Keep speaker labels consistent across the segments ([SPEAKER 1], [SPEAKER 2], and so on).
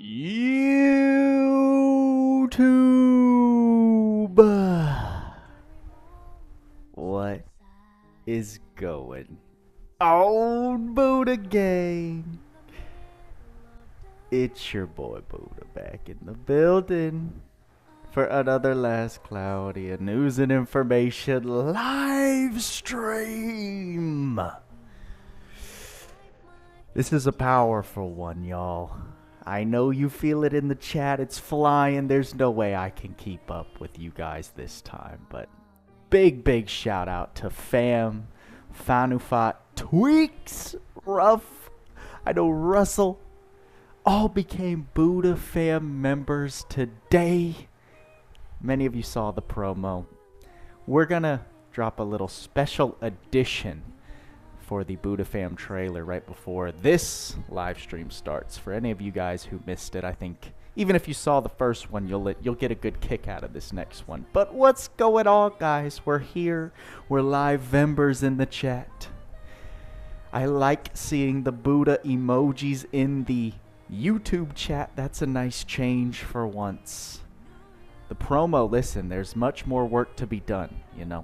[SPEAKER 1] YouTube, what is going on, Buddha gang? It's your boy Buddha back in the building for another Last Cloudia news and information live stream. This is a powerful one, y'all. I know you feel it in the chat. It's flying. There's no way I can keep up with you guys this time. But big shout out to Fam, Fanufat, Tweaks, Ruff. I know Russell. All became Buddha Fam members today. Many of you saw the promo. We're gonna drop a little special edition for the Buddha Fam trailer right before this live stream starts. For any of you guys who missed it, I think even if you saw the first one, you'll get a good kick out of this next one. But what's going on, guys? We're here. We're live members in the chat. I like seeing the Buddha emojis in the YouTube chat. That's a nice change for once. The promo, listen, there's much more work to be done, you know.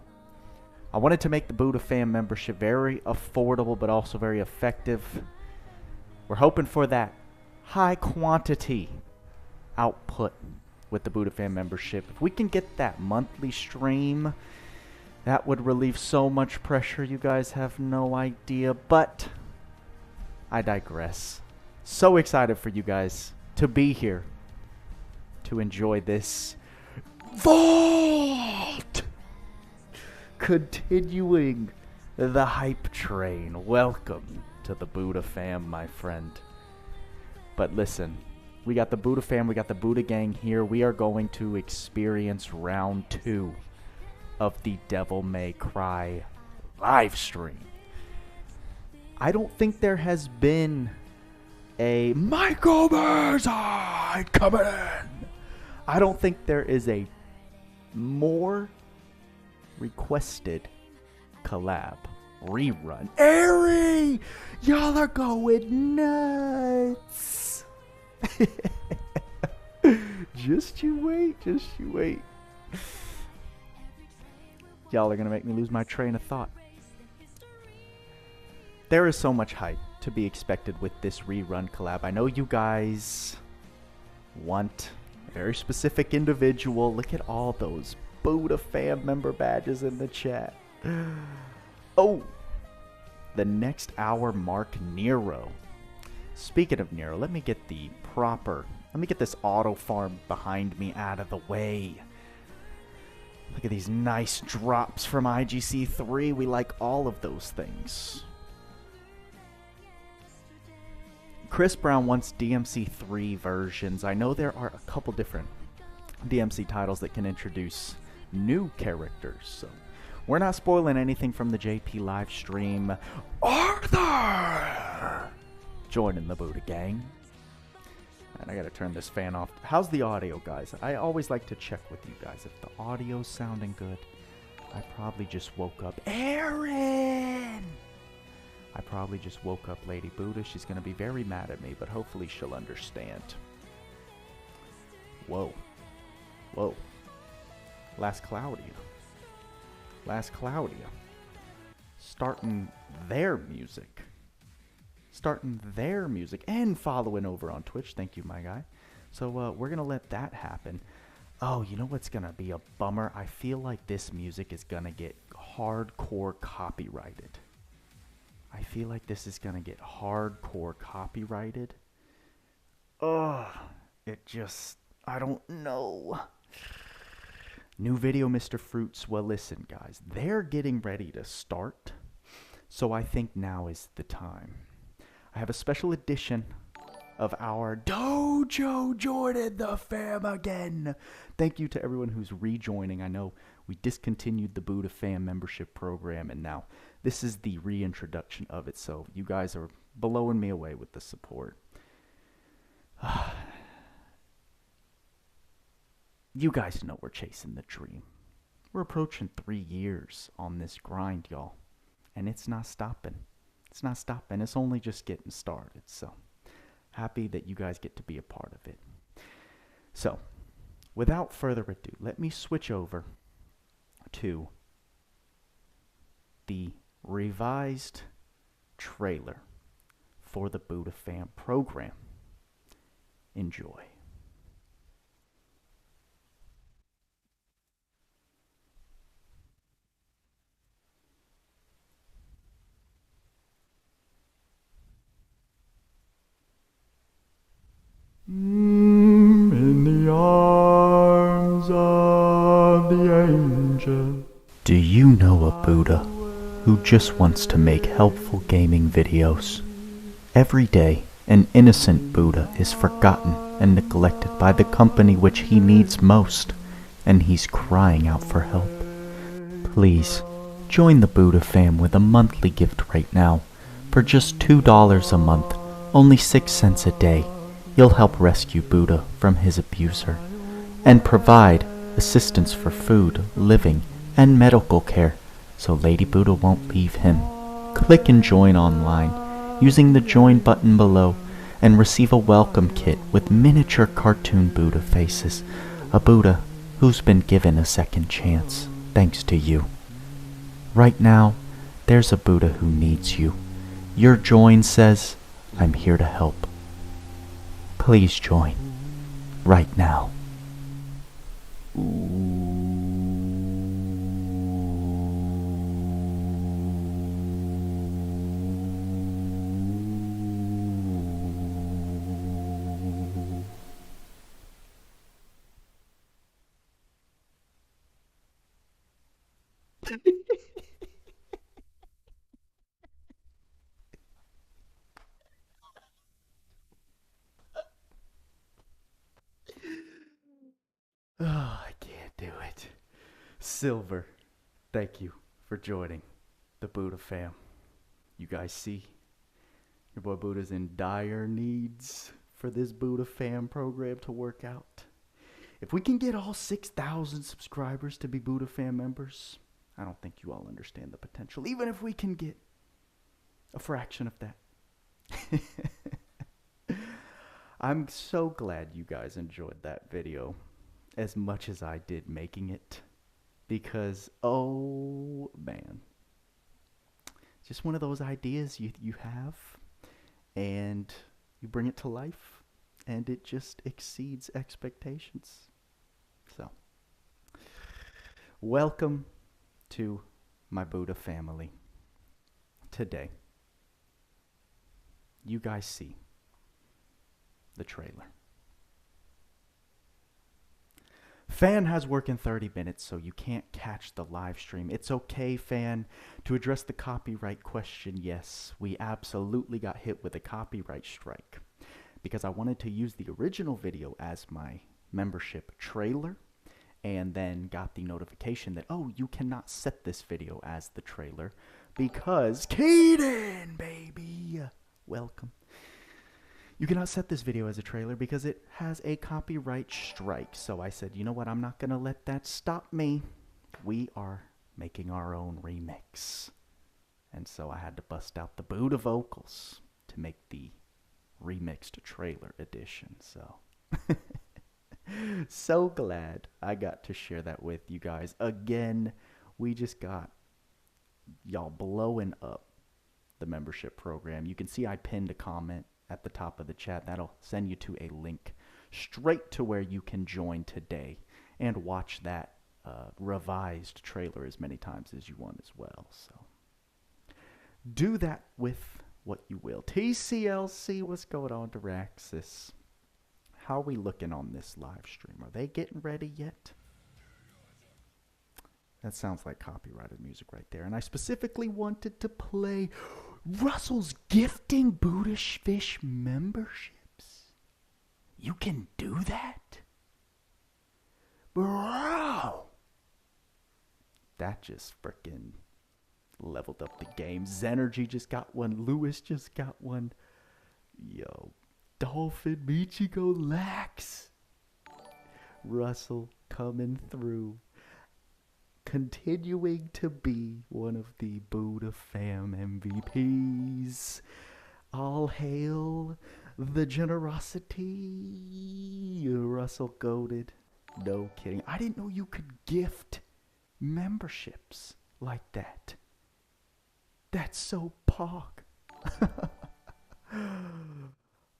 [SPEAKER 1] I wanted to make the Buddha Fam membership very affordable, but also very effective. We're hoping for that high quantity output with the Buddha Fam membership. If we can get that monthly stream, that would relieve so much pressure. You guys have no idea, but I digress. So excited for you guys to be here to enjoy this vault. Continuing the hype train. Welcome to the Buddha Fam, my friend. But listen, we got the Buddha Fam, we got the Buddha gang here. We are going to experience round 2 of the Devil May Cry live stream. I don't think there has been a Michael Burzine coming in. I don't think there is a more requested collab rerun. Airy! Y'all are going nuts! Just you wait. Y'all are gonna make me lose my train of thought. There is so much hype to be expected with this rerun collab. I know you guys want a very specific individual. Look at all those Buddha Fam member badges in the chat. Oh, the next hour Mark Nero. Speaking of Nero, let me get this auto farm behind me out of the way. Look at these nice drops from IGC3. We like all of those things. Chris Brown wants DMC3 versions. I know there are a couple different DMC titles that can introduce new characters, so we're not spoiling anything from the JP live stream. Arthur joining the Buddha gang. And I gotta turn this fan off. How's the audio, guys? I always like to check with you guys if the audio's sounding good. I probably just woke up Aaron. I probably just woke up Lady Buddha. She's gonna be very mad at me, but hopefully she'll understand. Whoa. Last Cloudia. Starting their music and following over on Twitch. Thank you, my guy. So we're gonna let that happen. Oh, you know what's gonna be a bummer? I feel like this music is gonna get hardcore copyrighted. Ugh, I don't know. New video, Mr. Fruits. Well, listen, guys. They're getting ready to start. So I think now is the time. I have a special edition of our Dojo joining the fam again. Thank you to everyone who's rejoining. I know we discontinued the Buddha Fam membership program, and now this is the reintroduction of it. So you guys are blowing me away with the support. You guys know we're chasing the dream. We're approaching 3 years on this grind, y'all. And it's not stopping. It's only just getting started. So Happy that you guys get to be a part of it. So, without further ado, let me switch over to the revised trailer for the BoodaFam program. Enjoy. In the arms of the angel. Do you know a Buddha who just wants to make helpful gaming videos? Every day, an innocent Buddha is forgotten and neglected by the company which he needs most, and he's crying out for help. Please, join the BoodaFam with a monthly gift right now. For just $2 a month, only 6 cents a day, you'll help rescue Buddha from his abuser, and provide assistance for food, living, and medical care, so Lady Buddha won't leave him. Click and join online using the join button below and receive a welcome kit with miniature cartoon Buddha faces, a Buddha who's been given a second chance thanks to you. Right now, there's a Buddha who needs you. Your join says, I'm here to help. Please join right now. Oh, I can't do it. Silver, thank you for joining the BoodaFam. You guys see, your boy Buddha's in dire needs for this BoodaFam program to work out. If we can get all 6,000 subscribers to be BoodaFam members, I don't think you all understand the potential. Even if we can get a fraction of that. I'm so glad you guys enjoyed that video as much as I did making it, because oh man, it's just one of those ideas you have and you bring it to life and it just exceeds expectations. So welcome to my Buddha family. Today you guys see the trailer. Fan has work in 30 minutes, so you can't catch the live stream. It's okay, Fan. To address the copyright question, yes, we absolutely got hit with a copyright strike because I wanted to use the original video as my membership trailer and then got the notification that, oh, you cannot set this video as the trailer because Keaton, baby, welcome. You cannot set this video as a trailer because it has a copyright strike. So I said, you know what? I'm not going to let that stop me. We are making our own remix. And so I had to bust out the Buddha vocals to make the remixed trailer edition. So, so glad I got to share that with you guys. Again, we just got y'all blowing up the membership program. You can see I pinned a comment at the top of the chat. That'll send you to a link straight to where you can join today and watch that revised trailer as many times as you want as well. So do that with what you will. TCLC, what's going on, Diraxis? How are we looking on this live stream? Are they getting ready yet? That sounds like copyrighted music right there. And I specifically wanted to play Russell's gifting BoodaFish memberships. You can do that? Bro! That just freaking leveled up the game. Zenergy just got one. Lewis just got one. Yo. Dolphin, Michiko, Lax. Russell coming through. Continuing to be one of the BoodaFam MVPs. All hail The generosity, Russell goaded. No kidding. I didn't know you could gift memberships like that. That's so pog.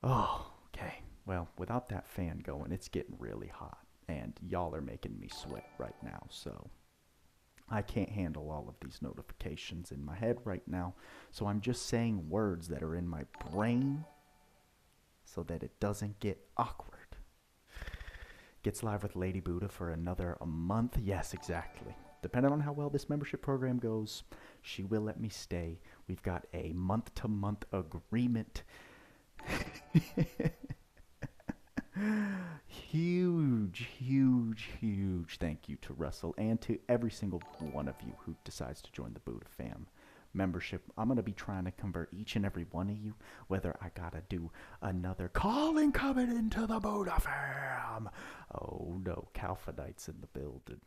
[SPEAKER 1] Oh, okay. Well, without that fan going, it's getting really hot. And y'all are making me sweat right now, so I can't handle all of these notifications in my head right now. So I'm just saying words that are in my brain so that it doesn't get awkward. Gets live with Lady Buddha for another month. Yes, exactly. Depending on how well this membership program goes, she will let me stay. We've got a month-to-month agreement. Huge, huge, huge thank you to Russell and to every single one of you who decides to join the Buddha fam membership. I'm going to be trying to convert each and every one of you, whether I got to do another calling coming into the Buddha fam. Oh no, Alpha Knights in the building.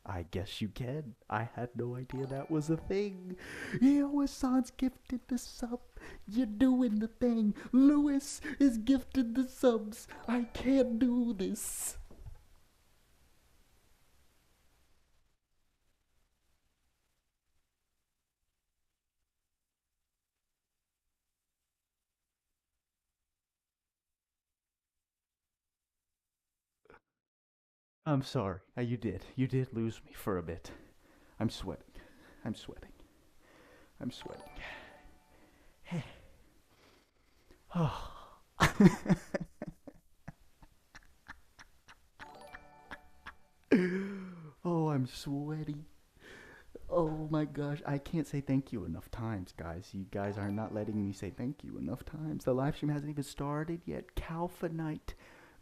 [SPEAKER 1] I guess you can. I had no idea that was a thing. Yo-san's gifted the sub. You're doing the thing. Lewis is gifted the subs. I can't do this. I'm sorry. You did. You did lose me for a bit. I'm sweating. I'm sweating. I'm sweating. Oh. Oh, I'm sweaty. Oh my gosh, I can't say thank you enough times, guys. You guys are not letting me say thank you enough times. The live stream hasn't even started yet. Alpha Knight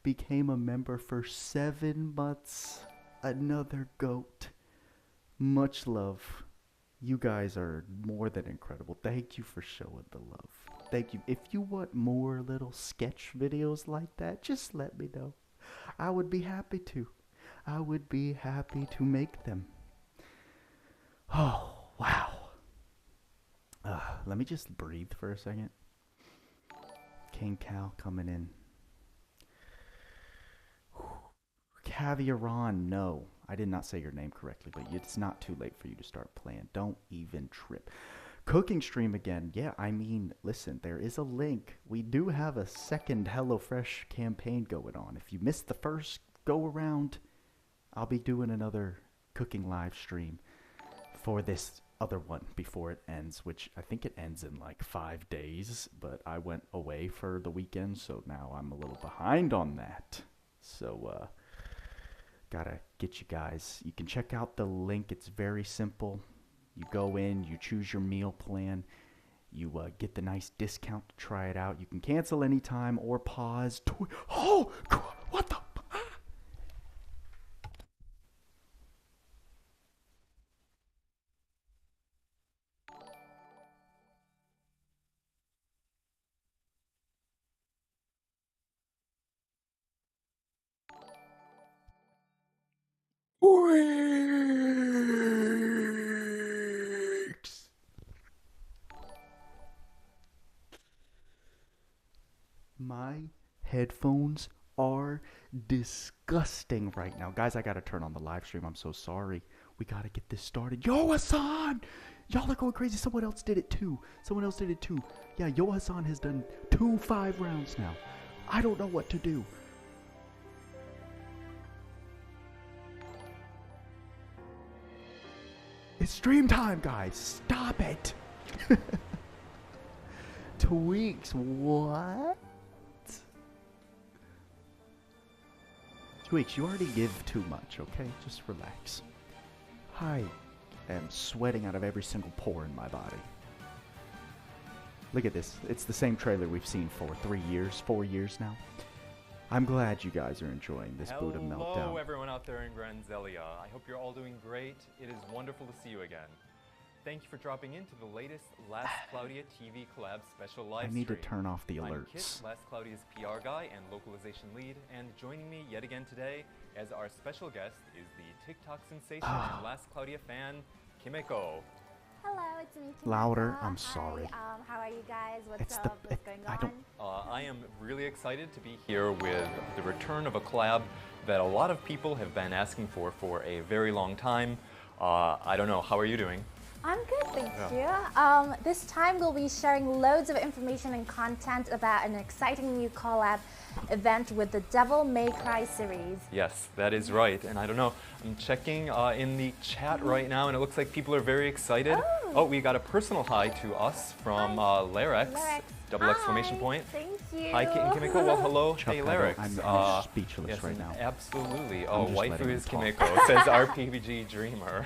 [SPEAKER 1] became a member for 7 months. Another goat. Much love. You guys are more than incredible. Thank you for showing the love. Thank you. If you want more little sketch videos like that, just let me know. I would be happy to. I would be happy to make them. Oh, wow. Let me just breathe for a second. King Cal coming in. Caviaron, no. I did not say your name correctly, but it's not too late for you to start playing. Don't even trip. Cooking stream again. Yeah, I mean, listen, there is a link. We do have a second HelloFresh campaign going on. If you missed the first go around, I'll be doing another cooking live stream for this other one before it ends, which I think it ends in like 5 days, but I went away for the weekend, so now I'm a little behind on that. So, gotta get you guys. You can check out the link. It's very simple. You go in, you choose your meal plan, you get the nice discount to try it out. You can cancel anytime or pause. Oh, what the? Weeks. My headphones are disgusting right now. Guys, I gotta turn on the live stream. I'm so sorry. We gotta get this started. Yo, Hassan! Y'all are going crazy. Someone else did it too. Someone else did it too. Yeah, Yo Hassan has done 2 5 rounds now. I don't know what to do. It's stream time, guys. Stop it. Tweaks, what? Tweaks, you already give too much, okay? Just relax. I am sweating out of every single pore in my body. Look at this. It's the same trailer we've seen for 3 years, 4 years now. I'm glad you guys are enjoying this Buddha meltdown.
[SPEAKER 2] Hello everyone out there in Granzelia. I hope you're all doing great. It is wonderful to see you again. Thank you for dropping into the latest Last Cloudia TV Collab special live stream.
[SPEAKER 1] I need to turn off the alerts.
[SPEAKER 2] I'm Kit, Last Cloudia's PR guy and localization lead, and joining me yet again today as our special guest is the TikTok sensation and Last Cloudia fan, Kimeko.
[SPEAKER 3] Hello, it's me, Kimeko.
[SPEAKER 1] Louder, I'm sorry.
[SPEAKER 3] How are you guys? What's up? What's going on?
[SPEAKER 2] I am really excited to be here with the return of a collab that a lot of people have been asking for a very long time. I don't know, how are you doing?
[SPEAKER 3] I'm good, thank you. This time we'll be sharing loads of information and content about an exciting new collab event with the Devil May Cry series.
[SPEAKER 2] Yes, that is right. And I don't know, I'm checking in the chat right now and it looks like people are very excited. Oh, we got a personal hi to us from Larex. Double exclamation point.
[SPEAKER 3] Thank you.
[SPEAKER 2] Hi, Kit and Kimiko. Well, hello.
[SPEAKER 1] Chuck,
[SPEAKER 2] hey,
[SPEAKER 1] I
[SPEAKER 2] Larex.
[SPEAKER 1] I'm speechless
[SPEAKER 2] Yes,
[SPEAKER 1] right now.
[SPEAKER 2] Absolutely.
[SPEAKER 1] I'm
[SPEAKER 2] Oh,
[SPEAKER 1] just
[SPEAKER 2] waifu
[SPEAKER 1] letting
[SPEAKER 2] is
[SPEAKER 1] him talk.
[SPEAKER 2] Kimiko, says our PBG dreamer.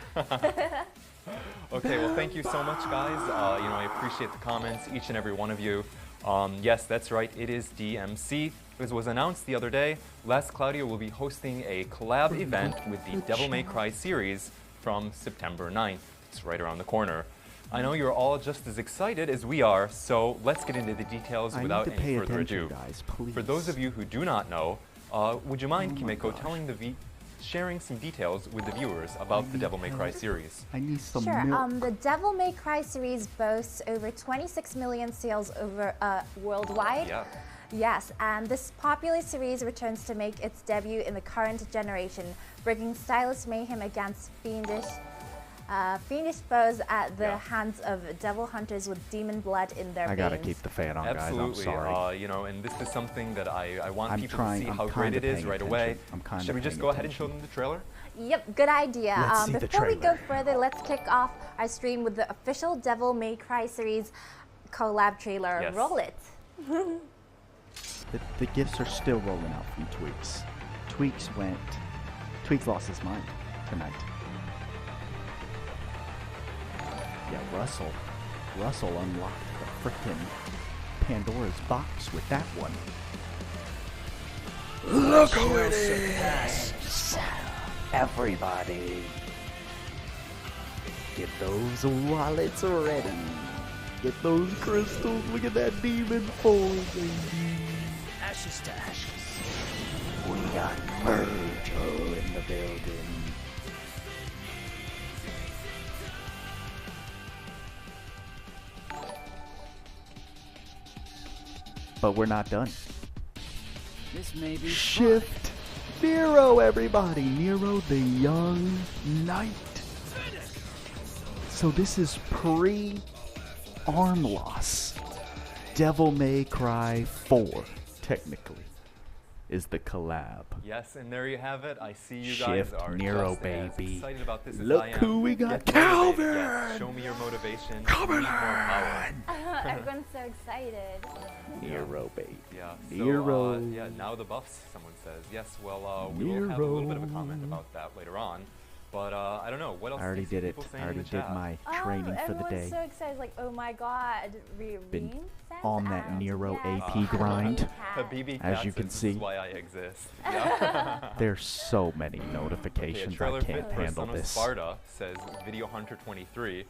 [SPEAKER 2] Okay, well, thank you so much, guys. I appreciate the comments, each and every one of you. Yes, that's right. It is DMC. As was announced the other day, Last Cloudia will be hosting a collab event with the Devil May Cry series from September 9th. It's right around the corner. I know you're all just as excited as we are, so let's get into the details without any further ado.
[SPEAKER 1] Guys, please.
[SPEAKER 2] For those of you who do not know, would you mind, Kimiko, telling sharing some details with the viewers about the Devil May Cry series?
[SPEAKER 1] I need some
[SPEAKER 3] Sure.
[SPEAKER 1] milk.
[SPEAKER 3] The Devil May Cry series boasts over 26 million sales over worldwide.
[SPEAKER 2] Yeah.
[SPEAKER 3] Yes, and this popular series returns to make its debut in the current generation, bringing stylish mayhem against fiendish foes at the hands of devil hunters with demon blood in their veins.
[SPEAKER 1] I gotta keep the fan on,
[SPEAKER 2] Absolutely.
[SPEAKER 1] guys. I'm sorry.
[SPEAKER 2] And this is something that I want
[SPEAKER 1] I'm
[SPEAKER 2] people
[SPEAKER 1] trying-
[SPEAKER 2] to see
[SPEAKER 1] I'm
[SPEAKER 2] how great
[SPEAKER 1] kinda
[SPEAKER 2] it is
[SPEAKER 1] paying
[SPEAKER 2] right away.
[SPEAKER 1] attention. I'm kinda
[SPEAKER 2] Should we just
[SPEAKER 1] paying
[SPEAKER 2] go ahead and show
[SPEAKER 1] attention.
[SPEAKER 2] them the trailer?
[SPEAKER 3] Yep, good idea.
[SPEAKER 1] Let's see the
[SPEAKER 3] Before we go
[SPEAKER 1] trailer.
[SPEAKER 3] further, let's kick off our stream with the official Devil May Cry series collab trailer.
[SPEAKER 2] Yes.
[SPEAKER 3] Roll it.
[SPEAKER 1] The gifts are still rolling out from Tweaks. Tweaks lost his mind tonight. Yeah, Russell unlocked the frickin' Pandora's box with that one. Look who it is! Everybody, get those wallets ready. Get those crystals. Look at that demon form, baby.
[SPEAKER 4] Ashes to ashes.
[SPEAKER 1] We got Virgil in the building. But we're not done.
[SPEAKER 4] This may be
[SPEAKER 1] Shift Nero, everybody. Nero the Young Knight. So this is pre-arm loss. Devil May Cry 4, technically, is the collab.
[SPEAKER 2] Yes, and there you have it. I see you
[SPEAKER 1] Shift
[SPEAKER 2] guys are
[SPEAKER 1] Nero,
[SPEAKER 2] just as
[SPEAKER 1] baby.
[SPEAKER 2] excited about this
[SPEAKER 1] Look
[SPEAKER 2] as I am.
[SPEAKER 1] who we got.
[SPEAKER 2] Get motivated.
[SPEAKER 1] Calvin!
[SPEAKER 2] Yes, show me your motivation.
[SPEAKER 1] Coming
[SPEAKER 2] We need more power.
[SPEAKER 3] Everyone's so excited.
[SPEAKER 1] Nero, baby.
[SPEAKER 2] Yeah.
[SPEAKER 1] Nero.
[SPEAKER 2] So, yeah, now the buffs, someone says. Yes, well, we will have a little bit of a comment about that later on. But I don't know. What else
[SPEAKER 1] I already
[SPEAKER 2] do you see
[SPEAKER 1] did it.
[SPEAKER 2] people saying
[SPEAKER 1] I already
[SPEAKER 2] in the
[SPEAKER 1] did
[SPEAKER 2] chat?
[SPEAKER 1] my training for the day.
[SPEAKER 3] Everyone's so excited. Like, oh my god.
[SPEAKER 1] Been
[SPEAKER 3] Reen says,
[SPEAKER 1] on that Nero
[SPEAKER 3] yes,
[SPEAKER 1] AP grind.
[SPEAKER 2] Habibi
[SPEAKER 1] As
[SPEAKER 2] Cat
[SPEAKER 1] you
[SPEAKER 2] says,
[SPEAKER 1] can
[SPEAKER 2] this
[SPEAKER 1] see.
[SPEAKER 2] is why I exist. Yeah.
[SPEAKER 1] There's so many
[SPEAKER 2] Okay, a
[SPEAKER 1] notifications. I
[SPEAKER 2] trailer
[SPEAKER 1] can't
[SPEAKER 2] fit
[SPEAKER 1] handle
[SPEAKER 2] Son of
[SPEAKER 1] this.
[SPEAKER 2] Sparta says Video Hunter 23.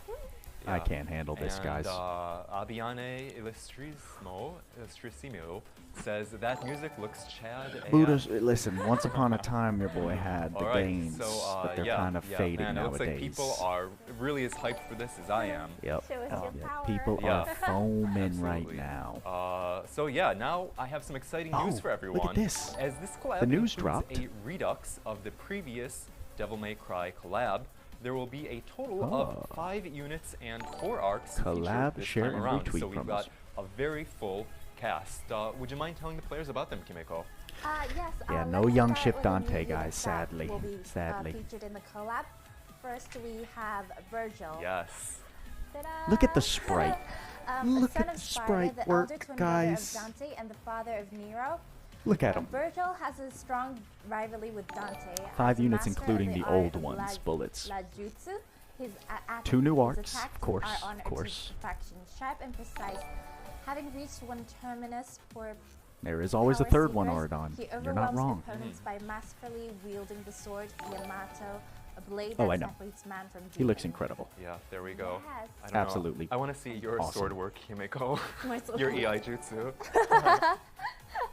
[SPEAKER 1] I can't handle this, guys.
[SPEAKER 2] Abiane Illustrissimo says that music looks Chad.
[SPEAKER 1] Buddha's, listen, once upon a time, your boy had the
[SPEAKER 2] All right,
[SPEAKER 1] gains,
[SPEAKER 2] so,
[SPEAKER 1] but they're
[SPEAKER 2] yeah,
[SPEAKER 1] kind of
[SPEAKER 2] yeah,
[SPEAKER 1] fading
[SPEAKER 2] man,
[SPEAKER 1] nowadays.
[SPEAKER 2] It looks like people are really as hyped for this as I am.
[SPEAKER 1] Yep.
[SPEAKER 3] Show us your power.
[SPEAKER 1] People
[SPEAKER 2] Yeah.
[SPEAKER 1] are foaming right
[SPEAKER 2] Absolutely.
[SPEAKER 1] now.
[SPEAKER 2] So yeah, now I have some exciting news
[SPEAKER 1] Oh,
[SPEAKER 2] for
[SPEAKER 1] look
[SPEAKER 2] everyone.
[SPEAKER 1] at this.
[SPEAKER 2] As this collab
[SPEAKER 1] The news
[SPEAKER 2] includes
[SPEAKER 1] dropped.
[SPEAKER 2] a redux of the previous Devil May Cry collab, there will be a total of 5 units and 4 arcs
[SPEAKER 1] Collab,
[SPEAKER 2] featured this
[SPEAKER 1] share,
[SPEAKER 2] time
[SPEAKER 1] and
[SPEAKER 2] around.
[SPEAKER 1] retweet
[SPEAKER 2] So we've
[SPEAKER 1] from
[SPEAKER 2] got
[SPEAKER 1] us.
[SPEAKER 2] a very full cast. Would you mind telling the players about them, Kimiko?
[SPEAKER 3] Yes.
[SPEAKER 1] Yeah, no
[SPEAKER 3] let's
[SPEAKER 1] young
[SPEAKER 3] start
[SPEAKER 1] Shift
[SPEAKER 3] with the
[SPEAKER 1] Dante,
[SPEAKER 3] music
[SPEAKER 1] guys,
[SPEAKER 3] that
[SPEAKER 1] sadly.
[SPEAKER 3] Will be,
[SPEAKER 1] Sadly.
[SPEAKER 3] featured in the collab. First, we have Virgil.
[SPEAKER 2] Yes.
[SPEAKER 3] Ta-da!
[SPEAKER 1] Look at the sprite. Look
[SPEAKER 3] son
[SPEAKER 1] at
[SPEAKER 3] of
[SPEAKER 1] the
[SPEAKER 3] Sparta,
[SPEAKER 1] sprite
[SPEAKER 3] the
[SPEAKER 1] work,
[SPEAKER 3] elder twin
[SPEAKER 1] guys.
[SPEAKER 3] brother of Dante and the father of Nero.
[SPEAKER 1] Look at him.
[SPEAKER 3] Virgil has a strong rivalry with Dante.
[SPEAKER 1] 5
[SPEAKER 3] As a
[SPEAKER 1] units,
[SPEAKER 3] master of
[SPEAKER 1] including the old
[SPEAKER 3] art of
[SPEAKER 1] ones, bullets.
[SPEAKER 3] Jutsu, his
[SPEAKER 1] 2 new
[SPEAKER 3] his
[SPEAKER 1] arcs,
[SPEAKER 3] attacks
[SPEAKER 1] of course,
[SPEAKER 3] are on
[SPEAKER 1] of course.
[SPEAKER 3] to perfection, sharp and precise. Having reached one terminus for
[SPEAKER 1] There is always a
[SPEAKER 3] power
[SPEAKER 1] third one,
[SPEAKER 3] seekers,
[SPEAKER 1] Ardon.
[SPEAKER 3] he
[SPEAKER 1] You're not
[SPEAKER 3] overwhelms
[SPEAKER 1] wrong.
[SPEAKER 3] opponents by masterfully wielding the sword Yamato, a blade
[SPEAKER 1] Oh,
[SPEAKER 3] that
[SPEAKER 1] I know.
[SPEAKER 3] separates man from
[SPEAKER 1] He looks
[SPEAKER 3] demon.
[SPEAKER 1] incredible.
[SPEAKER 2] Yeah, there we go.
[SPEAKER 3] Yes.
[SPEAKER 2] I don't know.
[SPEAKER 1] Absolutely.
[SPEAKER 2] I want to see your
[SPEAKER 1] Awesome.
[SPEAKER 2] sword work, Kimiko.
[SPEAKER 3] My sword
[SPEAKER 2] Your
[SPEAKER 3] work.
[SPEAKER 2] EI jutsu.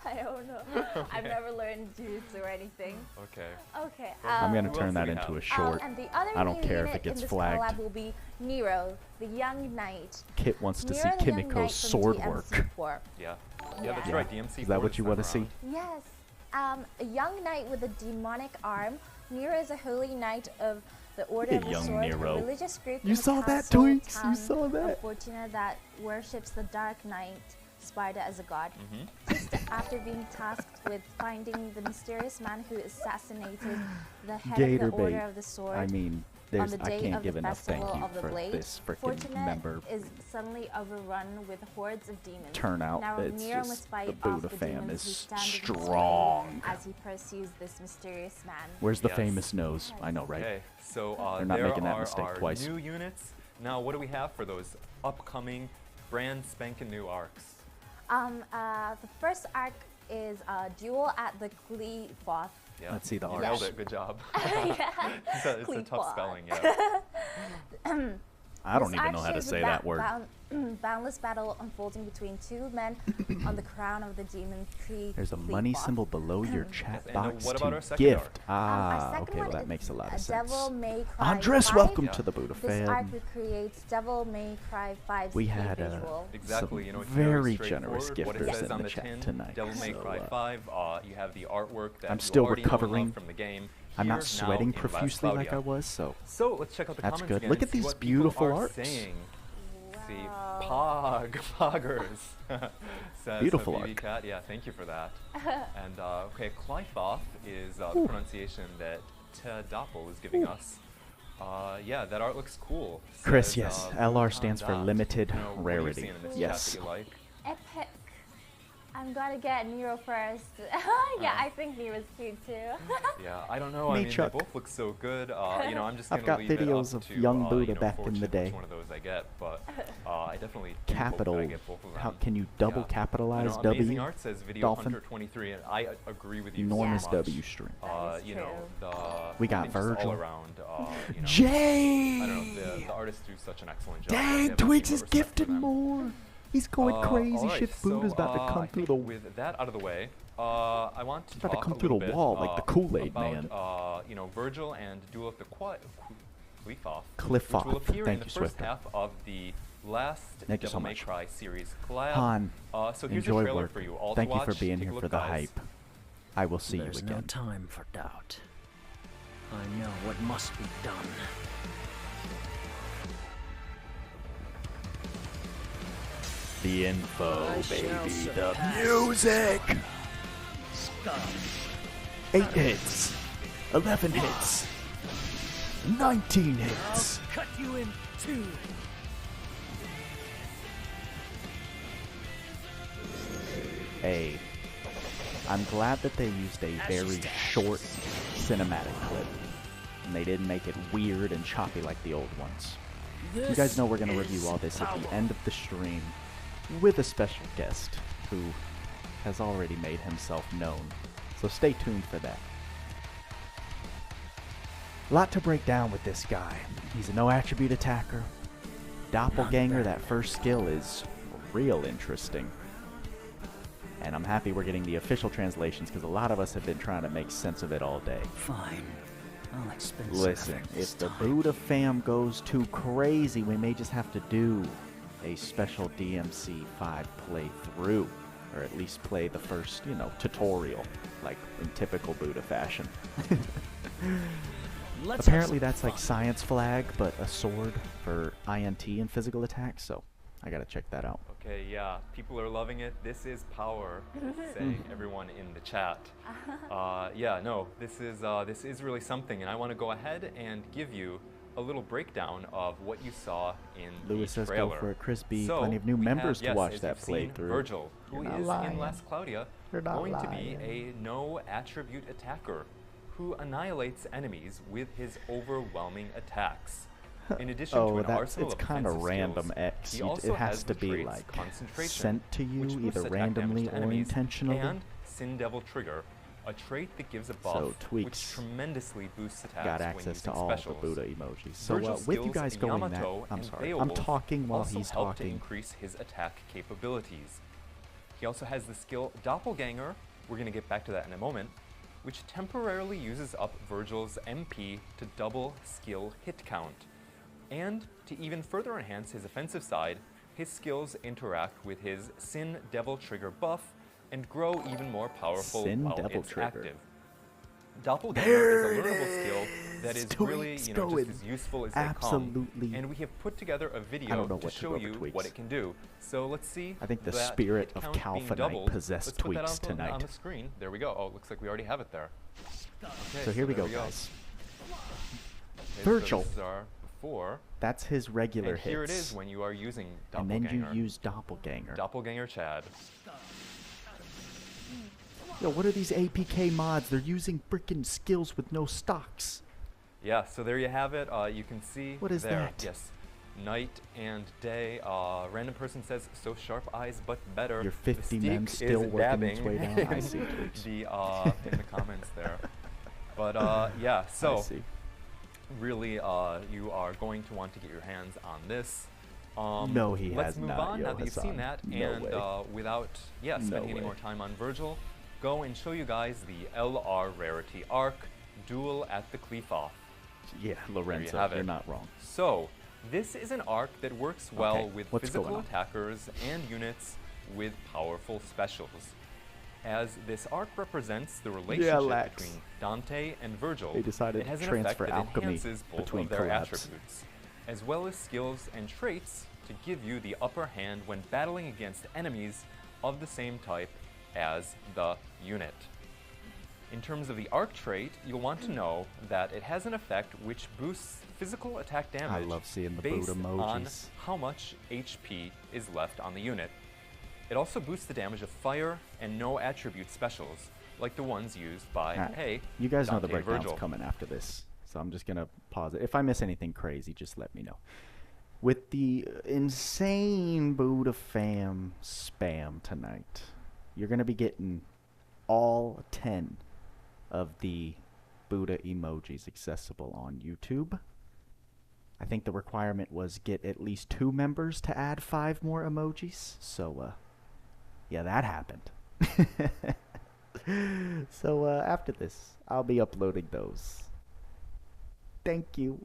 [SPEAKER 3] I don't know. I've never learned jutsu or anything.
[SPEAKER 2] Okay.
[SPEAKER 3] Okay.
[SPEAKER 1] I'm gonna
[SPEAKER 2] who
[SPEAKER 1] turn
[SPEAKER 2] else
[SPEAKER 1] that
[SPEAKER 2] do we
[SPEAKER 1] into a
[SPEAKER 2] have?
[SPEAKER 1] short.
[SPEAKER 3] And the other
[SPEAKER 1] I don't
[SPEAKER 3] new
[SPEAKER 1] care if
[SPEAKER 3] unit
[SPEAKER 1] it gets
[SPEAKER 3] in this
[SPEAKER 1] flagged.
[SPEAKER 3] collab will be Nero, the young knight.
[SPEAKER 1] Kit wants to see
[SPEAKER 3] Nero, the young
[SPEAKER 1] Kimiko's
[SPEAKER 3] knight from
[SPEAKER 1] sword
[SPEAKER 3] DMC
[SPEAKER 1] work.
[SPEAKER 3] 4.
[SPEAKER 2] Yeah. Yeah, that's
[SPEAKER 3] Yeah.
[SPEAKER 2] right. DMC.
[SPEAKER 1] Is that what you
[SPEAKER 2] want
[SPEAKER 1] wanna see?
[SPEAKER 3] Yes. A young knight with a demonic arm. Nero is a holy knight of the Order
[SPEAKER 1] Look
[SPEAKER 3] of
[SPEAKER 1] at
[SPEAKER 3] the
[SPEAKER 1] young
[SPEAKER 3] Sword,
[SPEAKER 1] Nero.
[SPEAKER 3] a religious group
[SPEAKER 1] You
[SPEAKER 3] in the
[SPEAKER 1] saw that,
[SPEAKER 3] castle
[SPEAKER 1] Twinks? You
[SPEAKER 3] town
[SPEAKER 1] saw that?
[SPEAKER 3] of Fortuna that worships the Dark Knight Spider as a god.
[SPEAKER 2] Mm-hmm.
[SPEAKER 3] Just after being tasked with finding the mysterious man who assassinated the head
[SPEAKER 1] Gator
[SPEAKER 3] of the Order
[SPEAKER 1] bait.
[SPEAKER 3] of the Sword.
[SPEAKER 1] I mean,
[SPEAKER 3] On
[SPEAKER 1] there's
[SPEAKER 3] the
[SPEAKER 1] I
[SPEAKER 3] day
[SPEAKER 1] can't
[SPEAKER 3] of
[SPEAKER 1] give
[SPEAKER 3] the
[SPEAKER 1] enough thank
[SPEAKER 3] festival
[SPEAKER 1] you
[SPEAKER 3] of the
[SPEAKER 1] for
[SPEAKER 3] blade,
[SPEAKER 1] this freaking
[SPEAKER 3] Fortuna
[SPEAKER 1] member
[SPEAKER 3] is suddenly overrun with hordes of demons.
[SPEAKER 1] turnout.
[SPEAKER 3] Now
[SPEAKER 1] It's
[SPEAKER 3] Nero
[SPEAKER 1] just
[SPEAKER 3] must fight
[SPEAKER 1] the
[SPEAKER 3] off
[SPEAKER 1] Buddha
[SPEAKER 3] the
[SPEAKER 1] fam
[SPEAKER 3] demons who
[SPEAKER 1] is
[SPEAKER 3] stand in his way
[SPEAKER 1] strong.
[SPEAKER 3] as he pursues this mysterious man.
[SPEAKER 1] Where's the
[SPEAKER 2] Yes.
[SPEAKER 1] famous nose? I know, right?
[SPEAKER 2] Okay, so
[SPEAKER 1] They're not
[SPEAKER 2] there
[SPEAKER 1] making that
[SPEAKER 2] are
[SPEAKER 1] mistake
[SPEAKER 2] our
[SPEAKER 1] twice.
[SPEAKER 2] new units. Now, what do we have for those upcoming brand spanking new arcs?
[SPEAKER 3] The first arc is a duel at the Clefoth.
[SPEAKER 2] Yeah.
[SPEAKER 1] Let's see the
[SPEAKER 2] You
[SPEAKER 1] arcs.
[SPEAKER 2] nailed it. Good job.
[SPEAKER 3] Yeah.
[SPEAKER 2] It's a tough
[SPEAKER 3] Clefoth.
[SPEAKER 2] spelling, yeah.
[SPEAKER 1] I don't
[SPEAKER 3] This
[SPEAKER 1] even know
[SPEAKER 3] arc
[SPEAKER 1] how to
[SPEAKER 3] shows
[SPEAKER 1] say
[SPEAKER 3] a
[SPEAKER 1] that word.
[SPEAKER 3] boundless battle unfolding between two men on the crown of the demon tree.
[SPEAKER 1] There's a money
[SPEAKER 3] Clefoth.
[SPEAKER 1] symbol below your chat
[SPEAKER 2] And
[SPEAKER 1] box
[SPEAKER 2] what about
[SPEAKER 1] to
[SPEAKER 2] our second
[SPEAKER 1] gift.
[SPEAKER 2] arc?
[SPEAKER 3] Our
[SPEAKER 1] Ah,
[SPEAKER 3] second
[SPEAKER 1] okay, well
[SPEAKER 3] one
[SPEAKER 1] that
[SPEAKER 3] is
[SPEAKER 1] makes a lot
[SPEAKER 3] a
[SPEAKER 1] of
[SPEAKER 3] Devil
[SPEAKER 1] sense.
[SPEAKER 3] May Cry
[SPEAKER 1] Andres,
[SPEAKER 3] 5.
[SPEAKER 1] welcome
[SPEAKER 2] Yeah.
[SPEAKER 1] to the Buddha
[SPEAKER 3] This arc
[SPEAKER 1] fam.
[SPEAKER 3] recreates Devil May Cry 5's
[SPEAKER 1] We
[SPEAKER 3] key
[SPEAKER 1] had
[SPEAKER 3] visual.
[SPEAKER 2] Exactly.
[SPEAKER 1] some
[SPEAKER 2] You know, it's
[SPEAKER 1] very
[SPEAKER 2] very
[SPEAKER 1] generous
[SPEAKER 2] straightforward. What it
[SPEAKER 1] gifters
[SPEAKER 2] says
[SPEAKER 1] in
[SPEAKER 2] on
[SPEAKER 1] the
[SPEAKER 2] the
[SPEAKER 1] chat
[SPEAKER 2] tin,
[SPEAKER 1] tonight.
[SPEAKER 2] Devil May
[SPEAKER 1] So,
[SPEAKER 2] Cry 5. You have the artwork that
[SPEAKER 1] I'm
[SPEAKER 2] you
[SPEAKER 1] still
[SPEAKER 2] already know and love
[SPEAKER 1] recovering.
[SPEAKER 2] from the game.
[SPEAKER 1] I'm
[SPEAKER 2] here
[SPEAKER 1] not
[SPEAKER 2] now
[SPEAKER 1] sweating
[SPEAKER 2] in Las
[SPEAKER 1] profusely like I
[SPEAKER 2] Cloudia.
[SPEAKER 1] was, so
[SPEAKER 2] So let's check out the
[SPEAKER 1] That's
[SPEAKER 2] comments
[SPEAKER 1] good.
[SPEAKER 2] again
[SPEAKER 1] Look
[SPEAKER 2] and
[SPEAKER 1] at
[SPEAKER 2] see
[SPEAKER 1] these
[SPEAKER 2] what people
[SPEAKER 1] beautiful
[SPEAKER 2] are
[SPEAKER 1] arcs.
[SPEAKER 2] saying. See,
[SPEAKER 3] Wow.
[SPEAKER 2] poggers. Says
[SPEAKER 1] Beautiful
[SPEAKER 2] Habibi
[SPEAKER 1] arc.
[SPEAKER 2] Cat. Yeah, thank you for that. And okay, Clyfoth is the pronunciation that Doppel is giving us. Yeah, that art looks cool.
[SPEAKER 1] Chris,
[SPEAKER 2] Says,
[SPEAKER 1] yes,
[SPEAKER 2] look
[SPEAKER 1] LR
[SPEAKER 2] on
[SPEAKER 1] stands for
[SPEAKER 2] that.
[SPEAKER 1] limited
[SPEAKER 2] You know, what are you
[SPEAKER 1] rarity.
[SPEAKER 2] seeing in this
[SPEAKER 1] Yes.
[SPEAKER 2] chat that you like?
[SPEAKER 3] Epic. I'm gonna get Nero first. Yeah, I think Nero's cute too.
[SPEAKER 2] Yeah, I don't know. I
[SPEAKER 1] Me,
[SPEAKER 2] mean,
[SPEAKER 1] Chuck.
[SPEAKER 2] they both look so good. You know, I'm just
[SPEAKER 1] I've
[SPEAKER 2] gonna
[SPEAKER 1] got
[SPEAKER 2] leave it
[SPEAKER 1] videos
[SPEAKER 2] up
[SPEAKER 1] of
[SPEAKER 2] to,
[SPEAKER 1] young
[SPEAKER 2] you
[SPEAKER 1] Buddha
[SPEAKER 2] know,
[SPEAKER 1] back in the
[SPEAKER 2] fortune
[SPEAKER 1] day.
[SPEAKER 2] which one of those I get, but I definitely do hope
[SPEAKER 1] Capital.
[SPEAKER 2] that I get both of them.
[SPEAKER 1] How can you double
[SPEAKER 2] Yeah.
[SPEAKER 1] capitalize
[SPEAKER 2] you know, Amazing
[SPEAKER 1] W?
[SPEAKER 2] Art says Video
[SPEAKER 1] Dolphin.
[SPEAKER 2] Hunter 23, and I agree with you
[SPEAKER 1] Enormous
[SPEAKER 2] so much.
[SPEAKER 1] W stream.
[SPEAKER 3] That is
[SPEAKER 2] You know,
[SPEAKER 3] true.
[SPEAKER 1] We got
[SPEAKER 2] I think just
[SPEAKER 1] Virgil.
[SPEAKER 2] all around. You know,
[SPEAKER 1] Jay!
[SPEAKER 2] I don't know. The artists do such an excellent job.
[SPEAKER 1] Dang,
[SPEAKER 2] They have nothing
[SPEAKER 1] Twix
[SPEAKER 2] but
[SPEAKER 1] is
[SPEAKER 2] respect for
[SPEAKER 1] gifted
[SPEAKER 2] them.
[SPEAKER 1] more. He's going crazy.
[SPEAKER 2] Alright,
[SPEAKER 1] Shit, Buddha's about to
[SPEAKER 2] I
[SPEAKER 1] come through
[SPEAKER 2] think
[SPEAKER 1] the.
[SPEAKER 2] with that out of the way, I want to
[SPEAKER 1] About to
[SPEAKER 2] talk
[SPEAKER 1] come
[SPEAKER 2] a
[SPEAKER 1] through
[SPEAKER 2] little
[SPEAKER 1] the
[SPEAKER 2] bit,
[SPEAKER 1] wall like the Kool-Aid
[SPEAKER 2] about,
[SPEAKER 1] man.
[SPEAKER 2] You know, Virgil and Duel of the Clefoth,
[SPEAKER 1] Cliffoth.
[SPEAKER 2] which will appear
[SPEAKER 1] Thank
[SPEAKER 2] in the
[SPEAKER 1] you,
[SPEAKER 2] first
[SPEAKER 1] Swifter.
[SPEAKER 2] half of the last
[SPEAKER 1] Thank you so
[SPEAKER 2] Devil May
[SPEAKER 1] much.
[SPEAKER 2] Cry series collab.
[SPEAKER 1] Han,
[SPEAKER 2] So here's
[SPEAKER 1] enjoy
[SPEAKER 2] a trailer
[SPEAKER 1] work.
[SPEAKER 2] for you all
[SPEAKER 1] Thank
[SPEAKER 2] to
[SPEAKER 1] you
[SPEAKER 2] watch.
[SPEAKER 1] for being
[SPEAKER 2] Take
[SPEAKER 1] here
[SPEAKER 2] a
[SPEAKER 1] for
[SPEAKER 2] look,
[SPEAKER 1] the
[SPEAKER 2] guys.
[SPEAKER 1] hype. I will see
[SPEAKER 4] There's
[SPEAKER 1] you
[SPEAKER 4] no
[SPEAKER 1] again.
[SPEAKER 4] time for doubt. I know what must be done.
[SPEAKER 1] The info,
[SPEAKER 4] I shall
[SPEAKER 1] baby. The
[SPEAKER 4] surpass
[SPEAKER 1] music.
[SPEAKER 4] Scum.
[SPEAKER 1] 8 hits. 11 hits. 19 hits.
[SPEAKER 4] I'll cut you in two.
[SPEAKER 1] Hey, I'm glad that they used a very short cinematic clip. And they didn't make it weird and choppy like the old ones. You guys know we're going to review all this at the end of the stream with a special guest who has already made himself known. So stay tuned for that. A lot to break down with this guy. He's a no attribute attacker. Doppelganger, that first skill is real interesting. And I'm happy we're getting the official translations because a lot of us have been trying to make sense of it all day.
[SPEAKER 4] Fine. I'll expend
[SPEAKER 1] Listen, if the Buddha fam goes too crazy, we may just have to do a special DMC 5 playthrough. Or at least play the first, you know, tutorial, like in typical Buddha fashion. Apparently that's like science flag, but a sword for INT and physical attack, so I gotta check that out.
[SPEAKER 2] Okay, yeah, people are loving it. This is power, saying everyone in the chat. Yeah, no, this is really something, and I want to go ahead and give you a little breakdown of what you saw in
[SPEAKER 1] Lewis
[SPEAKER 2] the
[SPEAKER 1] says go
[SPEAKER 2] trailer.
[SPEAKER 1] for it. Crispy,
[SPEAKER 2] So
[SPEAKER 1] plenty of new
[SPEAKER 2] we
[SPEAKER 1] members
[SPEAKER 2] have,
[SPEAKER 1] to
[SPEAKER 2] yes,
[SPEAKER 1] watch
[SPEAKER 2] as
[SPEAKER 1] that
[SPEAKER 2] you've seen,
[SPEAKER 1] playthrough.
[SPEAKER 2] Virgil, who
[SPEAKER 1] You're
[SPEAKER 2] is
[SPEAKER 1] not
[SPEAKER 2] in
[SPEAKER 1] lying.
[SPEAKER 2] Las Cloudia,
[SPEAKER 1] You're not
[SPEAKER 2] going to be
[SPEAKER 1] lying.
[SPEAKER 2] a no attribute attacker who annihilates enemies with his overwhelming attacks. In addition to an arsenal
[SPEAKER 1] it's
[SPEAKER 2] of
[SPEAKER 1] kind of
[SPEAKER 2] offensive
[SPEAKER 1] random
[SPEAKER 2] skills,
[SPEAKER 1] X.
[SPEAKER 2] he also
[SPEAKER 1] It has
[SPEAKER 2] has
[SPEAKER 1] to
[SPEAKER 2] the
[SPEAKER 1] be
[SPEAKER 2] traits
[SPEAKER 1] like
[SPEAKER 2] concentration,
[SPEAKER 1] sent to you
[SPEAKER 2] which boosts
[SPEAKER 1] either
[SPEAKER 2] attack damage
[SPEAKER 1] randomly
[SPEAKER 2] to
[SPEAKER 1] or
[SPEAKER 2] enemies,
[SPEAKER 1] intentionally.
[SPEAKER 2] and Sin Devil Trigger, a trait that gives a buff
[SPEAKER 1] So
[SPEAKER 2] which
[SPEAKER 1] Tweaks
[SPEAKER 2] tremendously boosts attacks
[SPEAKER 1] got
[SPEAKER 2] when
[SPEAKER 1] access to
[SPEAKER 2] using
[SPEAKER 1] all
[SPEAKER 2] specials.
[SPEAKER 1] the Buddha emojis. So
[SPEAKER 2] Virgil's
[SPEAKER 1] with you
[SPEAKER 2] skills
[SPEAKER 1] guys
[SPEAKER 2] in
[SPEAKER 1] going
[SPEAKER 2] Yamato
[SPEAKER 1] that, I'm
[SPEAKER 2] and
[SPEAKER 1] sorry. I'm
[SPEAKER 2] Beowulf
[SPEAKER 1] talking while
[SPEAKER 2] also
[SPEAKER 1] he's
[SPEAKER 2] help to
[SPEAKER 1] talking.
[SPEAKER 2] increase his attack capabilities. He also has the skill Doppelganger, we're going to get back to that in a moment, which temporarily uses up Virgil's MP to double skill hit count. And to even further enhance his offensive side, his skills interact with his Sin Devil Trigger buff and grow even more powerful while it's active. Doppelganger is a learnable skill that is really, just as useful as they come. And we have put together a video to show you what it can do. So let's see.
[SPEAKER 1] I think the spirit of Calphanite possessed Tweaks tonight.
[SPEAKER 2] On the screen. There we go. Oh, looks like we already have it there. Okay,
[SPEAKER 1] so here we go, guys.
[SPEAKER 2] Okay,
[SPEAKER 1] Virgil.
[SPEAKER 2] So this is our before.
[SPEAKER 1] That's his regular hits.
[SPEAKER 2] Here it is when you are using Doppelganger.
[SPEAKER 1] And then you use Doppelganger.
[SPEAKER 2] Doppelganger Chad.
[SPEAKER 1] Yo, what are these APK mods? They're using freaking skills with no stocks.
[SPEAKER 2] Yeah, so there you have it. You can see
[SPEAKER 1] what is
[SPEAKER 2] there.
[SPEAKER 1] that?
[SPEAKER 2] Yes, night and day. Random person says, "So sharp eyes, but better."
[SPEAKER 1] Your 50 mem still working its way down. I see.
[SPEAKER 2] In the comments there. But yeah, so really, you are going to want to get your hands on this.
[SPEAKER 1] No, he
[SPEAKER 2] let's
[SPEAKER 1] has
[SPEAKER 2] move
[SPEAKER 1] not.
[SPEAKER 2] on now that you've seen that, and without spending any more time on Virgil, go and show you guys the LR rarity arc, Duel at the Qliphoth.
[SPEAKER 1] Yeah, Lorenzo, you're not wrong.
[SPEAKER 2] So, this is an arc that works well with physical attackers and units with powerful specials. As this arc represents the relationship between Dante and Virgil,
[SPEAKER 1] they decided
[SPEAKER 2] it has
[SPEAKER 1] to
[SPEAKER 2] an effect
[SPEAKER 1] transfer
[SPEAKER 2] that
[SPEAKER 1] alchemy
[SPEAKER 2] enhances both
[SPEAKER 1] between
[SPEAKER 2] of their
[SPEAKER 1] collabs.
[SPEAKER 2] attributes, as well as skills and traits to give you the upper hand when battling against enemies of the same type as the unit. In terms of the arc trait, you'll want to know that it has an effect which boosts physical attack damage
[SPEAKER 1] I love seeing the
[SPEAKER 2] based
[SPEAKER 1] Buddha
[SPEAKER 2] on
[SPEAKER 1] emojis.
[SPEAKER 2] how much HP is left on the unit. It also boosts the damage of fire and no attribute specials, like the ones used by, hey,
[SPEAKER 1] you guys
[SPEAKER 2] Dante
[SPEAKER 1] know the breakdown's
[SPEAKER 2] Virgil.
[SPEAKER 1] coming after this, so I'm just going to pause it. If I miss anything crazy, just let me know. With the insane Buddha fam spam tonight, you're going to be getting all 10 of the Buddha emojis accessible on YouTube. I think the requirement was get at least 2 members to add 5 more emojis. So, yeah, that happened. So, after this, I'll be uploading those. Thank you.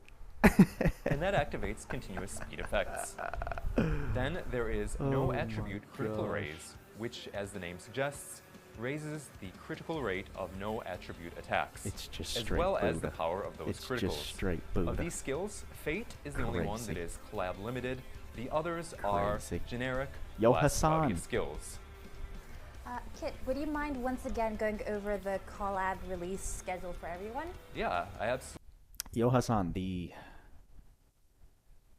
[SPEAKER 2] And that activates continuous speed effects. Then there is no attribute critical raise, which, as the name suggests, raises the critical rate of no attribute attacks,
[SPEAKER 1] It's just
[SPEAKER 2] as
[SPEAKER 1] straight
[SPEAKER 2] well
[SPEAKER 1] Buddha.
[SPEAKER 2] as the power of those
[SPEAKER 1] It's
[SPEAKER 2] criticals.
[SPEAKER 1] just straight Buddha.
[SPEAKER 2] Of these skills, Fate is the only one that is collab limited. The others are generic Cloudia skills.
[SPEAKER 3] Kit, would you mind once again going over the collab release schedule for everyone?
[SPEAKER 2] Yeah, I absolutely.
[SPEAKER 1] Yo Hassan, the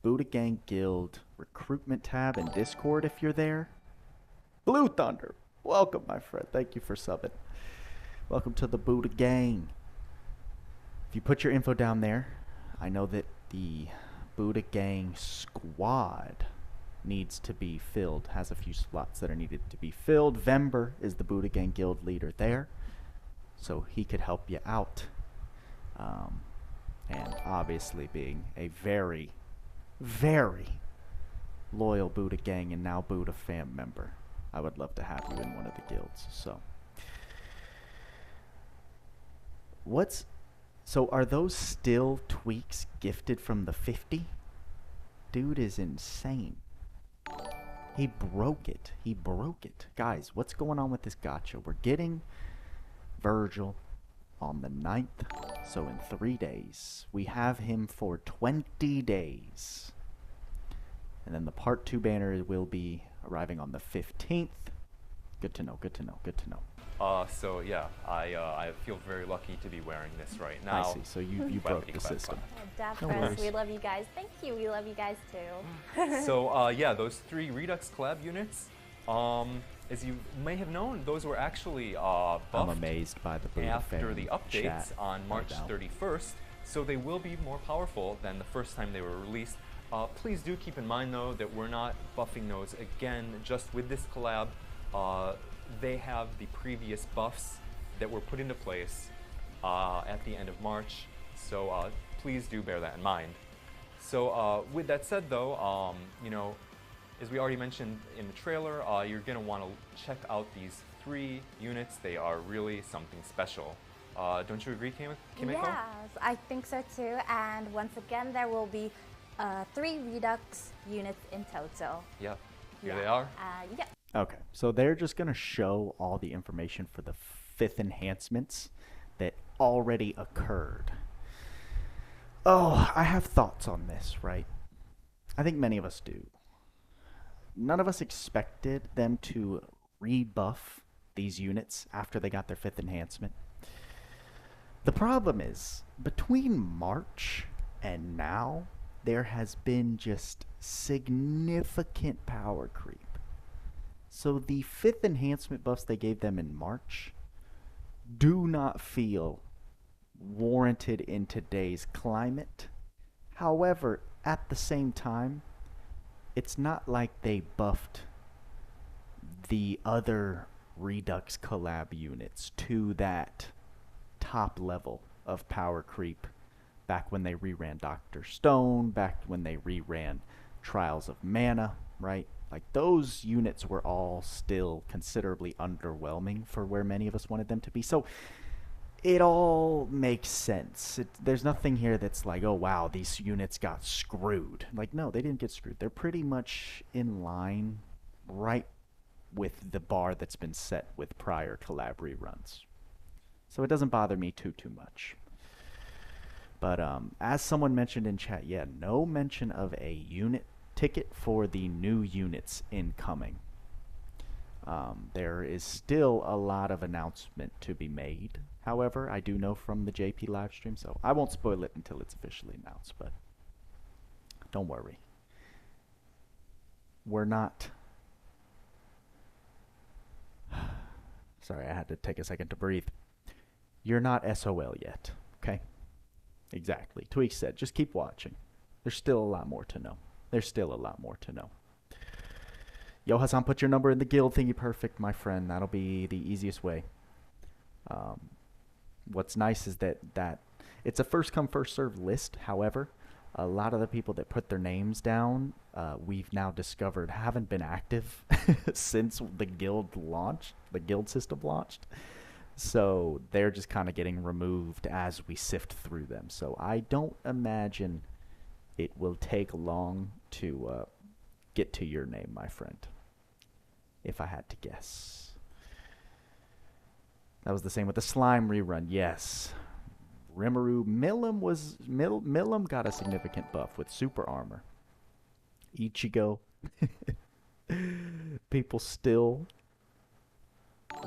[SPEAKER 1] Buddha Gang Guild recruitment tab in Discord if you're there. Blue Thunder, welcome my friend. Thank you for subbing. Welcome to the Buddha Gang. If you put your info down there, I know that the Buddha Gang squad needs to be filled, has a few slots that are needed to be filled. Vember is the Buddha Gang Guild leader there, so he could help you out. And obviously being a very, very loyal Buddha Gang and now Buddha fam member, I would love to have you in one of the guilds. So are those still tweaks gifted from the 50? Dude is insane. He broke it. He broke it. Guys, what's going on with this gacha? We're getting Virgil on the 9th. So in 3 days, we have him for 20 days. And then the part 2 banner will be arriving on the 15th. Good to know, good to know, good to know.
[SPEAKER 2] So yeah, I feel very lucky to be wearing this right now.
[SPEAKER 1] I see, so you broke the system.
[SPEAKER 3] Daph
[SPEAKER 1] No
[SPEAKER 3] Press,
[SPEAKER 1] worries.
[SPEAKER 3] we love you guys. Thank you, we love you guys too.
[SPEAKER 2] So yeah, those 3 Redux collab units, as you may have known, those were actually buffed
[SPEAKER 1] I'm amazed by the Buddha
[SPEAKER 2] after
[SPEAKER 1] fam
[SPEAKER 2] the updates
[SPEAKER 1] chat
[SPEAKER 2] on March
[SPEAKER 1] right now.
[SPEAKER 2] 31st, so they will be more powerful than the first time they were released. Please do keep in mind though that we're not buffing those again just with this collab. They have the previous buffs that were put into place at the end of March, so please do bear that in mind. So with that said though, you know, as we already mentioned in the trailer, you're going to want to check out these 3 units. They are really something special. Don't you agree, Kimiko?
[SPEAKER 3] Yes, I think so too. And once again, there will be 3 Redux units in total.
[SPEAKER 2] Yep, here they are.
[SPEAKER 3] Yeah.
[SPEAKER 1] Okay, so they're just going to show all the information for the 5th enhancements that already occurred. Oh, I have thoughts on this, right? I think many of us do. None of us expected them to rebuff these units after they got their 5th enhancement. The problem is, between March and now, there has been just significant power creep. So the 5th enhancement buffs they gave them in March do not feel warranted in today's climate. However, at the same time, it's not like they buffed the other Redux collab units to that top level of power creep back when they reran Dr. Stone, back when they reran Trials of Mana, right? Like, those units were all still considerably underwhelming for where many of us wanted them to be. So it all makes sense. There's nothing here that's like, oh wow, these units got screwed. Like, no, they didn't get screwed. They're pretty much in line right with the bar that's been set with prior collab reruns. So it doesn't bother me too much. But as someone mentioned in chat, yeah, no mention of a unit ticket for the new units incoming. There is still a lot of announcement to be made. However, I do know from the JP live stream, so I won't spoil it until it's officially announced, but don't worry. We're not... Sorry, I had to take a second to breathe. You're not SOL yet, okay? Exactly. Tweak said, just keep watching. There's still a lot more to know. There's still a lot more to know. Yo, Hassan, put your number in the guild thingy perfect, my friend. That'll be the easiest way. What's nice is that it's a first come first served list. However, a lot of the people that put their names down, we've now discovered haven't been active since the guild launched, the guild system launched. So they're just kind of getting removed as we sift through them. So I don't imagine it will take long to get to your name, my friend, if I had to guess. That was the same with the slime rerun. Yes. Rimuru Milim got a significant buff with super armor. Ichigo. People still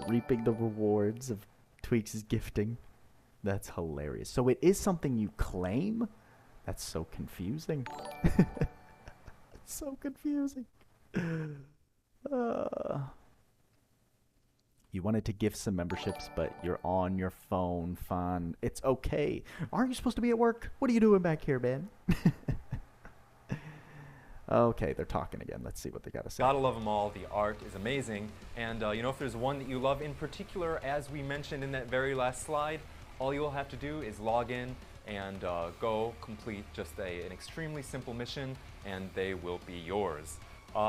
[SPEAKER 1] reaping the rewards of Tweaks' gifting. That's hilarious. So it is something you claim? That's so confusing. It's so confusing. You wanted to gift some memberships, but you're on your phone. Fun. It's okay. Aren't you supposed to be at work? What are you doing back here, man? Okay, they're talking again. Let's see what they got to say.
[SPEAKER 2] Gotta love them all. The art is amazing. And you know, if there's one that you love in particular, as we mentioned in that very last slide, all you'll have to do is log in and go complete just an extremely simple mission, and they will be yours.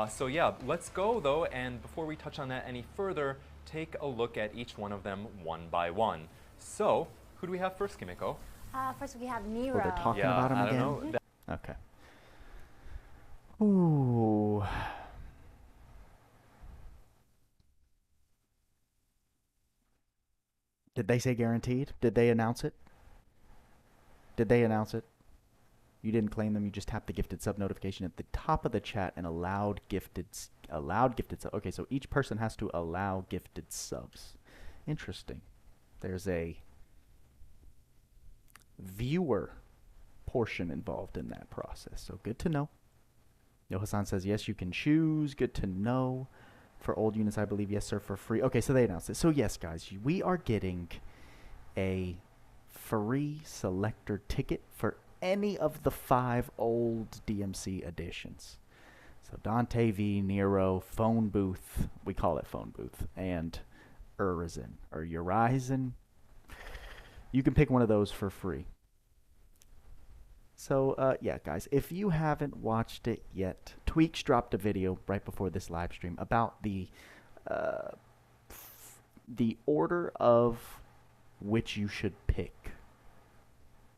[SPEAKER 2] So yeah, let's go though, and before we touch on that any further, take a look at each one of them one by one. So, who do we have first, Kimiko?
[SPEAKER 3] First we have Nero.
[SPEAKER 1] Oh, they're talking
[SPEAKER 2] Yeah,
[SPEAKER 1] about him
[SPEAKER 2] I don't
[SPEAKER 1] again?
[SPEAKER 2] know.
[SPEAKER 1] Okay. Ooh. Did they say guaranteed? Did they announce it? Did they announce it? You didn't claim them, you just tapped the gifted sub notification at the top of the chat and allowed gifted subs. Okay, so each person has to allow gifted subs. Interesting. There's a viewer portion involved in that process, so good to know. Yo-Hassan says, yes, you can choose. Good to know. For old units, I believe, yes, sir, for free. Okay, so they announced it. So, yes, guys, we are getting a free selector ticket for any of the 5 old DMC editions. So, Dante V, Nero, Phone Booth, we call it Phone Booth, and Urizen, or Urizen. You can pick one of those for free. So, yeah, guys, if you haven't watched it yet, Tweaks dropped a video right before this live stream about the order of which you should pick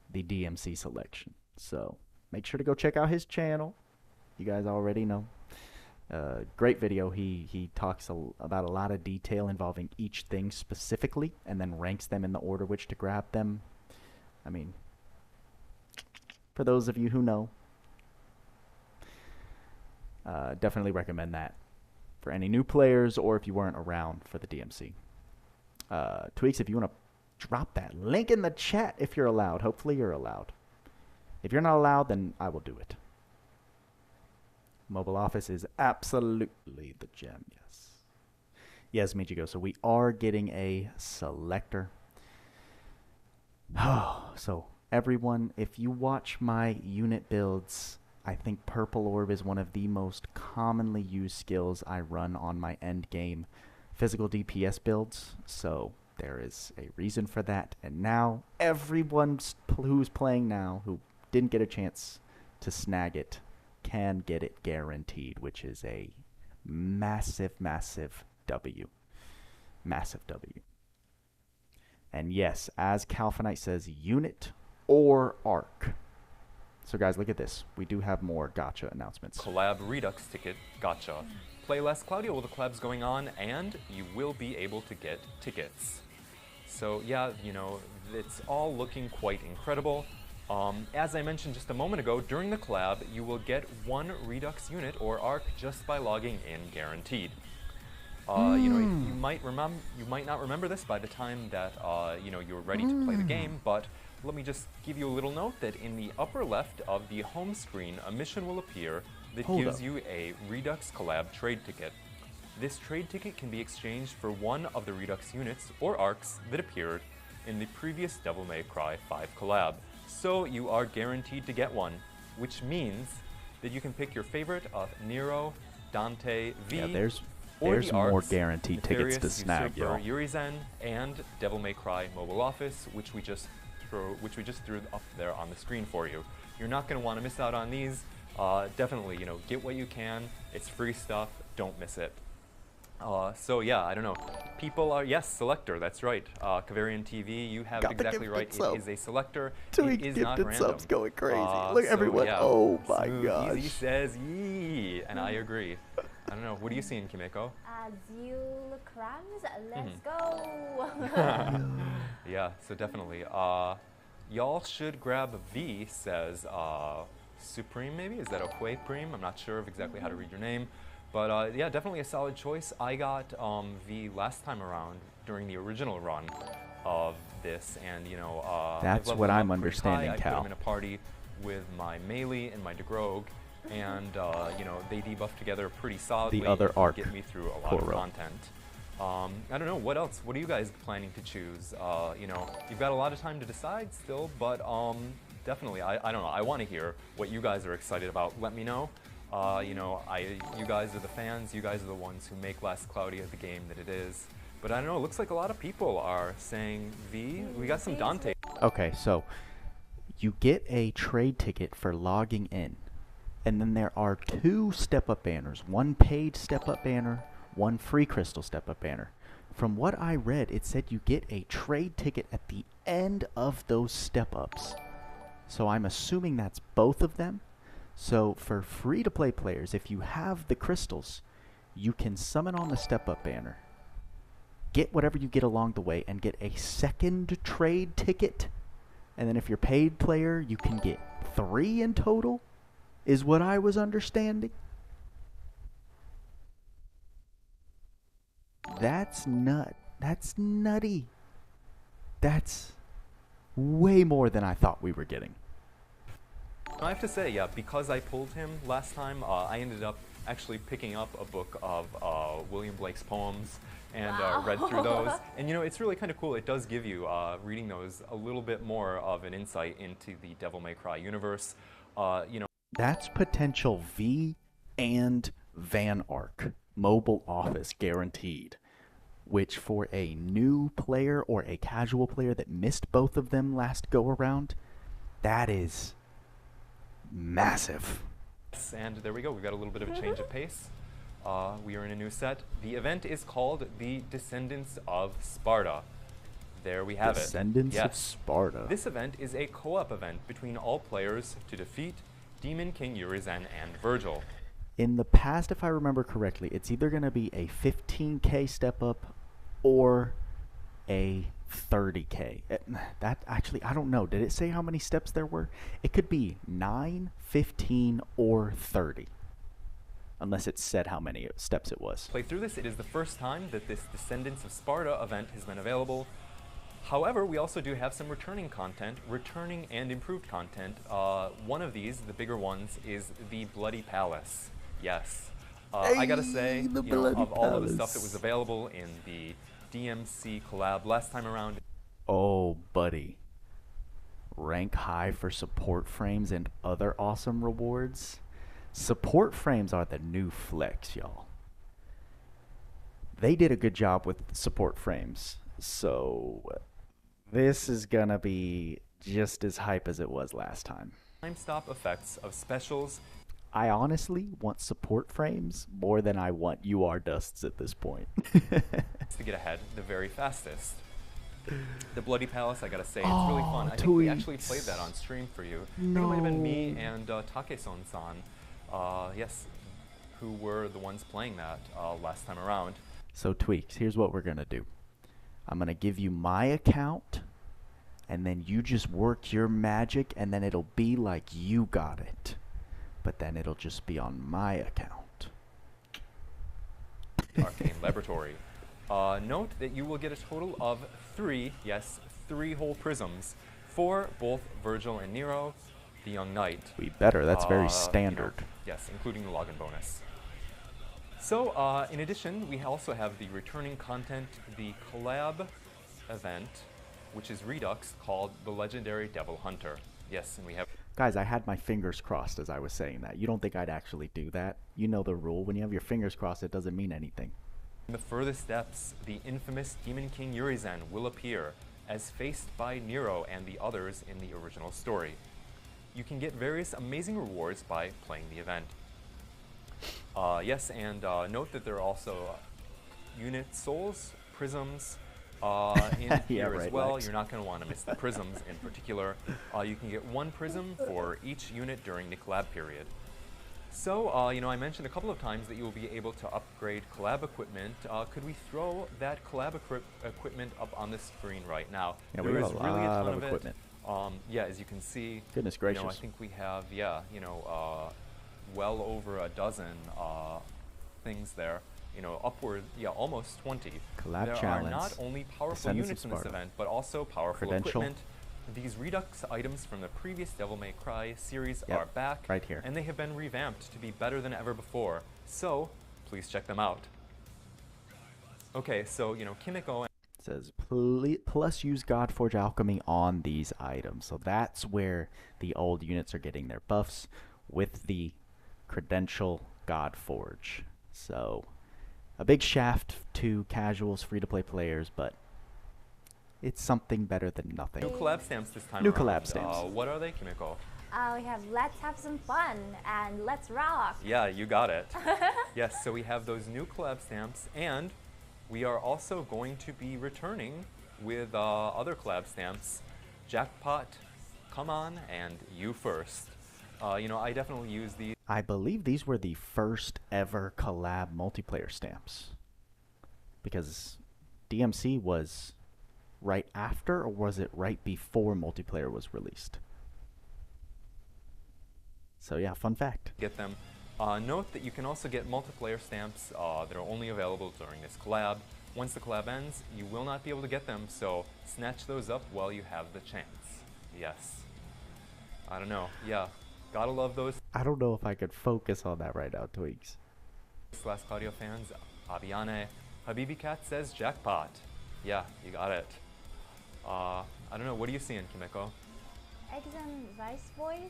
[SPEAKER 1] the DMC selection. So, make sure to go check out his channel. You guys already know. Great video. He talks about a lot of detail involving each thing specifically and then ranks them in the order which to grab them. I mean, for those of you who know, definitely recommend that for any new players or if you weren't around for the DMC. Tweaks, if you want to drop that link in the chat if you're allowed. Hopefully you're allowed. If you're not allowed, then I will do it. Mobile office is absolutely the gem, yes. Yes, Michigo, so we are getting a selector. So, everyone, if you watch my unit builds, I think Purple Orb is one of the most commonly used skills I run on my end game physical DPS builds. So, there is a reason for that. And now, everyone who's playing now who didn't get a chance to snag it can get it guaranteed, which is a massive, massive W. Massive W. And yes, as Calphinite says, unit or arc. So guys, look at this. We do have more gotcha announcements.
[SPEAKER 2] Collab Redux ticket gotcha. Play less Cloudia while the collab's going on, and you will be able to get tickets. So yeah, you know, it's all looking quite incredible. As I mentioned just a moment ago, during the collab, you will get one Redux unit or arc just by logging in, guaranteed. You know, you might not remember this by the time that you know, you're ready to play the game, but let me just give you a little note that in the upper left of the home screen, a mission will appear that gives you a Redux collab trade ticket. This trade ticket can be exchanged for one of the Redux units or arcs that appeared in the previous Devil May Cry 5 collab. So you are guaranteed to get one, which means that you can pick your favorite of Nero, Dante, V,
[SPEAKER 1] yeah, there's
[SPEAKER 2] the
[SPEAKER 1] more
[SPEAKER 2] arcs,
[SPEAKER 1] guaranteed tickets to snag,
[SPEAKER 2] Usurper,
[SPEAKER 1] yo.
[SPEAKER 2] Urizen, and Devil May Cry Mobile Office, which we just threw up there on the screen for you. You're not going to want to miss out on these. Definitely, you know, get what you can. It's free stuff. Don't miss it. So yeah, I don't know. People are, yes, selector, that's right. Kavarian TV, you have it exactly right. It is a selector. It is not random.
[SPEAKER 1] Subs going crazy. Look, everyone.
[SPEAKER 2] Yeah.
[SPEAKER 1] Oh my
[SPEAKER 2] Smooth
[SPEAKER 1] gosh.
[SPEAKER 2] Easy says yee, and I agree. I don't know. What are you seeing, Kimeko?
[SPEAKER 3] Zul Krams, let's go.
[SPEAKER 2] Yeah, so definitely. Y'all should grab V, says Supreme, maybe? Is that Okwe Prime? I'm not sure of exactly how to read your name. But yeah, definitely a solid choice. I got V last time around during the original run of this, and you know,
[SPEAKER 1] that's what I'm understanding,
[SPEAKER 2] I
[SPEAKER 1] Cal.
[SPEAKER 2] put him in a party with my melee and my DeGrogue, and you know, they debuff together pretty solidly.
[SPEAKER 1] The other arc,
[SPEAKER 2] get me through a lot of content. I don't know, what else? What are you guys planning to choose? You know, you've got a lot of time to decide still, but definitely, I don't know. I want to hear what you guys are excited about. Let me know. You know, you guys are the fans. You guys are the ones who make Last Cloudia the game that it is. But I don't know. It looks like a lot of people are saying V. We got some Dante.
[SPEAKER 1] Okay, so you get a trade ticket for logging in, and then there are 2 step-up banners. One paid step-up banner, one free crystal step-up banner. From what I read, it said you get a trade ticket at the end of those step-ups. So I'm assuming that's both of them. So for free-to-play players, if you have the crystals, you can summon on the step-up banner, get whatever you get along the way, and get a second trade ticket. And then if you're a paid player, you can get 3 in total, is what I was understanding. That's nutty. That's way more than I thought we were getting.
[SPEAKER 2] I have to say, yeah, because I pulled him last time, I ended up actually picking up a book of William Blake's poems and read through those. And you know, it's really kind of cool. It does give you, reading those, a little bit more of an insight into the Devil May Cry universe. You know,
[SPEAKER 1] that's potential V and Van Arc mobile office guaranteed, which for a new player or a casual player that missed both of them last go around, that is massive.
[SPEAKER 2] And there we go. We've got a little bit of a change of pace. We are in a new set. The event is called the Descendants of Sparta. There we have
[SPEAKER 1] Descendants
[SPEAKER 2] it.
[SPEAKER 1] of
[SPEAKER 2] Yes.
[SPEAKER 1] Sparta.
[SPEAKER 2] This event is a co-op event between all players to defeat Demon King Urizen and Virgil.
[SPEAKER 1] In the past, if I remember correctly, it's either going to be a 15k step up or a 30k. That actually, I don't know. Did it say how many steps there were? It could be 9, 15, or 30. Unless it said how many steps it was.
[SPEAKER 2] Play through this. It is the first time that this Descendants of Sparta event has been available. However, we also do have some returning content, returning and improved content. One of these, the bigger ones, is the Bloody Palace. Yes. I gotta say, you know, of all of the stuff that was available in the DMC collab last time around.
[SPEAKER 1] Oh, buddy. Rank high for support frames and other awesome rewards. Support frames are the new flex, y'all. They did a good job with support frames. So this is gonna be just as hype as it was last time.
[SPEAKER 2] Time stop effects of specials.
[SPEAKER 1] I honestly want support frames more than I want UR dusts at this point.
[SPEAKER 2] To get ahead the very fastest. The Bloody Palace, I gotta say, it's really fun. I think we actually played that on stream for you. I think it might have been me and Take-son-san, yes, who were the ones playing that last time around.
[SPEAKER 1] So Tweaks, here's what we're gonna do. I'm gonna give you my account, and then you just work your magic, and then it'll be like you got it. But then it'll just be on my account.
[SPEAKER 2] Arcane Laboratory. Note that you will get a total of 3 whole prisms for both Virgil and Nero, the Young Knight.
[SPEAKER 1] We better, that's very
[SPEAKER 2] You know,
[SPEAKER 1] standard.
[SPEAKER 2] yes, including the login bonus. So, in addition, we also have the returning content, the collab event, which is Redux, called the Legendary Devil Hunter. Yes, and we have...
[SPEAKER 1] Guys, I had my fingers crossed as I was saying that. You don't think I'd actually do that? You know the rule. When you have your fingers crossed, it doesn't mean anything.
[SPEAKER 2] In the furthest steps, the infamous Demon King Urizen will appear, as faced by Nero and the others in the original story. You can get various amazing rewards by playing the event. Yes, and note that there are also unit souls, prisms, in here as well. You're not going to want to miss the prisms in particular. You can get 1 prism for each unit during the collab period. So, you know, I mentioned a couple of times that you'll be able to upgrade collab equipment. Could we throw that collab equipment up on the screen right now?
[SPEAKER 1] Yeah,
[SPEAKER 2] there
[SPEAKER 1] we
[SPEAKER 2] is
[SPEAKER 1] have a
[SPEAKER 2] really a
[SPEAKER 1] lot
[SPEAKER 2] ton
[SPEAKER 1] of
[SPEAKER 2] of
[SPEAKER 1] equipment.
[SPEAKER 2] Yeah, as you can see,
[SPEAKER 1] Goodness
[SPEAKER 2] you know,
[SPEAKER 1] gracious.
[SPEAKER 2] I think we have, well over a dozen things there. You know, upward, almost 20.
[SPEAKER 1] Collab
[SPEAKER 2] there
[SPEAKER 1] challenge.
[SPEAKER 2] are not only powerful
[SPEAKER 1] Descendants
[SPEAKER 2] units
[SPEAKER 1] of
[SPEAKER 2] in this
[SPEAKER 1] Sparta.
[SPEAKER 2] event, but also powerful
[SPEAKER 1] Credential.
[SPEAKER 2] equipment. These Redux items from the previous Devil May Cry series
[SPEAKER 1] Yep,
[SPEAKER 2] are back,
[SPEAKER 1] right here.
[SPEAKER 2] and they have been revamped to be better than ever before. So, please check them out. Okay, so, you know, Kimiko...
[SPEAKER 1] It says, plus use Godforge Alchemy on these items. So that's where the old units are getting their buffs with the credential Godforge. So a big shaft to casuals, free-to-play players, but it's something better than nothing.
[SPEAKER 2] New collab stamps this time
[SPEAKER 1] New
[SPEAKER 2] around.
[SPEAKER 1] collab stamps.
[SPEAKER 2] What are they, Kimiko?
[SPEAKER 3] We have Let's Have Some Fun and Let's Rock.
[SPEAKER 2] Yeah, you got it. Yes, so we have those new collab stamps, and we are also going to be returning with other collab stamps, Jackpot, Come On, and You First. You know, I definitely use these.
[SPEAKER 1] I believe these were the first ever collab multiplayer stamps. Because DMC was right after, or was it right before multiplayer was released? So yeah, fun fact.
[SPEAKER 2] Get them. Note that you can also get multiplayer stamps that are only available during this collab. Once the collab ends, you will not be able to get them, so snatch those up while you have the chance. Yes. I don't know. Yeah. Gotta love those.
[SPEAKER 1] I don't know if I could focus on that right now, Tweaks.
[SPEAKER 2] Last Cloudia fans, Abiane. Habibi Cat says jackpot. Yeah, you got it. I don't know. What are you seeing, Kimiko?
[SPEAKER 3] Eggs and Rice Boys?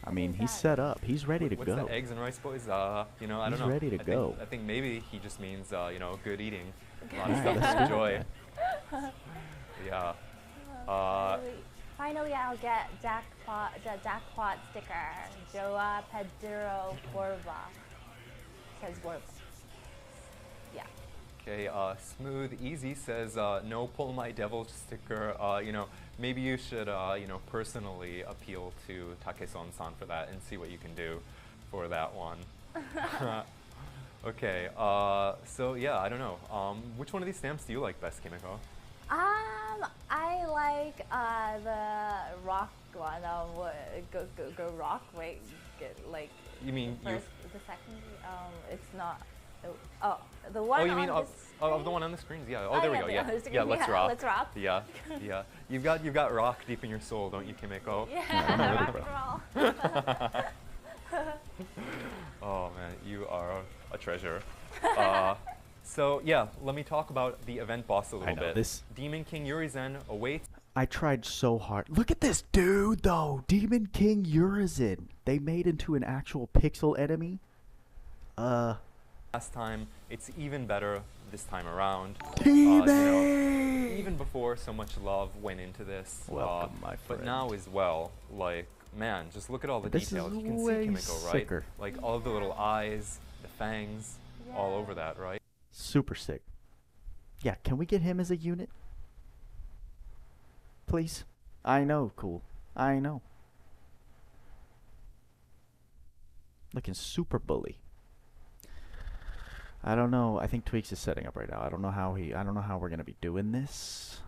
[SPEAKER 1] I mean,
[SPEAKER 3] is
[SPEAKER 1] he's
[SPEAKER 3] that?
[SPEAKER 1] set up. He's ready to
[SPEAKER 2] What's
[SPEAKER 1] go.
[SPEAKER 2] that, Eggs and Rice Boys? You know, I don't
[SPEAKER 1] He's
[SPEAKER 2] know.
[SPEAKER 1] ready to go.
[SPEAKER 2] I think maybe he just means, you know, good eating. A lot of
[SPEAKER 1] Alright,
[SPEAKER 2] stuff
[SPEAKER 1] let's
[SPEAKER 2] to
[SPEAKER 1] do
[SPEAKER 2] enjoy.
[SPEAKER 1] that.
[SPEAKER 2] Yeah.
[SPEAKER 3] finally, I'll get jackpot sticker. Joa Pedro Borba. Says Borba. Yeah.
[SPEAKER 2] Okay, Smooth Easy says, no pull my devil sticker. You know, maybe you should, you know, personally appeal to Takeson-san for that and see what you can do for that one. Okay, so yeah, I don't know. Which one of these stamps do you like best, Kimiko?
[SPEAKER 3] I like the rock one. Go rock. Wait, like.
[SPEAKER 2] You mean
[SPEAKER 3] the second? It's not. Oh, the one.
[SPEAKER 2] Oh, you mean
[SPEAKER 3] on
[SPEAKER 2] of the one on the screens? Yeah. Oh, there we go. Yeah.
[SPEAKER 3] Yeah,
[SPEAKER 2] Let's rock.
[SPEAKER 3] Let's rock.
[SPEAKER 2] Yeah. Yeah. You've got rock deep in your soul, don't you, Kimiko?
[SPEAKER 3] Yeah. Rock and roll.
[SPEAKER 2] Oh man, you are a treasure. So yeah, let me talk about the event boss a little bit.
[SPEAKER 1] This
[SPEAKER 2] Demon King Urizen awaits.
[SPEAKER 1] I tried so hard. Look at this dude, though. Demon King Urizen. They made into an actual pixel enemy.
[SPEAKER 2] Last time, it's even better this time around.
[SPEAKER 1] Teammate!
[SPEAKER 2] You know, even before, so much love went into this.
[SPEAKER 1] Welcome, my friend.
[SPEAKER 2] But now as well, like, man, just look at all the
[SPEAKER 1] This is
[SPEAKER 2] details. You can see
[SPEAKER 1] way
[SPEAKER 2] Kimiko, right?
[SPEAKER 1] sicker.
[SPEAKER 2] Like all the little eyes, the fangs, all over that, right?
[SPEAKER 1] Super sick. Yeah, can we get him as a unit? Please? I know, cool. I know. Looking super bully. I don't know. I think Tweaks is setting up right now. I don't know how we're gonna be doing this.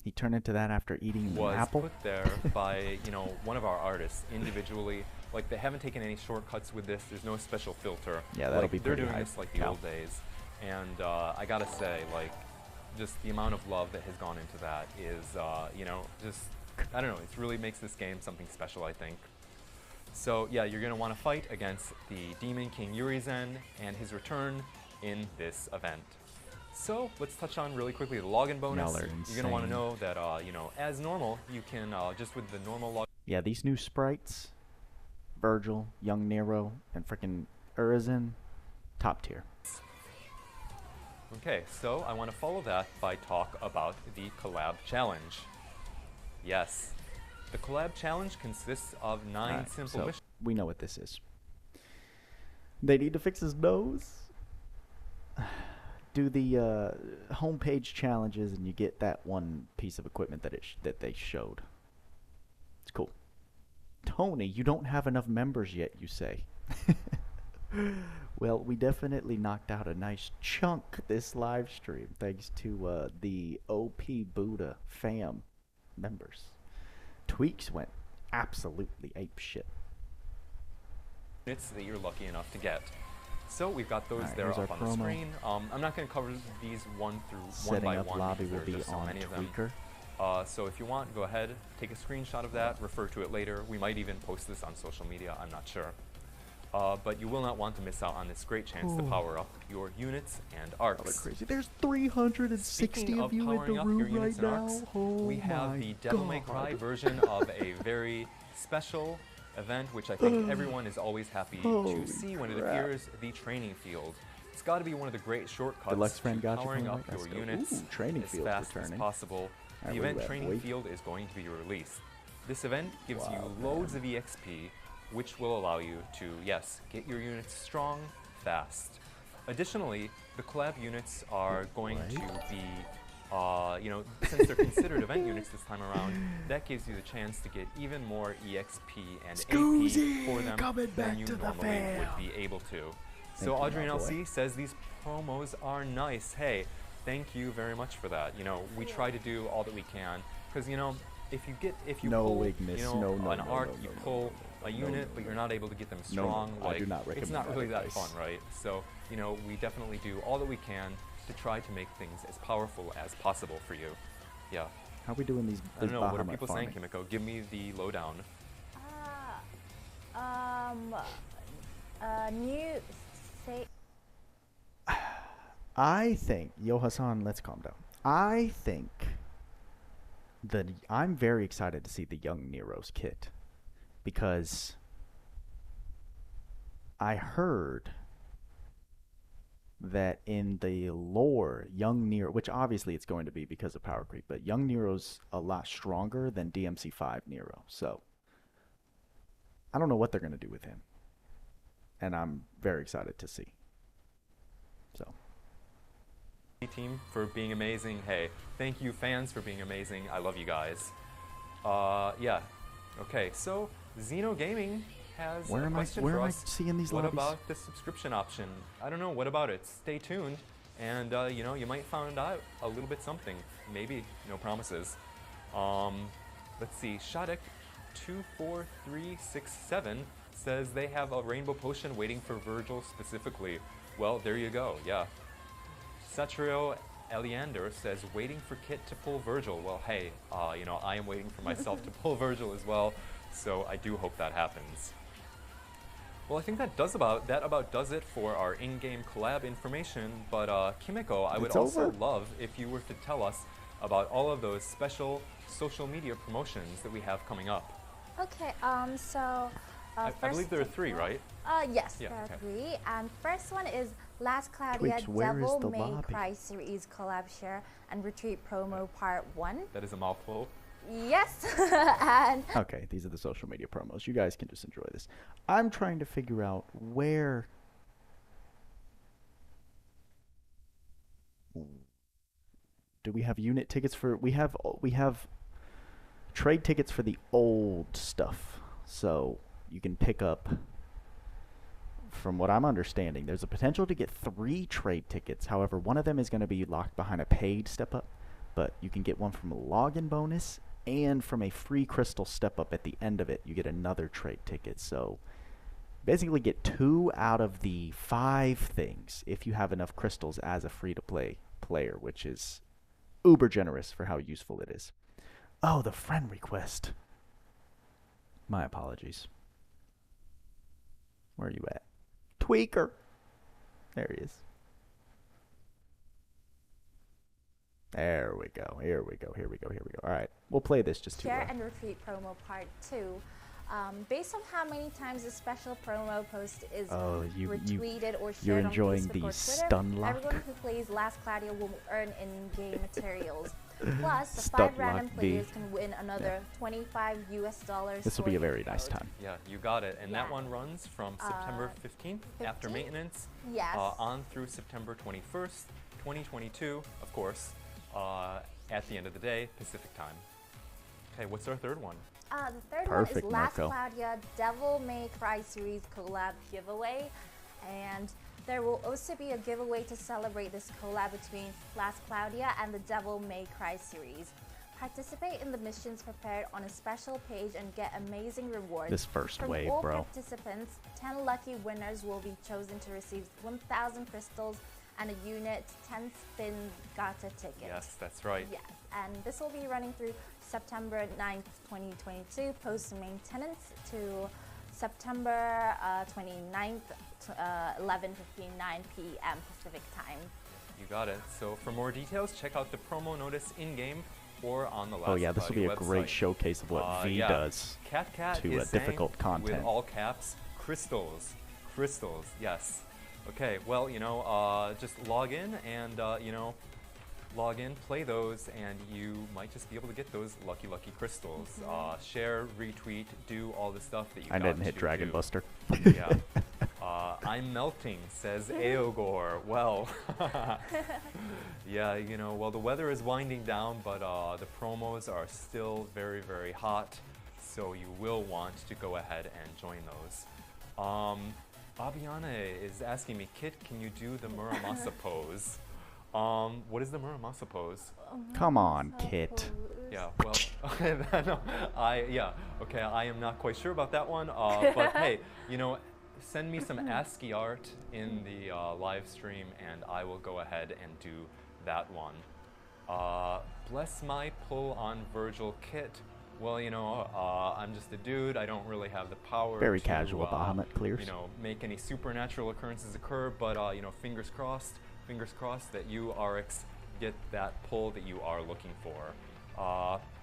[SPEAKER 1] He turned into that after eating an
[SPEAKER 2] Was
[SPEAKER 1] apple.
[SPEAKER 2] put there by, you know, one of our artists individually. Like, they haven't taken any shortcuts with this. There's no special filter.
[SPEAKER 1] Yeah, that'll be
[SPEAKER 2] they're
[SPEAKER 1] pretty
[SPEAKER 2] doing
[SPEAKER 1] high
[SPEAKER 2] this like the
[SPEAKER 1] cal.
[SPEAKER 2] old days. And I gotta say, like, just the amount of love that has gone into that is, you know, just, I don't know, it really makes this game something special, I think. So yeah, you're gonna wanna fight against the Demon King Urizen and his return in this event. So let's touch on really quickly the login bonus.
[SPEAKER 1] Y'all are
[SPEAKER 2] You're gonna wanna
[SPEAKER 1] insane.
[SPEAKER 2] know that, you know, as normal, you can, just with the normal login.
[SPEAKER 1] Yeah, these new sprites, Virgil, Young Nero, and frickin' Urizen, top tier.
[SPEAKER 2] Okay, so I want to follow that by talk about the Collab Challenge. Yes, the Collab Challenge consists of 9
[SPEAKER 1] Alright,
[SPEAKER 2] simple
[SPEAKER 1] so
[SPEAKER 2] missions.
[SPEAKER 1] we know what this is. They need to fix his nose. Do the homepage challenges, and you get that one piece of equipment that they showed. It's cool. Tony, you don't have enough members yet, you say. Well, we definitely knocked out a nice chunk this live stream thanks to the OP Buddha fam members. Tweaks went absolutely ape shit.
[SPEAKER 2] Minutes that you're lucky enough to get. So we've got those
[SPEAKER 1] Alright,
[SPEAKER 2] there
[SPEAKER 1] here's
[SPEAKER 2] up
[SPEAKER 1] our
[SPEAKER 2] on the
[SPEAKER 1] promo.
[SPEAKER 2] screen. I'm not going to cover these one
[SPEAKER 1] Setting
[SPEAKER 2] by
[SPEAKER 1] up
[SPEAKER 2] one
[SPEAKER 1] lobby
[SPEAKER 2] because
[SPEAKER 1] will
[SPEAKER 2] there are
[SPEAKER 1] be
[SPEAKER 2] just so
[SPEAKER 1] on
[SPEAKER 2] many of them.
[SPEAKER 1] Tweaker.
[SPEAKER 2] So if you want, go ahead, take a screenshot of that, refer to it later. We might even post this on social media, I'm not sure. But you will not want to miss out on this great chance to power up your units and
[SPEAKER 1] Oh, they're
[SPEAKER 2] arcs.
[SPEAKER 1] crazy. There's 360
[SPEAKER 2] Speaking
[SPEAKER 1] of you in
[SPEAKER 2] powering
[SPEAKER 1] the
[SPEAKER 2] up your
[SPEAKER 1] room
[SPEAKER 2] units
[SPEAKER 1] right
[SPEAKER 2] and
[SPEAKER 1] now.
[SPEAKER 2] arcs,
[SPEAKER 1] Oh
[SPEAKER 2] we have
[SPEAKER 1] my
[SPEAKER 2] the Devil May Cry
[SPEAKER 1] God.
[SPEAKER 2] version of a very special event, which I think everyone is always happy
[SPEAKER 1] Holy
[SPEAKER 2] to see when it
[SPEAKER 1] crap.
[SPEAKER 2] appears, the training field. It's got to be one of the great shortcuts
[SPEAKER 1] Deluxe
[SPEAKER 2] to
[SPEAKER 1] friend got you
[SPEAKER 2] powering
[SPEAKER 1] from
[SPEAKER 2] up
[SPEAKER 1] right?
[SPEAKER 2] your
[SPEAKER 1] Let's go.
[SPEAKER 2] units
[SPEAKER 1] Ooh, training
[SPEAKER 2] as
[SPEAKER 1] field's
[SPEAKER 2] fast as
[SPEAKER 1] returning.
[SPEAKER 2] possible.
[SPEAKER 1] Alright,
[SPEAKER 2] The
[SPEAKER 1] where
[SPEAKER 2] event
[SPEAKER 1] you at,
[SPEAKER 2] training
[SPEAKER 1] boy?
[SPEAKER 2] field is going to be released. This event gives
[SPEAKER 1] Wow,
[SPEAKER 2] you loads of EXP, which will allow you to, yes, get your units strong, fast. Additionally, the collab units are going to be, you know, since they're considered event units this time around, that gives you the chance to get even more EXP and AP for them
[SPEAKER 1] coming
[SPEAKER 2] than
[SPEAKER 1] back
[SPEAKER 2] you
[SPEAKER 1] to the
[SPEAKER 2] normally
[SPEAKER 1] fam.
[SPEAKER 2] would be able to.
[SPEAKER 1] Thank
[SPEAKER 2] So
[SPEAKER 1] you,
[SPEAKER 2] Adrian
[SPEAKER 1] my boy.
[SPEAKER 2] LC says these promos are nice. Hey, thank you very much for that. You know, we try to do all that we can because, you know, if you
[SPEAKER 1] No
[SPEAKER 2] pull,
[SPEAKER 1] weakness.
[SPEAKER 2] you know,
[SPEAKER 1] No, no,
[SPEAKER 2] an
[SPEAKER 1] no,
[SPEAKER 2] arc,
[SPEAKER 1] no,
[SPEAKER 2] you
[SPEAKER 1] no, no,
[SPEAKER 2] pull
[SPEAKER 1] no,
[SPEAKER 2] a
[SPEAKER 1] no,
[SPEAKER 2] unit,
[SPEAKER 1] no,
[SPEAKER 2] but
[SPEAKER 1] no,
[SPEAKER 2] you're not able to get them
[SPEAKER 1] No, no,
[SPEAKER 2] strong.
[SPEAKER 1] I
[SPEAKER 2] like,
[SPEAKER 1] do not
[SPEAKER 2] it's
[SPEAKER 1] recommend
[SPEAKER 2] not
[SPEAKER 1] that
[SPEAKER 2] really that
[SPEAKER 1] advice.
[SPEAKER 2] fun, right? So, you know, we definitely do all that we can to try to make things as powerful as possible for you. Yeah.
[SPEAKER 1] How we doing these?
[SPEAKER 2] I don't know. What are
[SPEAKER 1] Bahamut
[SPEAKER 2] people
[SPEAKER 1] farming?
[SPEAKER 2] saying, Kimiko? Give me the lowdown.
[SPEAKER 3] New say.
[SPEAKER 1] I think, Yo Hassan, let's calm down. I think that I'm very excited to see the Young Nero's kit because I heard that in the lore, young Nero, which obviously it's going to be because of power creep, but young Nero's a lot stronger than DMC5 Nero. So I don't know what they're going to do with him. And I'm very excited to see. So.
[SPEAKER 2] Team for being amazing. Hey, thank you fans for being amazing. I love you guys. Yeah. Okay, so Xeno Gaming has a question for us.
[SPEAKER 1] Seeing these
[SPEAKER 2] What
[SPEAKER 1] lobbies?
[SPEAKER 2] about the subscription option? I don't know. What about it? Stay tuned, and you know, you might find out a little bit something. Maybe, no promises. Let's see. Shodek 24367 says they have a rainbow potion waiting for Virgil specifically. Well, there you go. Yeah. Satrio Eliander says waiting for Kit to pull Virgil. Well, hey, you know, I am waiting for myself to pull Virgil as well, so I do hope that happens. Well, I think that about does it for our in-game collab information. But Kimiko, I would also love if you were to tell us about all of those special social media promotions that we have coming up.
[SPEAKER 3] Okay, so
[SPEAKER 2] I believe there are 3, right?
[SPEAKER 3] Yes,
[SPEAKER 2] Yeah,
[SPEAKER 3] there are
[SPEAKER 2] okay.
[SPEAKER 3] 3. And first one is Last Cloudia
[SPEAKER 1] Tweaks, where is
[SPEAKER 3] Devil
[SPEAKER 1] the
[SPEAKER 3] May
[SPEAKER 1] lobby?
[SPEAKER 3] Cry series collab share and retreat promo part 1.
[SPEAKER 2] That is a mouthful.
[SPEAKER 3] Yes, and
[SPEAKER 1] Okay, these are the social media promos. You guys can just enjoy this. I'm trying to figure out where. Do we have unit tickets for? We have trade tickets for the old stuff. So you can pick up. From what I'm understanding, there's a potential to get 3 trade tickets. However, one of them is going to be locked behind a paid step up, but you can get one from a login bonus and from a free crystal step up at the end of it. You get another trade ticket. So basically get 2 out of the 5 things if you have enough crystals as a free to play player, which is uber generous for how useful it is. Oh, the friend request. My apologies. Where are you at? Tweaker. There he is. There we go. Here we go. Here we go. Here we go. All right. We'll play this just to
[SPEAKER 3] share and retreat promo part 2. Based on how many times a special promo post is retweeted or shared
[SPEAKER 1] you're
[SPEAKER 3] on
[SPEAKER 1] enjoying
[SPEAKER 3] Facebook
[SPEAKER 1] the
[SPEAKER 3] or Twitter,
[SPEAKER 1] stun lock.
[SPEAKER 3] everyone who plays Last Cloudia will earn in-game materials. Plus, the
[SPEAKER 1] Stun
[SPEAKER 3] 5 random
[SPEAKER 1] lock
[SPEAKER 3] players can win another $25 US.
[SPEAKER 1] This will be a very nice time.
[SPEAKER 2] Yeah, you got it. And
[SPEAKER 3] Yeah.
[SPEAKER 2] that one runs from September 15th after
[SPEAKER 3] 15th?
[SPEAKER 2] maintenance
[SPEAKER 3] Yes.
[SPEAKER 2] on through September 21st, 2022, of course, at the end of the day, Pacific time. Okay, what's our third one?
[SPEAKER 3] The third
[SPEAKER 1] Perfect,
[SPEAKER 3] one is Last
[SPEAKER 1] Marco.
[SPEAKER 3] Cloudia Devil May Cry series collab giveaway. And there will also be a giveaway to celebrate this collab between Last Cloudia and the Devil May Cry series. Participate in the missions prepared on a special page and get amazing rewards.
[SPEAKER 1] This first
[SPEAKER 3] From
[SPEAKER 1] wave,
[SPEAKER 3] all
[SPEAKER 1] bro.
[SPEAKER 3] participants, 10 lucky winners will be chosen to receive 1,000 crystals and a unit 10-spin gacha ticket.
[SPEAKER 2] Yes, that's right.
[SPEAKER 3] Yes, and this will be running through September 9th, 2022, post-maintenance to September 29th, 11:59 p.m. Pacific time.
[SPEAKER 2] You got it. So for more details, check out the promo notice in-game or on the Last
[SPEAKER 1] Oh yeah, this will be a
[SPEAKER 2] Cloudia
[SPEAKER 1] great
[SPEAKER 2] website.
[SPEAKER 1] showcase of what V
[SPEAKER 2] Yeah.
[SPEAKER 1] does
[SPEAKER 2] Cat
[SPEAKER 1] to
[SPEAKER 2] is
[SPEAKER 1] difficult
[SPEAKER 2] saying
[SPEAKER 1] content.
[SPEAKER 2] with all caps, crystals, crystals, yes. Okay, well, you know, just log in and, you know, log in, play those, and you might just be able to get those lucky crystals. Share, retweet, do all the stuff that you
[SPEAKER 1] I
[SPEAKER 2] got
[SPEAKER 1] didn't hit
[SPEAKER 2] to
[SPEAKER 1] Dragon
[SPEAKER 2] do.
[SPEAKER 1] Buster.
[SPEAKER 2] Yeah. I'm melting, says Aogor. Well, yeah, you know, well, the weather is winding down, but the promos are still very, very hot, so you will want to go ahead and join those. Abiane is asking me, Kit, can you do the Muramasa pose? What is the Muramasa pose?
[SPEAKER 1] Come on, Kit.
[SPEAKER 2] Yeah, well, okay, no, okay, I am not quite sure about that one, but hey, you know, send me some ASCII art in the live stream, and I will go ahead and do that one. Bless my pull on Virgil, Kit. Well, you know, I'm just a dude. I don't really have the power
[SPEAKER 1] Very
[SPEAKER 2] to,
[SPEAKER 1] casual Bahamut clears.
[SPEAKER 2] you know, make any supernatural occurrences occur, but, you know, fingers crossed that you, RX, get that pull that you are looking for.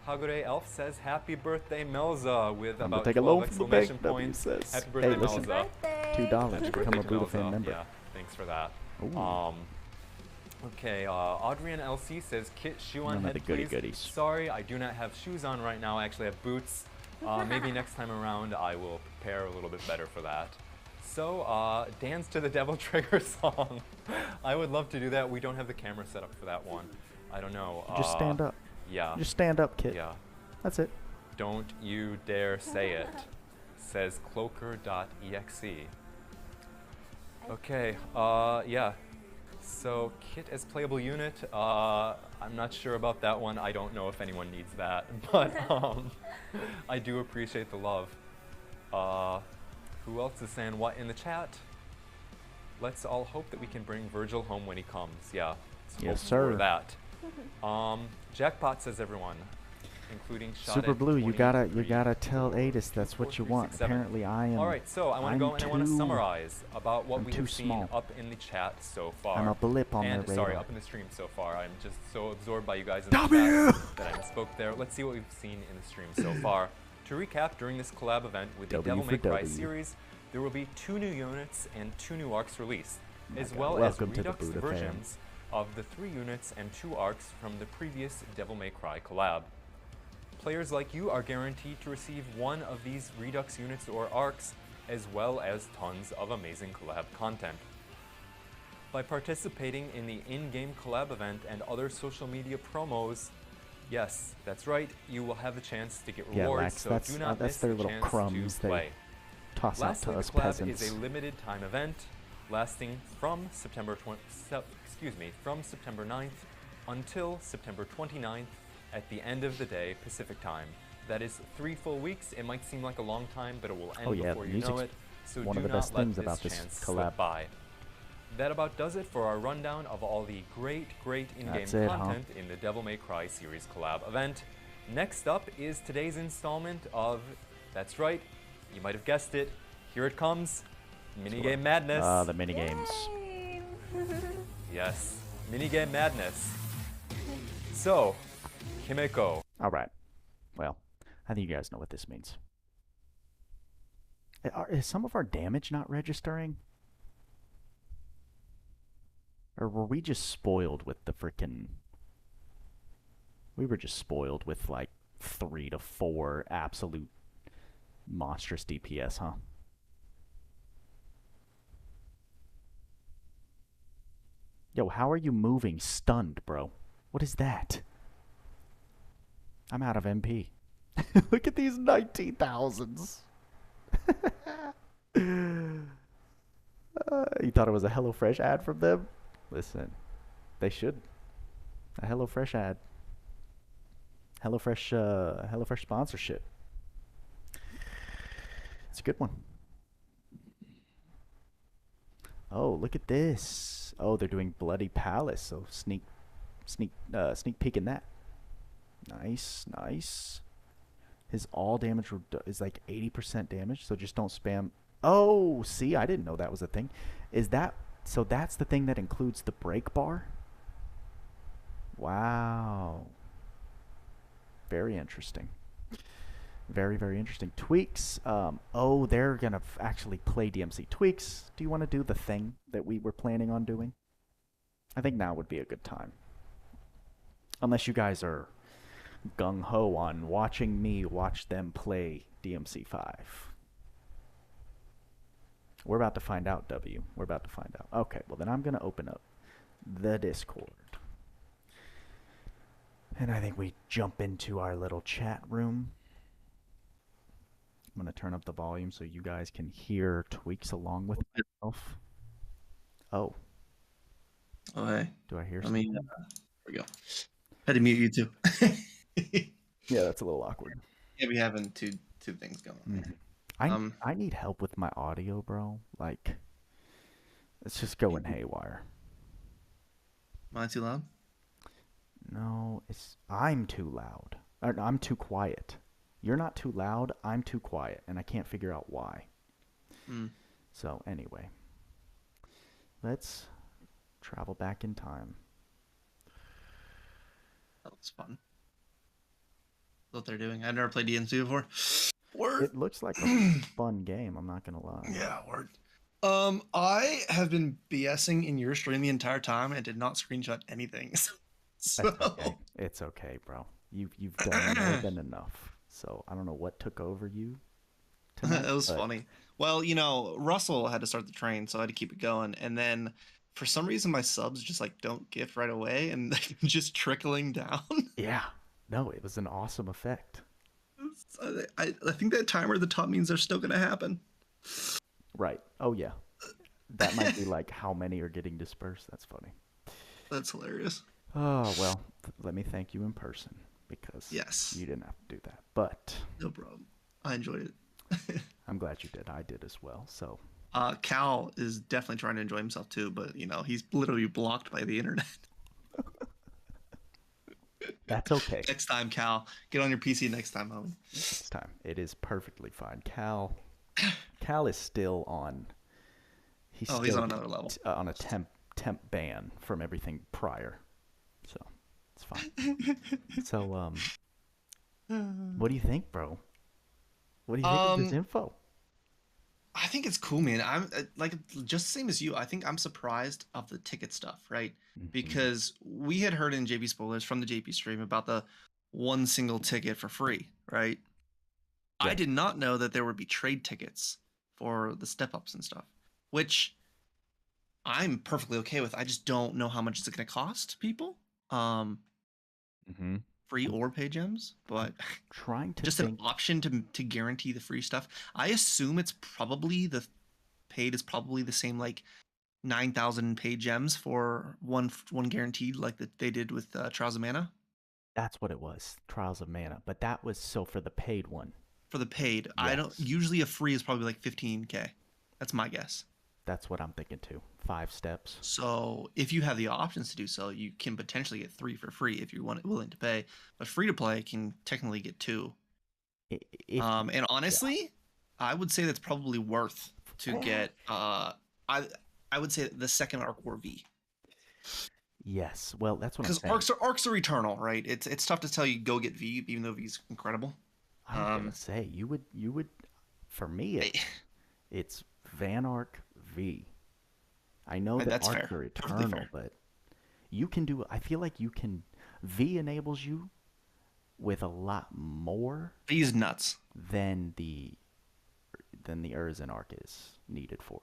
[SPEAKER 2] Hagure Elf says, happy birthday, Melza, with
[SPEAKER 1] I'm
[SPEAKER 2] about
[SPEAKER 1] gonna take a
[SPEAKER 2] 12
[SPEAKER 1] loan from the
[SPEAKER 2] exclamation
[SPEAKER 1] bank, W
[SPEAKER 2] points.
[SPEAKER 1] says.
[SPEAKER 2] Happy birthday,
[SPEAKER 1] Hey, listen.
[SPEAKER 2] Melza.
[SPEAKER 3] Birthday!
[SPEAKER 1] $2
[SPEAKER 2] Happy
[SPEAKER 1] to become a
[SPEAKER 2] birthday to
[SPEAKER 1] Buda fan
[SPEAKER 2] Melza.
[SPEAKER 1] member.
[SPEAKER 2] Yeah, thanks for that.
[SPEAKER 1] Ooh.
[SPEAKER 2] Okay, Audrian LC says, Kit, shoe on
[SPEAKER 1] None of
[SPEAKER 2] head,
[SPEAKER 1] the goody
[SPEAKER 2] please.
[SPEAKER 1] goodies.
[SPEAKER 2] Sorry, I do not have shoes on right now. I actually have boots. Maybe next time around I will prepare a little bit better for that. So, dance to the Devil Trigger song. I would love to do that. We don't have the camera set up for that one. I don't know.
[SPEAKER 1] Just stand up.
[SPEAKER 2] Yeah.
[SPEAKER 1] Just stand up, Kit.
[SPEAKER 2] Yeah.
[SPEAKER 1] That's it.
[SPEAKER 2] Don't you dare say it, says cloaker.exe. Okay, yeah. So, Kit as playable unit, I'm not sure about that one. I don't know if anyone needs that, but I do appreciate the love. Who else is saying what in the chat? Let's all hope that we can bring Virgil home when he comes. Yeah, let's
[SPEAKER 1] Yes,
[SPEAKER 2] hope
[SPEAKER 1] sir.
[SPEAKER 2] for that. Jackpot says everyone, including Shot
[SPEAKER 1] Super
[SPEAKER 2] at
[SPEAKER 1] Blue, you
[SPEAKER 2] 23,
[SPEAKER 1] gotta tell Adis that's
[SPEAKER 2] 4,
[SPEAKER 1] what you
[SPEAKER 2] 3,
[SPEAKER 1] want.
[SPEAKER 2] 6, 7.
[SPEAKER 1] Apparently, I am.
[SPEAKER 2] All right, so I want to
[SPEAKER 1] I'm
[SPEAKER 2] go and I want to
[SPEAKER 1] too-
[SPEAKER 2] summarize about what
[SPEAKER 1] I'm
[SPEAKER 2] we
[SPEAKER 1] too
[SPEAKER 2] have seen
[SPEAKER 1] small.
[SPEAKER 2] up in the chat so far.
[SPEAKER 1] I'm a blip on
[SPEAKER 2] and
[SPEAKER 1] their
[SPEAKER 2] sorry,
[SPEAKER 1] radar.
[SPEAKER 2] up in the stream so far. I'm just so absorbed by you guys in the
[SPEAKER 1] W!
[SPEAKER 2] chat that I misspoke there. Let's see what we've seen in the stream so far. To recap, during this collab event with the
[SPEAKER 1] W
[SPEAKER 2] Devil
[SPEAKER 1] for
[SPEAKER 2] May Cry
[SPEAKER 1] W.
[SPEAKER 2] series, there will be 2 new units and 2 new arcs released, as
[SPEAKER 1] God.
[SPEAKER 2] well as
[SPEAKER 1] Welcome to the
[SPEAKER 2] redux
[SPEAKER 1] Buddha
[SPEAKER 2] versions of the 3 units and 2 arcs from the previous Devil May Cry collab. Players like you are guaranteed to receive one of these redux units or arcs, as well as tons of amazing collab content. By participating in the in-game collab event and other social media promos, yes, that's right, you will have the chance to get
[SPEAKER 1] Yeah,
[SPEAKER 2] rewards,
[SPEAKER 1] Lax,
[SPEAKER 2] so
[SPEAKER 1] that's,
[SPEAKER 2] do not
[SPEAKER 1] that's
[SPEAKER 2] miss
[SPEAKER 1] their
[SPEAKER 2] the
[SPEAKER 1] little
[SPEAKER 2] chance
[SPEAKER 1] crumbs
[SPEAKER 2] to
[SPEAKER 1] they
[SPEAKER 2] play.
[SPEAKER 1] toss
[SPEAKER 2] Lastly,
[SPEAKER 1] out to us
[SPEAKER 2] the collab
[SPEAKER 1] peasants.
[SPEAKER 2] is a limited time event lasting from September 9th until September 29th at the end of the day Pacific time. That is 3 full weeks. It might seem like a long time, but it will end
[SPEAKER 1] Oh yeah,
[SPEAKER 2] before
[SPEAKER 1] the
[SPEAKER 2] you know
[SPEAKER 1] music's
[SPEAKER 2] it. So
[SPEAKER 1] one
[SPEAKER 2] do
[SPEAKER 1] of the
[SPEAKER 2] not
[SPEAKER 1] best
[SPEAKER 2] let
[SPEAKER 1] things
[SPEAKER 2] this
[SPEAKER 1] about this
[SPEAKER 2] chance
[SPEAKER 1] collab.
[SPEAKER 2] slip by. That about does it for our rundown of all the great in-game
[SPEAKER 1] That's it, huh?
[SPEAKER 2] content in the Devil May Cry series collab event. Next up is today's installment of, that's right, you might have guessed it, here it comes, Minigame Madness.
[SPEAKER 1] The minigames.
[SPEAKER 3] Yay!
[SPEAKER 2] Yes, Minigame Madness. So, Kimeko.
[SPEAKER 1] All right. Well, I think you guys know what this means. Is some of our damage not registering? Or were we just spoiled with the frickin'... We were just spoiled with like 3 to 4 absolute monstrous DPS, huh? Yo, how are you moving stunned, bro? What is that? I'm out of MP. Look at these 19,000s. You thought it was a HelloFresh ad from them? Listen, they should. A HelloFresh ad. HelloFresh sponsorship. It's a good one. Oh, look at this. Oh, they're doing Bloody Palace, so sneak peek in that. Nice, nice. His all damage is like 80% damage, so just don't spam. Oh, see, I didn't know that was a thing. Is that, so that's the thing that includes the break bar? Wow. Very interesting. Very, very interesting. Tweaks. Oh, they're going to actually play DMC. Tweaks, do you want to do the thing that we were planning on doing? I think now would be a good time. Unless you guys are gung-ho on watching me watch them play DMC5. We're about to find out, W. We're about to find out. Okay, well then I'm going to open up the Discord. And I think we jump into our little chat room. I'm going to turn up the volume so you guys can hear Tweaks along with myself. Oh.
[SPEAKER 5] Oh, hey.
[SPEAKER 1] Do I hear
[SPEAKER 5] I
[SPEAKER 1] something?
[SPEAKER 5] mean, there we go. Had to mute you too.
[SPEAKER 1] Yeah, that's a little awkward.
[SPEAKER 5] Yeah, we having two things going on.
[SPEAKER 1] I need help with my audio, bro. Like, it's just going haywire.
[SPEAKER 5] Am I too loud?
[SPEAKER 1] No, I'm too loud. Or, no, I'm too quiet. You're not too loud, I'm too quiet, and I can't figure out why. So, anyway. Let's travel back in time.
[SPEAKER 5] That looks fun. What they're doing. I've never played DMC before. Word.
[SPEAKER 1] It looks like a fun game, I'm not gonna lie.
[SPEAKER 5] Yeah, word. I have been BSing in your stream the entire time and did not screenshot anything. So
[SPEAKER 1] That's okay. It's okay, bro. You've done more than enough. So I don't know what took over you tonight.
[SPEAKER 5] it was
[SPEAKER 1] but
[SPEAKER 5] funny. Well, Russell had to start the train, so I had to keep it going. And then for some reason my subs just like don't gift right away and they're just trickling down.
[SPEAKER 1] Yeah. No, it was an awesome effect.
[SPEAKER 5] I think that timer at the top means they're still gonna happen.
[SPEAKER 1] Right. Oh yeah. That might be like how many are getting dispersed. That's funny.
[SPEAKER 5] That's hilarious.
[SPEAKER 1] Oh well, let me thank you in person because
[SPEAKER 5] Yes.
[SPEAKER 1] you didn't have to do that. But
[SPEAKER 5] No problem. I enjoyed it.
[SPEAKER 1] I'm glad you did. I did as well. So
[SPEAKER 5] Cal is definitely trying to enjoy himself too, but he's literally blocked by the internet.
[SPEAKER 1] that's okay.
[SPEAKER 5] Next time, Cal, get on your PC next time, homie.
[SPEAKER 1] This time it is perfectly fine. Cal is still on. He's
[SPEAKER 5] on another level.
[SPEAKER 1] On a temp ban from everything prior, so it's fine. So what do you think, bro? What do you think of this info?
[SPEAKER 5] I think it's cool, man. I'm like just the same as you. I think I'm surprised of the ticket stuff, right? Because we had heard in JP spoilers from the JP stream about the one single ticket for free, right?
[SPEAKER 1] Yeah.
[SPEAKER 5] I did not know that there would be trade tickets for the step ups and stuff, which I'm perfectly okay with. I just don't know how much it's going to cost people. Free or pay gems, but
[SPEAKER 1] Trying to
[SPEAKER 5] just an option to guarantee the free stuff. I assume it's probably the paid is probably the same, like 9,000 paid gems for one guaranteed, like that they did with Trials of Mana.
[SPEAKER 1] That's what it was, Trials of Mana. But that was so for the paid one.
[SPEAKER 5] For the paid,
[SPEAKER 1] Yes.
[SPEAKER 5] I don't usually a free is probably like 15K. That's my guess.
[SPEAKER 1] That's what I'm thinking too. 5 steps.
[SPEAKER 5] So if you have the options to do so, you can potentially get 3 for free if you're willing to pay. But free to play can technically get 2. And honestly, I would say that's probably worth to get. I would say the second Arc War V.
[SPEAKER 1] Yes. Well, that's what I'm
[SPEAKER 5] Because
[SPEAKER 1] saying.
[SPEAKER 5] arcs are eternal, right? It's tough to tell you go get V, even though V's incredible.
[SPEAKER 1] I was gonna say you would. For me, it's Van Arc V. I know that
[SPEAKER 5] that's
[SPEAKER 1] arcs
[SPEAKER 5] fair.
[SPEAKER 1] are
[SPEAKER 5] Perfectly
[SPEAKER 1] eternal,
[SPEAKER 5] fair.
[SPEAKER 1] but you can do. I feel like you can. V enables you with a lot more
[SPEAKER 5] V's nuts.
[SPEAKER 1] than the Urzen arc is needed for.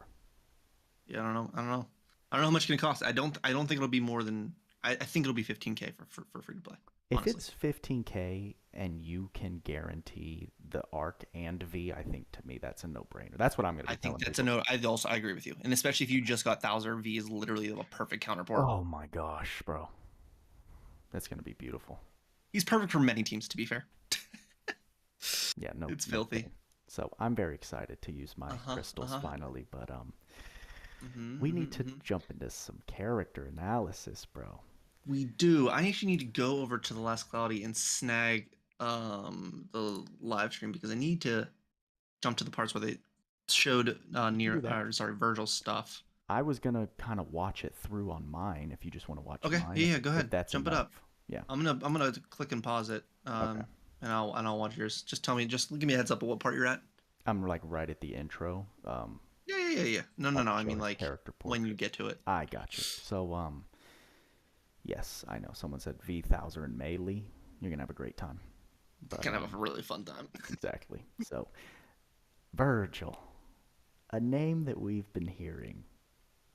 [SPEAKER 5] Yeah, I don't know how much it's gonna cost. I don't think it'll be more than. I think it'll be 15K for free to play.
[SPEAKER 1] If
[SPEAKER 5] honestly.
[SPEAKER 1] it's 15K and you can guarantee the arc and V, I think to me that's a no-brainer. That's what I'm gonna be
[SPEAKER 5] I think
[SPEAKER 1] telling
[SPEAKER 5] that's
[SPEAKER 1] people.
[SPEAKER 5] I agree with you, and especially if you just got Thouser, V is literally a perfect counterpart.
[SPEAKER 1] Oh my gosh, bro, that's gonna be beautiful.
[SPEAKER 5] He's perfect for many teams, to be fair.
[SPEAKER 1] Yeah, no,
[SPEAKER 5] It's
[SPEAKER 1] no
[SPEAKER 5] filthy.
[SPEAKER 1] kidding. So I'm very excited to use my crystals finally, but we need to jump into some character analysis, bro.
[SPEAKER 5] We do. I actually need to go over to the last Cloudy and snag the live stream because I need to jump to the parts where they showed Virgil's stuff.
[SPEAKER 1] I was gonna kind of watch it through on mine if you just want to watch
[SPEAKER 5] Okay,
[SPEAKER 1] mine.
[SPEAKER 5] yeah, go ahead.
[SPEAKER 1] That's
[SPEAKER 5] Jump it
[SPEAKER 1] enough.
[SPEAKER 5] up.
[SPEAKER 1] Yeah.
[SPEAKER 5] I'm gonna click and pause it.
[SPEAKER 1] Okay.
[SPEAKER 5] And I'll watch yours. Just tell me, just give me a heads up of what part you're at.
[SPEAKER 1] I'm like right at the intro.
[SPEAKER 5] Yeah. No. I mean, like
[SPEAKER 1] character
[SPEAKER 5] when
[SPEAKER 1] portrait.
[SPEAKER 5] you get to it.
[SPEAKER 1] I got you. So yes, I know someone said V Thouser and Melee. You're gonna have a great time. But,
[SPEAKER 5] Gonna have a really fun time.
[SPEAKER 1] exactly. So Virgil, a name that we've been hearing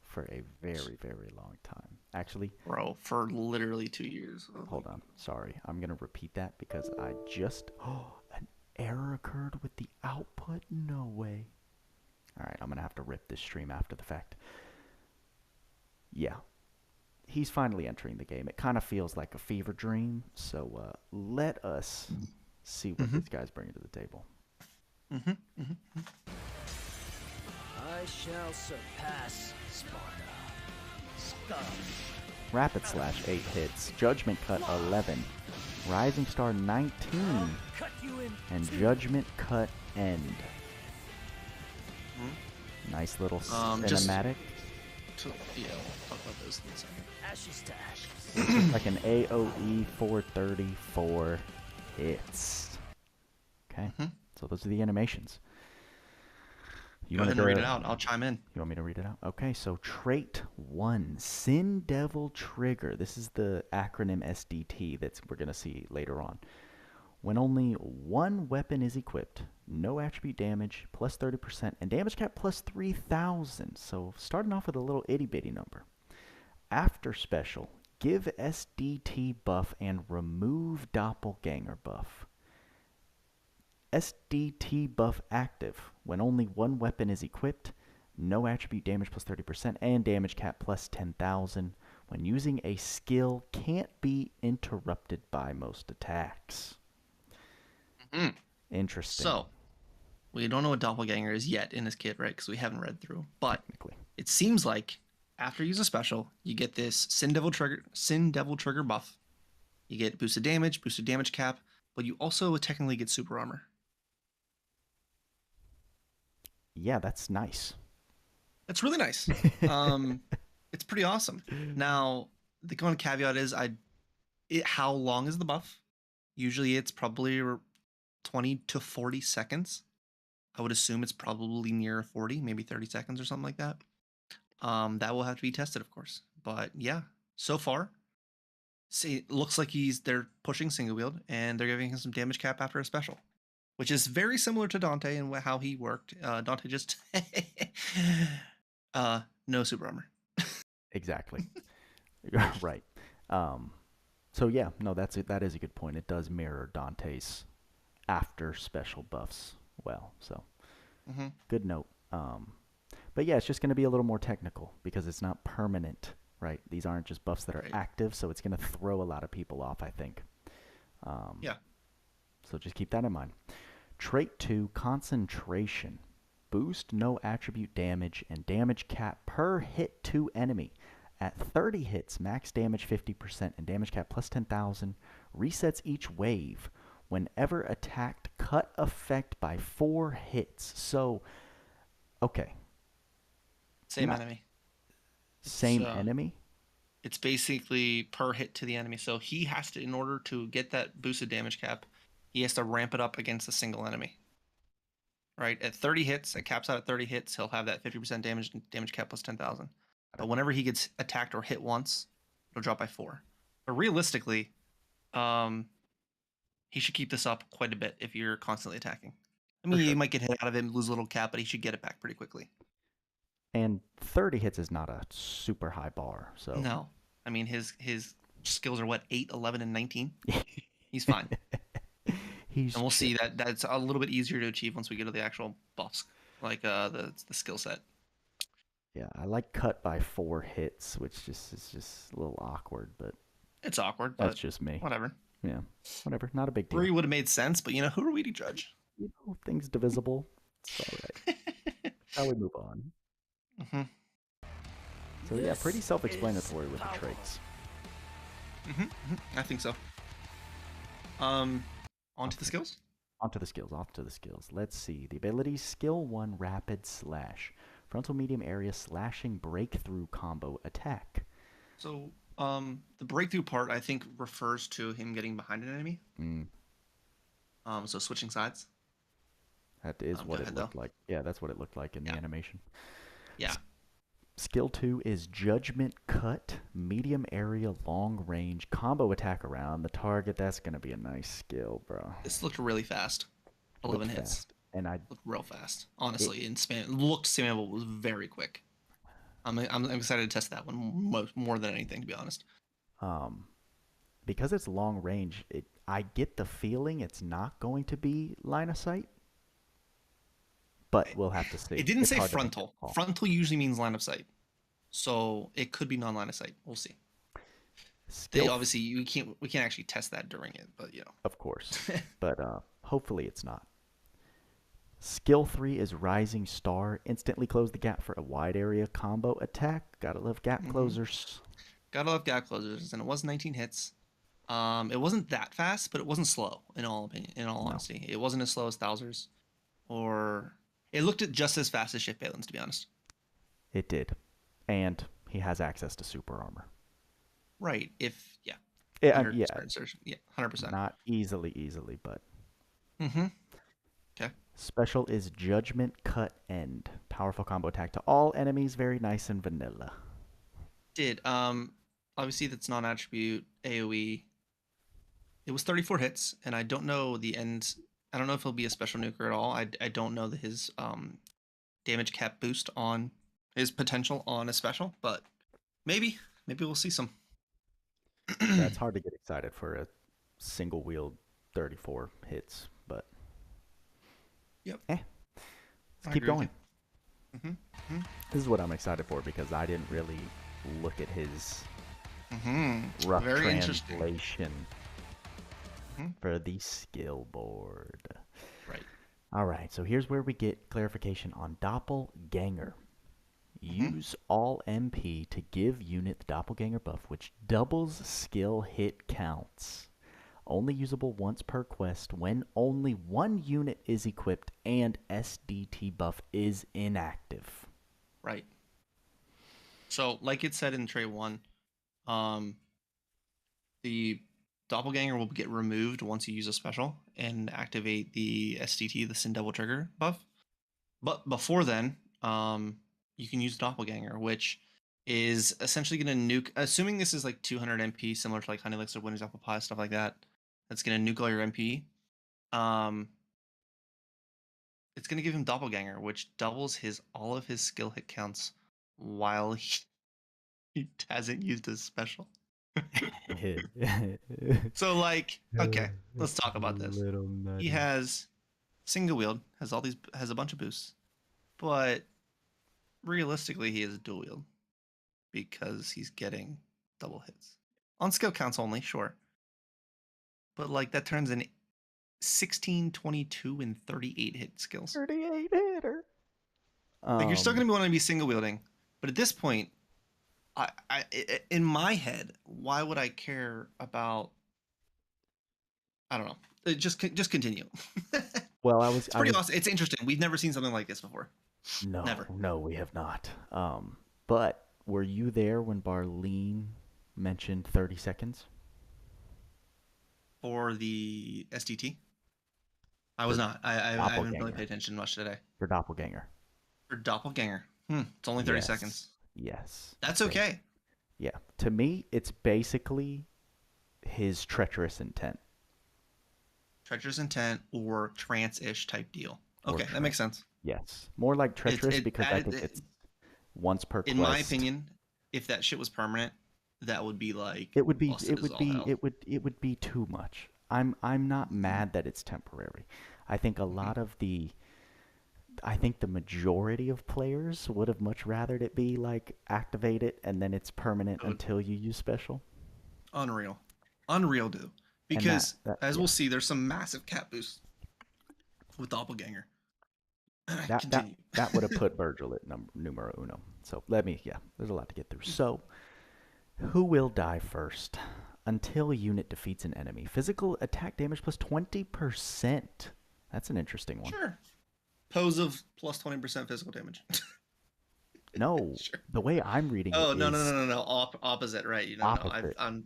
[SPEAKER 1] for a very, very long time. Actually,
[SPEAKER 5] Bro, for literally 2 years.
[SPEAKER 1] hold on. Sorry. I'm going to repeat that because I just... Oh, an error occurred with the output? No way. All right, I'm going to have to rip this stream after the fact. Yeah. He's finally entering the game. It kind of feels like a fever dream. So let us see what this guy's bringing to the table.
[SPEAKER 4] I shall surpass Sparta. Scum.
[SPEAKER 1] Rapid Slash 8 hits. Judgment Cut 11. Rising Star 19.
[SPEAKER 4] Cut you in
[SPEAKER 1] And Judgment Cut End. Nice little cinematic.
[SPEAKER 5] Yeah, we'll talk about those in a second.
[SPEAKER 4] ashes to ashes.
[SPEAKER 1] Like an AoE 434 hits. Okay, so those are the animations.
[SPEAKER 5] Go ahead and read it out. I'll chime in.
[SPEAKER 1] You want me to read it out? Okay, so trait 1, Sin Devil Trigger. This is the acronym SDT that we're going to see later on. When only one weapon is equipped, no attribute damage, plus 30%, and damage cap plus 3,000. So starting off with a little itty bitty number. After special, give SDT buff and remove doppelganger buff. SDT buff active. When only one weapon is equipped, no attribute damage plus 30%, and damage cap plus 10,000. When using a skill, can't be interrupted by most attacks. Interesting.
[SPEAKER 5] So, we don't know what doppelganger is yet in this kit, right? Because we haven't read through. But it seems like after you use a special, you get this Sin Devil Trigger buff. You get boosted damage cap, but you also technically get super armor.
[SPEAKER 1] Yeah, that's nice.
[SPEAKER 5] That's really nice. It's pretty awesome. Now, the one caveat is how long is the buff? Usually it's probably 20 to 40 seconds. I would assume it's probably near 40, maybe 30 seconds or something like that. That will have to be tested, of course. But yeah, so far, it looks like they're pushing single wield and they're giving him some damage cap after a special, which is very similar to Dante and how he worked. Dante just no super armor.
[SPEAKER 1] Exactly. Right. So yeah, no, that is a good point. It does mirror Dante's after special buffs well. So good note. But yeah, it's just going to be a little more technical because it's not permanent, right? These aren't just buffs that are active, so it's going to throw a lot of people off, I think.
[SPEAKER 5] Yeah.
[SPEAKER 1] So just keep that in mind. Trait 2, Concentration. Boost no attribute damage and damage cap per hit to enemy. At 30 hits, max damage 50% and damage cap plus 10,000. Resets each wave. Whenever attacked, cut effect by 4 hits. So, okay.
[SPEAKER 5] Same enemy.
[SPEAKER 1] Same enemy?
[SPEAKER 5] It's basically per hit to the enemy. So he has to, in order to get that boosted damage cap, he has to ramp it up against a single enemy. Right? At 30 hits, it caps out at 30 hits, he'll have that 50% damage cap plus 10,000. But whenever he gets attacked or hit once, it'll drop by 4. But realistically, he should keep this up quite a bit if you're constantly attacking. I mean, you might get hit out of it and lose a little cap, but he should get it back pretty quickly.
[SPEAKER 1] And 30 hits is not a super high bar, so...
[SPEAKER 5] No. I mean, his skills are, what, 8, 11, and 19? He's fine. And we'll see that's a little bit easier to achieve once we get to the actual buffs, like the skill set.
[SPEAKER 1] Yeah, I like cut by 4 hits, which is just a little awkward, but...
[SPEAKER 5] It's awkward, but...
[SPEAKER 1] That's just me.
[SPEAKER 5] Whatever.
[SPEAKER 1] Yeah, whatever. Not a big deal.
[SPEAKER 5] 3 would have made sense, but, who are we to judge?
[SPEAKER 1] Things divisible. It's all right. How we move on. So yeah, pretty self-explanatory with the traits.
[SPEAKER 5] I think so. On to the skills?
[SPEAKER 1] Off to the skills. Let's see. The ability, skill 1, rapid slash. Frontal medium area slashing breakthrough combo attack.
[SPEAKER 5] So, the breakthrough part, I think, refers to him getting behind an enemy. So switching sides.
[SPEAKER 1] That is what it looked like. Yeah, that's what it looked like in the animation.
[SPEAKER 5] Yeah.
[SPEAKER 1] Skill 2 is Judgment Cut, medium area, long range, combo attack around the target. That's going to be a nice skill, bro.
[SPEAKER 5] This looked really fast. 11 hits.
[SPEAKER 1] And I
[SPEAKER 5] looked real fast. Honestly, looked spammable, was very quick. I'm excited to test that one more than anything, to be honest.
[SPEAKER 1] Because it's long range, I get the feeling it's not going to be line of sight. But we'll have to see.
[SPEAKER 5] It didn't say frontal. Frontal usually means line of sight. So it could be non-line of sight. We'll see. Obviously, we can't actually test that during it, but
[SPEAKER 1] Of course. But hopefully it's not. Skill 3 is Rising Star. Instantly close the gap for a wide area combo attack. Gotta love gap closers.
[SPEAKER 5] Gotta love gap closers. And it was 19 hits. It wasn't that fast, but it wasn't slow, in all honesty. It wasn't as slow as Thouser's. It looked at just as fast as Shift Balin's, to be honest.
[SPEAKER 1] It did. And he has access to super armor.
[SPEAKER 5] Right. Yeah,
[SPEAKER 1] 100%.
[SPEAKER 5] Yeah, 100%.
[SPEAKER 1] Not easily, but...
[SPEAKER 5] Okay.
[SPEAKER 1] Special is Judgment Cut End. Powerful combo attack to all enemies. Very nice and vanilla.
[SPEAKER 5] Obviously that's non-attribute AoE. It was 34 hits, and I don't know the end. I don't know if he'll be a special nuker at all. I don't know his damage cap boost on his potential on a special, but maybe we'll see some.
[SPEAKER 1] Yeah, it's hard to get excited for a single wield 34 hits, but
[SPEAKER 5] yep.
[SPEAKER 1] Let's keep going. This is what I'm excited for because I didn't really look at his rough
[SPEAKER 5] Very
[SPEAKER 1] translation for the skill board.
[SPEAKER 5] Right.
[SPEAKER 1] All right, so here's where we get clarification on Doppelganger. Use all MP to give unit the Doppelganger buff, which doubles skill hit counts. Only usable once per quest when only one unit is equipped and SDT buff is inactive.
[SPEAKER 5] Right. So, like it said in Tray 1, the Doppelganger will get removed once you use a special and activate the SDT, the Sin Double Trigger buff. But before then, you can use Doppelganger, which is essentially going to nuke, assuming this is like 200 MP, similar to like Honey Elixir, Winter's Apple Pie, stuff like that. That's going to nuke all your MP. It's going to give him Doppelganger, which doubles all of his skill hit counts while he hasn't used his special. So, like, okay, let's talk about this. He has single wield, has a bunch of boosts, but realistically, he is dual wield because he's getting double hits on skill counts only, sure. But like that turns in 16, 22, and 38 hit skills.
[SPEAKER 1] 38 hitter.
[SPEAKER 5] Like you're still going to want to be single wielding, but at this point, I in my head, why would I care about? I don't know. Just continue.
[SPEAKER 1] Well,
[SPEAKER 5] it's pretty awesome. It's interesting. We've never seen something like this before.
[SPEAKER 1] No, we have not. But were you there when Barleen mentioned 30 seconds?
[SPEAKER 5] For the SDT? I was not. I haven't really paid attention much today.
[SPEAKER 1] For Doppelganger.
[SPEAKER 5] For Doppelganger. It's only 30 seconds.
[SPEAKER 1] Yes.
[SPEAKER 5] That's okay.
[SPEAKER 1] Yeah. To me, it's basically his treacherous intent.
[SPEAKER 5] Treacherous intent or trance-ish type deal. Okay, that makes sense.
[SPEAKER 1] Yes. More like treacherous because I think it's once per quest.
[SPEAKER 5] In my opinion, if that shit was permanent, that would be like
[SPEAKER 1] it would be too much. I'm not mad that it's temporary. I think I think the majority of players would have much rathered it be like activate it and then it's permanent until you use special.
[SPEAKER 5] Unreal, dude. Because as we'll see, there's some massive cap boosts with Doppelganger.
[SPEAKER 1] That would have put Virgil at numero uno. So there's a lot to get through. So, who will die first? Until unit defeats an enemy. Physical attack damage plus 20%. That's an interesting one.
[SPEAKER 5] Sure. Pose of plus 20% physical damage.
[SPEAKER 1] No, sure. The way I'm reading it is...
[SPEAKER 5] No. Opposite, right. You know,
[SPEAKER 1] opposite.
[SPEAKER 5] I'm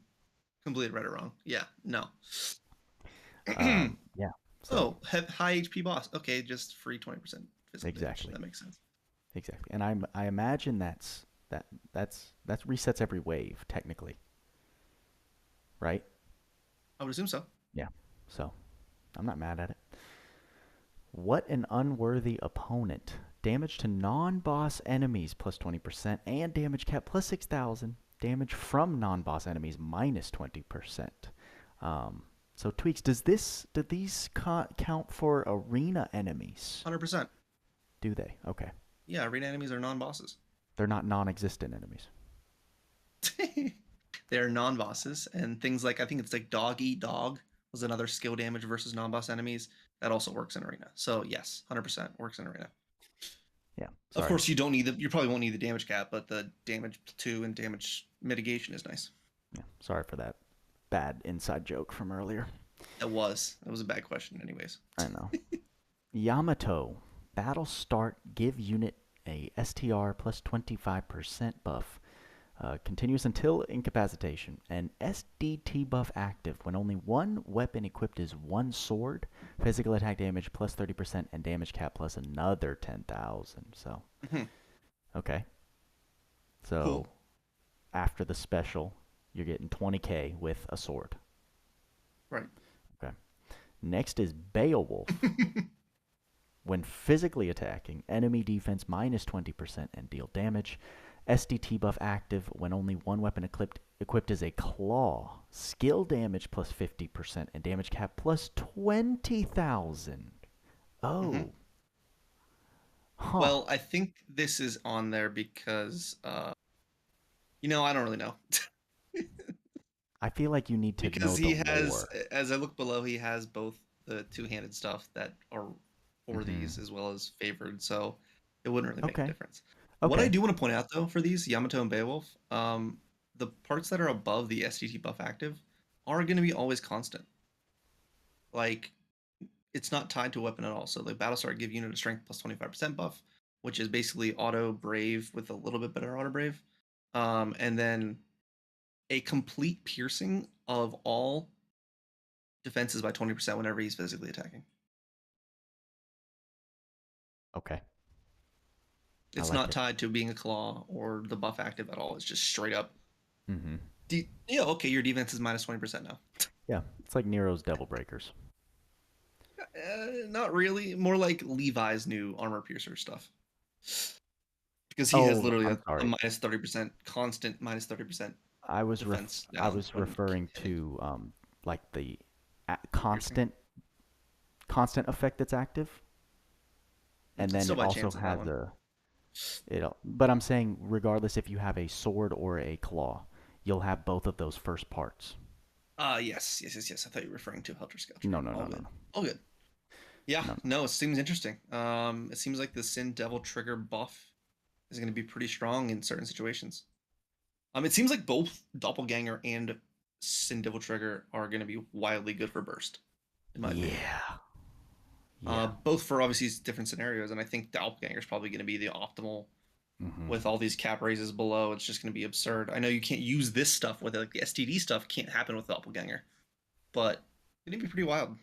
[SPEAKER 5] completely read it wrong. Yeah, no.
[SPEAKER 1] Yeah. So,
[SPEAKER 5] high HP boss. Okay, just free 20% physical
[SPEAKER 1] exactly.
[SPEAKER 5] damage. That makes sense.
[SPEAKER 1] Exactly. And I imagine that resets every wave, technically. Right?
[SPEAKER 5] I would assume so.
[SPEAKER 1] Yeah. So, I'm not mad at it. What an unworthy opponent. Damage to non-boss enemies plus 20% and damage cap plus 6,000. Damage from non-boss enemies minus 20%. So Tweaks, do these count for arena enemies?
[SPEAKER 5] 100%.
[SPEAKER 1] Do they? Okay.
[SPEAKER 5] Yeah, arena enemies are non-bosses.
[SPEAKER 1] They're not non-existent enemies.
[SPEAKER 5] They're non-bosses, and things like, I think it's like dog eat dog was another skill damage versus non-boss enemies. That also works in arena. So yes, 100% works in arena.
[SPEAKER 1] Yeah.
[SPEAKER 5] Sorry. Of course, you probably won't need the damage cap, but the damage to and damage mitigation is nice.
[SPEAKER 1] Yeah. Sorry for that bad inside joke from earlier.
[SPEAKER 5] It was a bad question anyways.
[SPEAKER 1] I know. Yamato. Battle start, give unit a STR plus 25% buff. Continuous until incapacitation. An SDT buff active when only one weapon equipped is one sword. Physical attack damage plus 30% and damage cap plus another 10,000. So, okay. So,
[SPEAKER 5] Cool.
[SPEAKER 1] after the special, you're getting 20k with a sword.
[SPEAKER 5] Right.
[SPEAKER 1] Okay. Next is Beowulf. When physically attacking, enemy defense minus 20% and deal damage. SDT buff active when only one weapon equipped is a claw. Skill damage plus 50% and damage cap plus 20,000. Oh. Huh.
[SPEAKER 5] Well, I think this is on there because, I don't really know.
[SPEAKER 1] I feel like you need to
[SPEAKER 5] Because
[SPEAKER 1] know
[SPEAKER 5] he
[SPEAKER 1] the
[SPEAKER 5] has,
[SPEAKER 1] lore.
[SPEAKER 5] as I look below, he has both the two-handed stuff that are for these as well as favored, so it wouldn't really make a difference. What I do want to point out, though, for these, Yamato and Beowulf, the parts that are above the SDT buff active are going to be always constant. Like, it's not tied to a weapon at all. So the Battlestar give unit a strength plus 25% buff, which is basically auto brave with a little bit better auto brave. And then a complete piercing of all defenses by 20% whenever he's physically attacking.
[SPEAKER 1] Okay.
[SPEAKER 5] It's not tied to being a claw or the buff active at all. It's just straight up. Okay, your defense is minus 20% now.
[SPEAKER 1] Yeah, it's like Nero's Devil Breakers.
[SPEAKER 5] Not really. More like Levi's new armor piercer stuff. Because he has literally a minus 30% constant minus 30%.
[SPEAKER 1] I was referring to like the constant effect that's active, and then it also has but I'm saying regardless if you have a sword or a claw, you'll have both of those first parts.
[SPEAKER 5] Yes. I thought you were referring to Helter Skelter.
[SPEAKER 1] No.
[SPEAKER 5] All good. Yeah, no, it seems interesting. It seems like the Sin Devil trigger buff is going to be pretty strong in certain situations. It seems like both Doppelganger and Sin Devil trigger are going to be wildly good for burst, in my opinion. Both for obviously different scenarios, and I think Doppelganger is probably going to be the optimal. With all these cap raises below, it's just going to be absurd. I know you can't use this stuff with it, like the STD stuff can't happen with Doppelganger, but it's going to be pretty wild.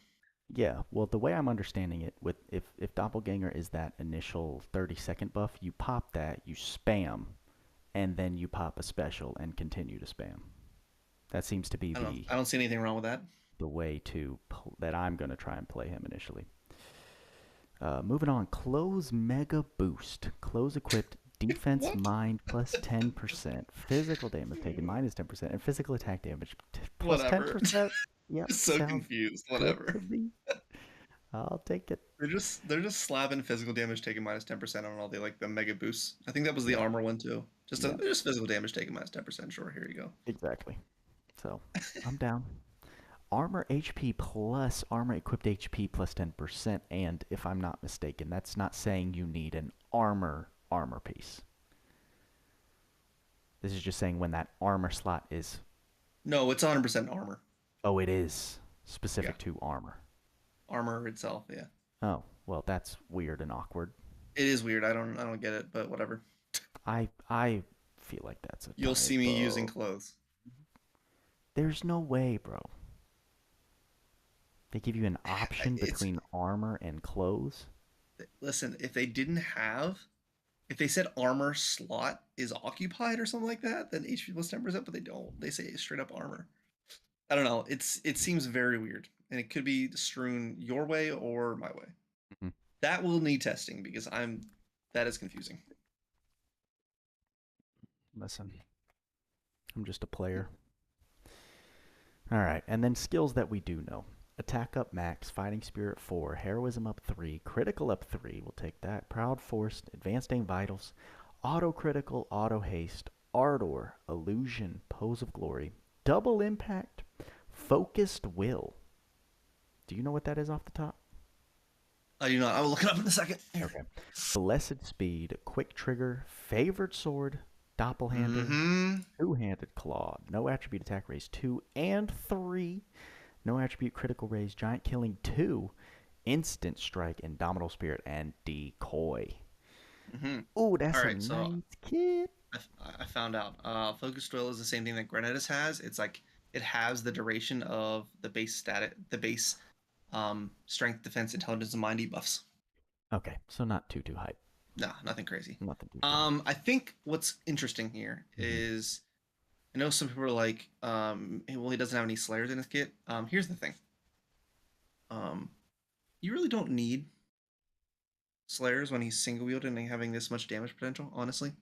[SPEAKER 1] Yeah, well, the way I'm understanding it, with if Doppelganger is that initial 30-second buff, you pop that, you spam, and then you pop a special and continue to spam. That seems to be
[SPEAKER 5] I don't see anything wrong with that.
[SPEAKER 1] The way that I'm going to try and play him initially. Moving on, Close Mega Boost. Close equipped, defense mind plus 10%, physical damage taken minus 10%, and physical attack damage plus 10%. Yep,
[SPEAKER 5] so confused. Whatever.
[SPEAKER 1] I'll take it.
[SPEAKER 5] They're just slapping physical damage taken minus 10% on all the mega boosts. I think that was the armor one too. Just physical damage taken minus 10%. Sure, here you go.
[SPEAKER 1] Exactly. So I'm down. Armor HP plus armor equipped HP plus 10%, and if I'm not mistaken, that's not saying you need an armor piece. This is just saying when that armor slot is.
[SPEAKER 5] No, it's 100% armor.
[SPEAKER 1] Oh, it is specific to armor.
[SPEAKER 5] Armor itself, yeah.
[SPEAKER 1] Oh, well, that's weird and awkward.
[SPEAKER 5] It is weird. I don't get it, but whatever.
[SPEAKER 1] I feel like that's a.
[SPEAKER 5] You'll see me using clothes.
[SPEAKER 1] There's no way, bro. They give you an option between armor and clothes.
[SPEAKER 5] Listen, if they said armor slot is occupied or something like that, then HP plus 10%, but they don't. They say straight up armor. I don't know. It seems very weird, and it could be strewn your way or my way. That will need testing because that is confusing.
[SPEAKER 1] Listen, I'm just a player. All right, and then skills that we do know. Attack up max, Fighting Spirit 4, Heroism up 3, Critical up 3, we'll take that, Proud Force, Advanced Aim Vitals, Auto Critical, Auto Haste, Ardor, Illusion, Pose of Glory, Double Impact, Focused Will. Do you know what that is off the top?
[SPEAKER 5] I do not. I will look it up in a second.
[SPEAKER 1] Okay. Blessed Speed, Quick Trigger, Favored Sword, Doppelhander, Two-Handed Claw, No Attribute Attack Raise 2 and 3, No Attribute Critical Raise, Giant Killing 2, Instant Strike, Indomitable Spirit, and Decoy. Ooh, that's nice kit.
[SPEAKER 5] I found out. Focus Oil is the same thing that Granatus has. It's like it has the duration of the base strength, defense, intelligence, and mind debuffs.
[SPEAKER 1] Okay, so not too hype.
[SPEAKER 5] No, nothing crazy.
[SPEAKER 1] Nothing too.
[SPEAKER 5] I think what's interesting here is, I know some people are like, well, he doesn't have any Slayers in his kit. Here's the thing. You really don't need Slayers when he's single wielded and having this much damage potential, honestly.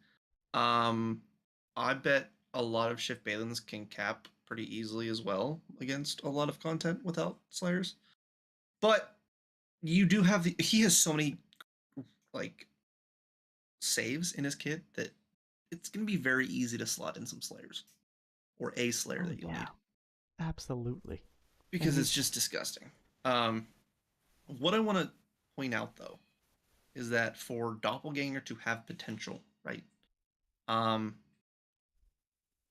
[SPEAKER 5] I bet a lot of Shift Balins can cap pretty easily as well against a lot of content without Slayers. But you do have he has so many like saves in his kit that it's gonna be very easy to slot in some Slayers. Or a Slayer that you'll need.
[SPEAKER 1] Absolutely.
[SPEAKER 5] Because it's just disgusting. What I want to point out though is that for Doppelganger to have potential, right?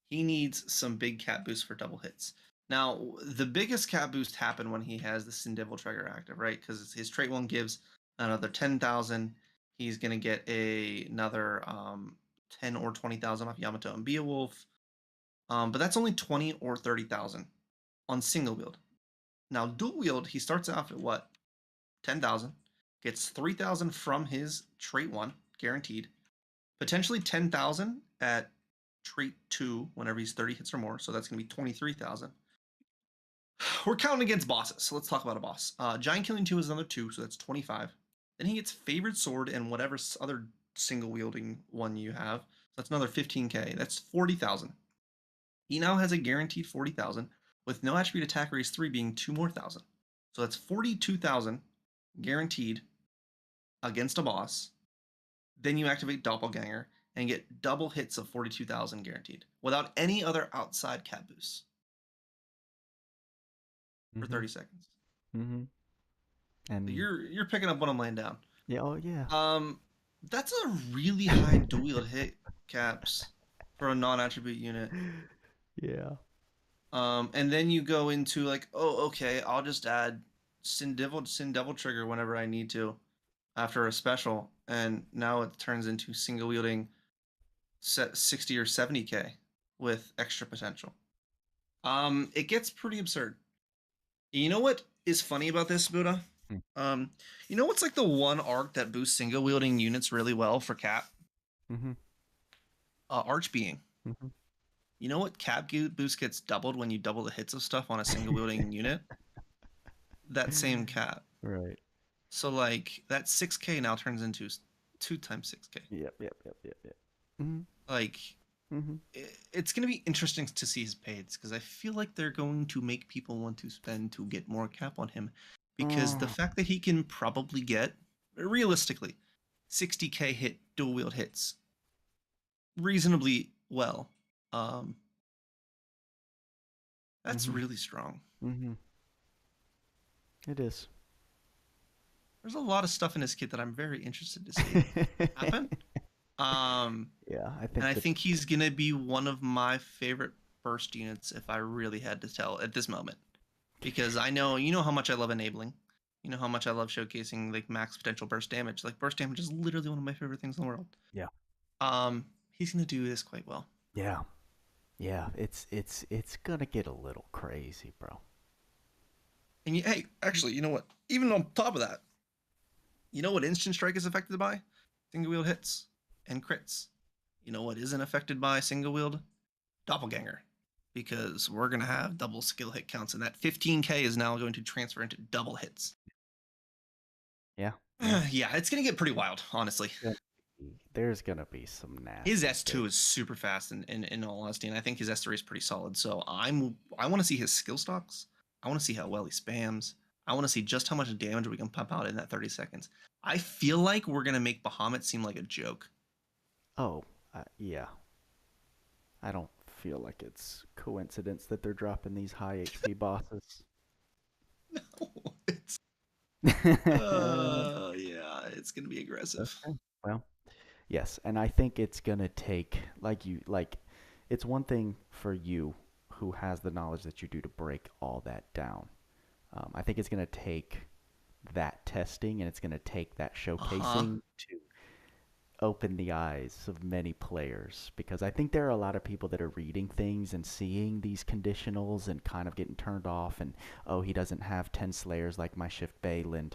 [SPEAKER 5] He needs some big cap boosts for double hits. Now, the biggest cap boost happened when he has the Sin-Devil trigger active, right? Because his trait 1 gives another 10,000. He's going to get another 10 or 20,000 off Yamato and Beowulf. But that's only 20 or 30,000 on single wield. Now, dual wield, he starts off at what? 10,000. Gets 3,000 from his trait 1, guaranteed. Potentially 10,000 at trait 2 whenever he's 30 hits or more. So that's going to be 23,000. We're counting against bosses, so let's talk about a boss. Giant Killing 2 is another 2, so that's 25. Then he gets Favored Sword and whatever other single wielding one you have. So that's another 15k. That's 40,000. He now has a guaranteed 40,000 with no attribute attack raise 3 being 2 more thousand. So that's 42,000 guaranteed against a boss. Then you activate Doppelganger and get double hits of 42,000 guaranteed without any other outside cap boosts for 30 seconds.
[SPEAKER 1] And
[SPEAKER 5] so you're picking up what I'm laying down.
[SPEAKER 1] Yeah, oh yeah.
[SPEAKER 5] That's a really high dual wield hit caps for a non-attribute unit.
[SPEAKER 1] Yeah.
[SPEAKER 5] And then you go into like, oh, okay, I'll just add Sin Devil trigger whenever I need to after a special, and now it turns into single wielding 60 or 70k with extra potential. It gets pretty absurd. You know what is funny about this, Buddha? You know what's like the one arc that boosts single wielding units really well for cap? Archbeing. You know what cap boost gets doubled when you double the hits of stuff on a single wielding unit? That same cap.
[SPEAKER 1] Right.
[SPEAKER 5] So like that 6k now turns into 2 times 6k.
[SPEAKER 1] Yep.
[SPEAKER 5] Like it's gonna be interesting to see his paids because I feel like they're going to make people want to spend to get more cap on him because the fact that he can probably get realistically 60k hit dual wield hits reasonably well. That's really strong.
[SPEAKER 1] It is.
[SPEAKER 5] There's a lot of stuff in his kit that I'm very interested to see happen.
[SPEAKER 1] Yeah,
[SPEAKER 5] I think he's gonna be one of my favorite burst units if I really had to tell at this moment, because I know you know how much I love enabling, you know how much I love showcasing like max potential burst damage. Like burst damage is literally one of my favorite things in the world.
[SPEAKER 1] Yeah.
[SPEAKER 5] He's gonna do this quite well.
[SPEAKER 1] Yeah. It's gonna get a little crazy, bro.
[SPEAKER 5] And hey, actually, you know what? Even on top of that, you know what instant strike is affected by? Single wield hits and crits. You know what isn't affected by single wield? Doppelganger. Because we're going to have double skill hit counts, and that 15k is now going to transfer into double hits.
[SPEAKER 1] Yeah.
[SPEAKER 5] Yeah, it's going to get pretty wild, honestly.
[SPEAKER 1] There's going to be some nasty.
[SPEAKER 5] His S2 is super fast in all honesty, and I think his S3 is pretty solid. So I want to see his skill stocks. I want to see how well he spams. I want to see just how much damage we can pump out in that 30 seconds. I feel like we're going to make Bahamut seem like a joke.
[SPEAKER 1] Oh, yeah. I don't feel like it's coincidence that they're dropping these high HP bosses.
[SPEAKER 5] No, it's... yeah, it's going to be aggressive.
[SPEAKER 1] Okay. Well, yes, and I think it's going to take, it's one thing for you who has the knowledge that you do to break all that down. I think it's going to take that testing and it's going to take that showcasing to open the eyes of many players because I think there are a lot of people that are reading things and seeing these conditionals and kind of getting turned off and, oh, he doesn't have 10 slayers like my Shift Bayland.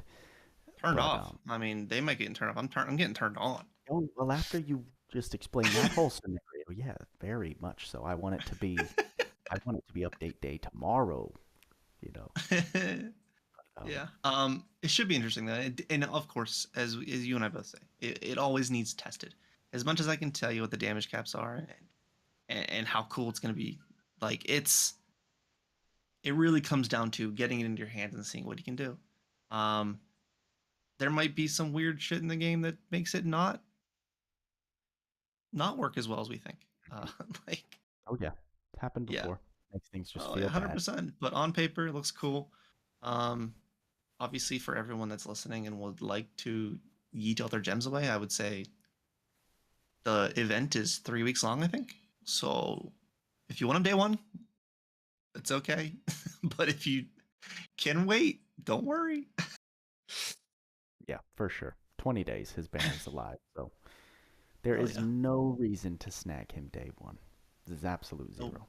[SPEAKER 5] Turned
[SPEAKER 1] But
[SPEAKER 5] off. I mean, they might get turned off. I'm getting turned on.
[SPEAKER 1] oh, well, after you just explain that whole scenario, yeah, very much so. I want it to be update day tomorrow, you know.
[SPEAKER 5] Yeah. It should be interesting though, and of course, as you and I both say, it always needs tested. As much as I can tell you what the damage caps are and how cool it's going to be, like it really comes down to getting it into your hands and seeing what you can do. There might be some weird shit in the game that makes it not work as well as we think. Like,
[SPEAKER 1] Oh yeah, it's happened
[SPEAKER 5] yeah,
[SPEAKER 1] before. Makes things just
[SPEAKER 5] oh,
[SPEAKER 1] feel bad.
[SPEAKER 5] 100%. But on paper, it looks cool. Obviously, for everyone that's listening and would like to yeet all their gems away, I would say the event is 3 weeks long, I think. So if you want them day one, it's okay. But if you can wait, don't worry.
[SPEAKER 1] Yeah, for sure. 20 days his ban is alive, so there
[SPEAKER 5] Oh
[SPEAKER 1] is
[SPEAKER 5] yeah.
[SPEAKER 1] no reason to snag him day one. This is absolute
[SPEAKER 5] Nope.
[SPEAKER 1] zero.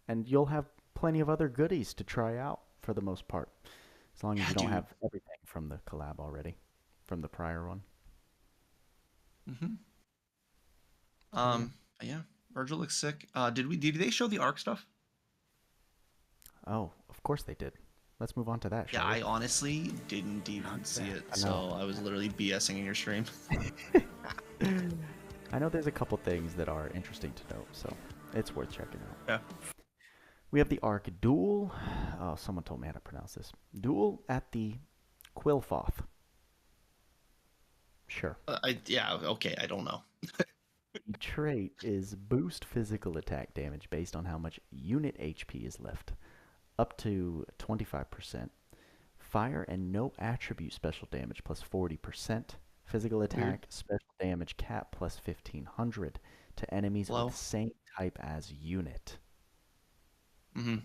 [SPEAKER 1] And you'll have plenty of other goodies to try out for the most part. As long as
[SPEAKER 5] Yeah,
[SPEAKER 1] you don't
[SPEAKER 5] dude.
[SPEAKER 1] have everything from the collab already, from the prior one.
[SPEAKER 5] Mm-hmm.
[SPEAKER 1] Yeah.
[SPEAKER 5] Yeah. Virgil looks sick. Did they show the arc stuff?
[SPEAKER 1] Oh, of course they did. Let's move on to that,
[SPEAKER 5] Yeah,
[SPEAKER 1] shall we?
[SPEAKER 5] I honestly didn't even see it,
[SPEAKER 1] I
[SPEAKER 5] so
[SPEAKER 1] know.
[SPEAKER 5] I was literally BSing in your stream.
[SPEAKER 1] I know there's a couple things that are interesting to note, so it's worth checking out.
[SPEAKER 5] Yeah.
[SPEAKER 1] We have the Arc Duel. Oh, someone told me how to pronounce this. Duel at the Quillfoth. Sure.
[SPEAKER 5] Okay, I don't know.
[SPEAKER 1] The trait is boost physical attack damage based on how much unit HP is left, up to 25%. Fire and no attribute special damage plus 40%. Physical attack special damage cap plus 1500 to enemies
[SPEAKER 5] Low.
[SPEAKER 1] with same type as unit.
[SPEAKER 5] Mm-hmm.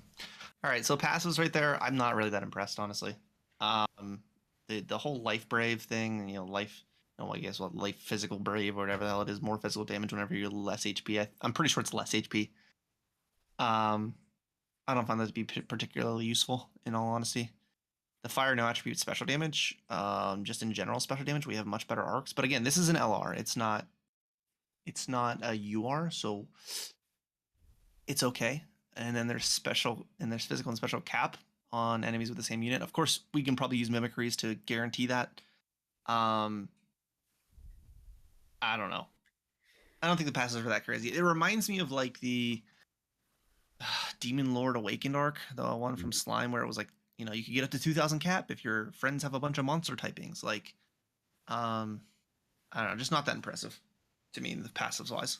[SPEAKER 5] All right, so passives right there. I'm not really that impressed, honestly. The whole life brave thing, I guess life physical brave or whatever the hell it is, more physical damage whenever you're less HP. I'm pretty sure it's less HP. I don't find that to be particularly useful, in all honesty. The fire no attribute special damage, just in general special damage, we have much better arcs. But again, this is an LR. It's not a UR, so it's okay. And then there's physical and special cap on enemies with the same unit. Of course, we can probably use mimicries to guarantee that. I don't know. I don't think the passives are that crazy. It reminds me of like the Demon Lord Awakened arc, the one from Slime, where it was like, you could get up to 2,000 cap if your friends have a bunch of monster typings. Like, I don't know, just not that impressive to me, the passives wise.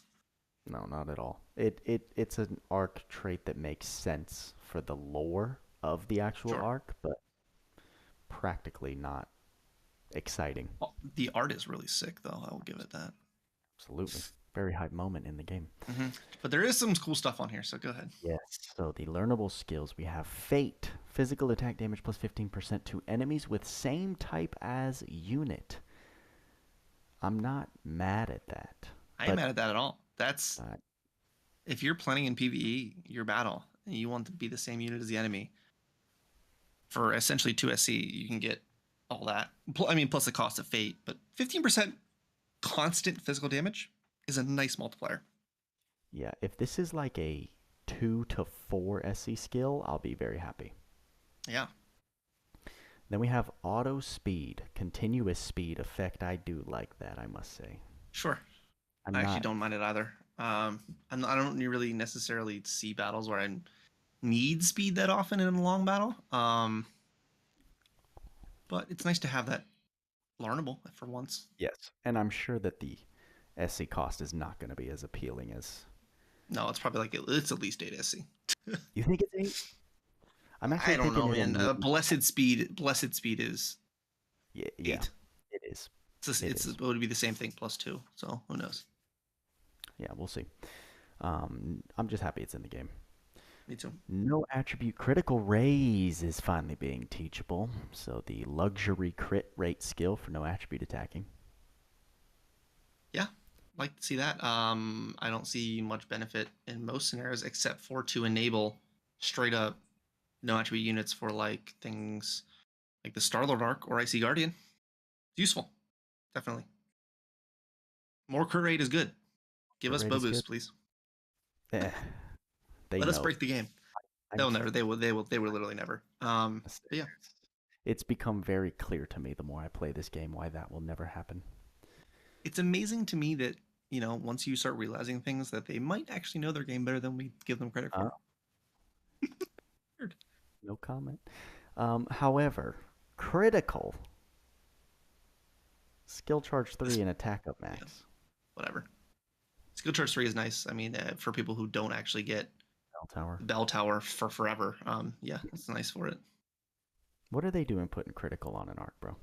[SPEAKER 1] No, not at all. It's an arc trait that makes sense for the lore of the actual
[SPEAKER 5] Sure.
[SPEAKER 1] arc, but practically not exciting.
[SPEAKER 5] Well, the art is really sick, though. I will give it that.
[SPEAKER 1] Absolutely. Very high moment in the game.
[SPEAKER 5] Mm-hmm. But there is some cool stuff on here, so go ahead.
[SPEAKER 1] Yes. So the learnable skills, we have Fate. Physical attack damage plus 15% to enemies with same type as unit. I'm not mad at that.
[SPEAKER 5] I ain't mad at that at all. That's
[SPEAKER 1] Uh,
[SPEAKER 5] if you're planning in PvE your battle and you want to be the same unit as the enemy for essentially 2 SC, you can get all that. Plus the cost of Fate, but 15% constant physical damage is a nice multiplier.
[SPEAKER 1] yeah, if this is like a 2 to 4 SC skill, I'll be very happy.
[SPEAKER 5] Yeah.
[SPEAKER 1] Then we have auto speed, continuous speed effect. I do like that, I must say.
[SPEAKER 5] Sure.
[SPEAKER 1] I'm
[SPEAKER 5] I actually
[SPEAKER 1] not,
[SPEAKER 5] don't mind it either. I don't really necessarily see battles where I need speed that often in a long battle. But it's nice to have that learnable for once.
[SPEAKER 1] yes, and I'm sure that the SC cost is not going to be as appealing as.
[SPEAKER 5] No, it's probably it's at least 8 SC.
[SPEAKER 1] You think it's 8? I'm actually
[SPEAKER 5] I don't know,
[SPEAKER 1] thinking
[SPEAKER 5] man. Blessed speed is
[SPEAKER 1] yeah,
[SPEAKER 5] 8.
[SPEAKER 1] it is.
[SPEAKER 5] It would be the same thing plus 2. So who knows?
[SPEAKER 1] Yeah, we'll see. I'm just happy it's in the game.
[SPEAKER 5] Me too.
[SPEAKER 1] No attribute critical raise is finally being teachable. So the luxury crit rate skill for no attribute attacking.
[SPEAKER 5] Yeah, like to see that. I don't see much benefit in most scenarios except for to enable straight up no attribute units for like things like the Starlord arc or Icy Guardian. It's useful, definitely. More crit rate is good. Give us
[SPEAKER 1] Rate is
[SPEAKER 5] Bobus,
[SPEAKER 1] good.
[SPEAKER 5] please.
[SPEAKER 1] Eh, they
[SPEAKER 5] Let
[SPEAKER 1] know.
[SPEAKER 5] us break the game. They'll never. They will. They will. They will literally never. But yeah.
[SPEAKER 1] It's become very clear to me the more I play this game why that will never happen.
[SPEAKER 5] It's amazing to me that, you know, once you start realizing things that they might actually know their game better than we give them credit for. Weird.
[SPEAKER 1] No comment. However, critical skill charge 3 and attack up max.
[SPEAKER 5] Yeah. Whatever. Skill charge 3 is nice. I mean, for people who don't actually get
[SPEAKER 1] Bell Tower
[SPEAKER 5] for forever, yeah, it's nice for it.
[SPEAKER 1] What are they doing putting critical on an arc, bro?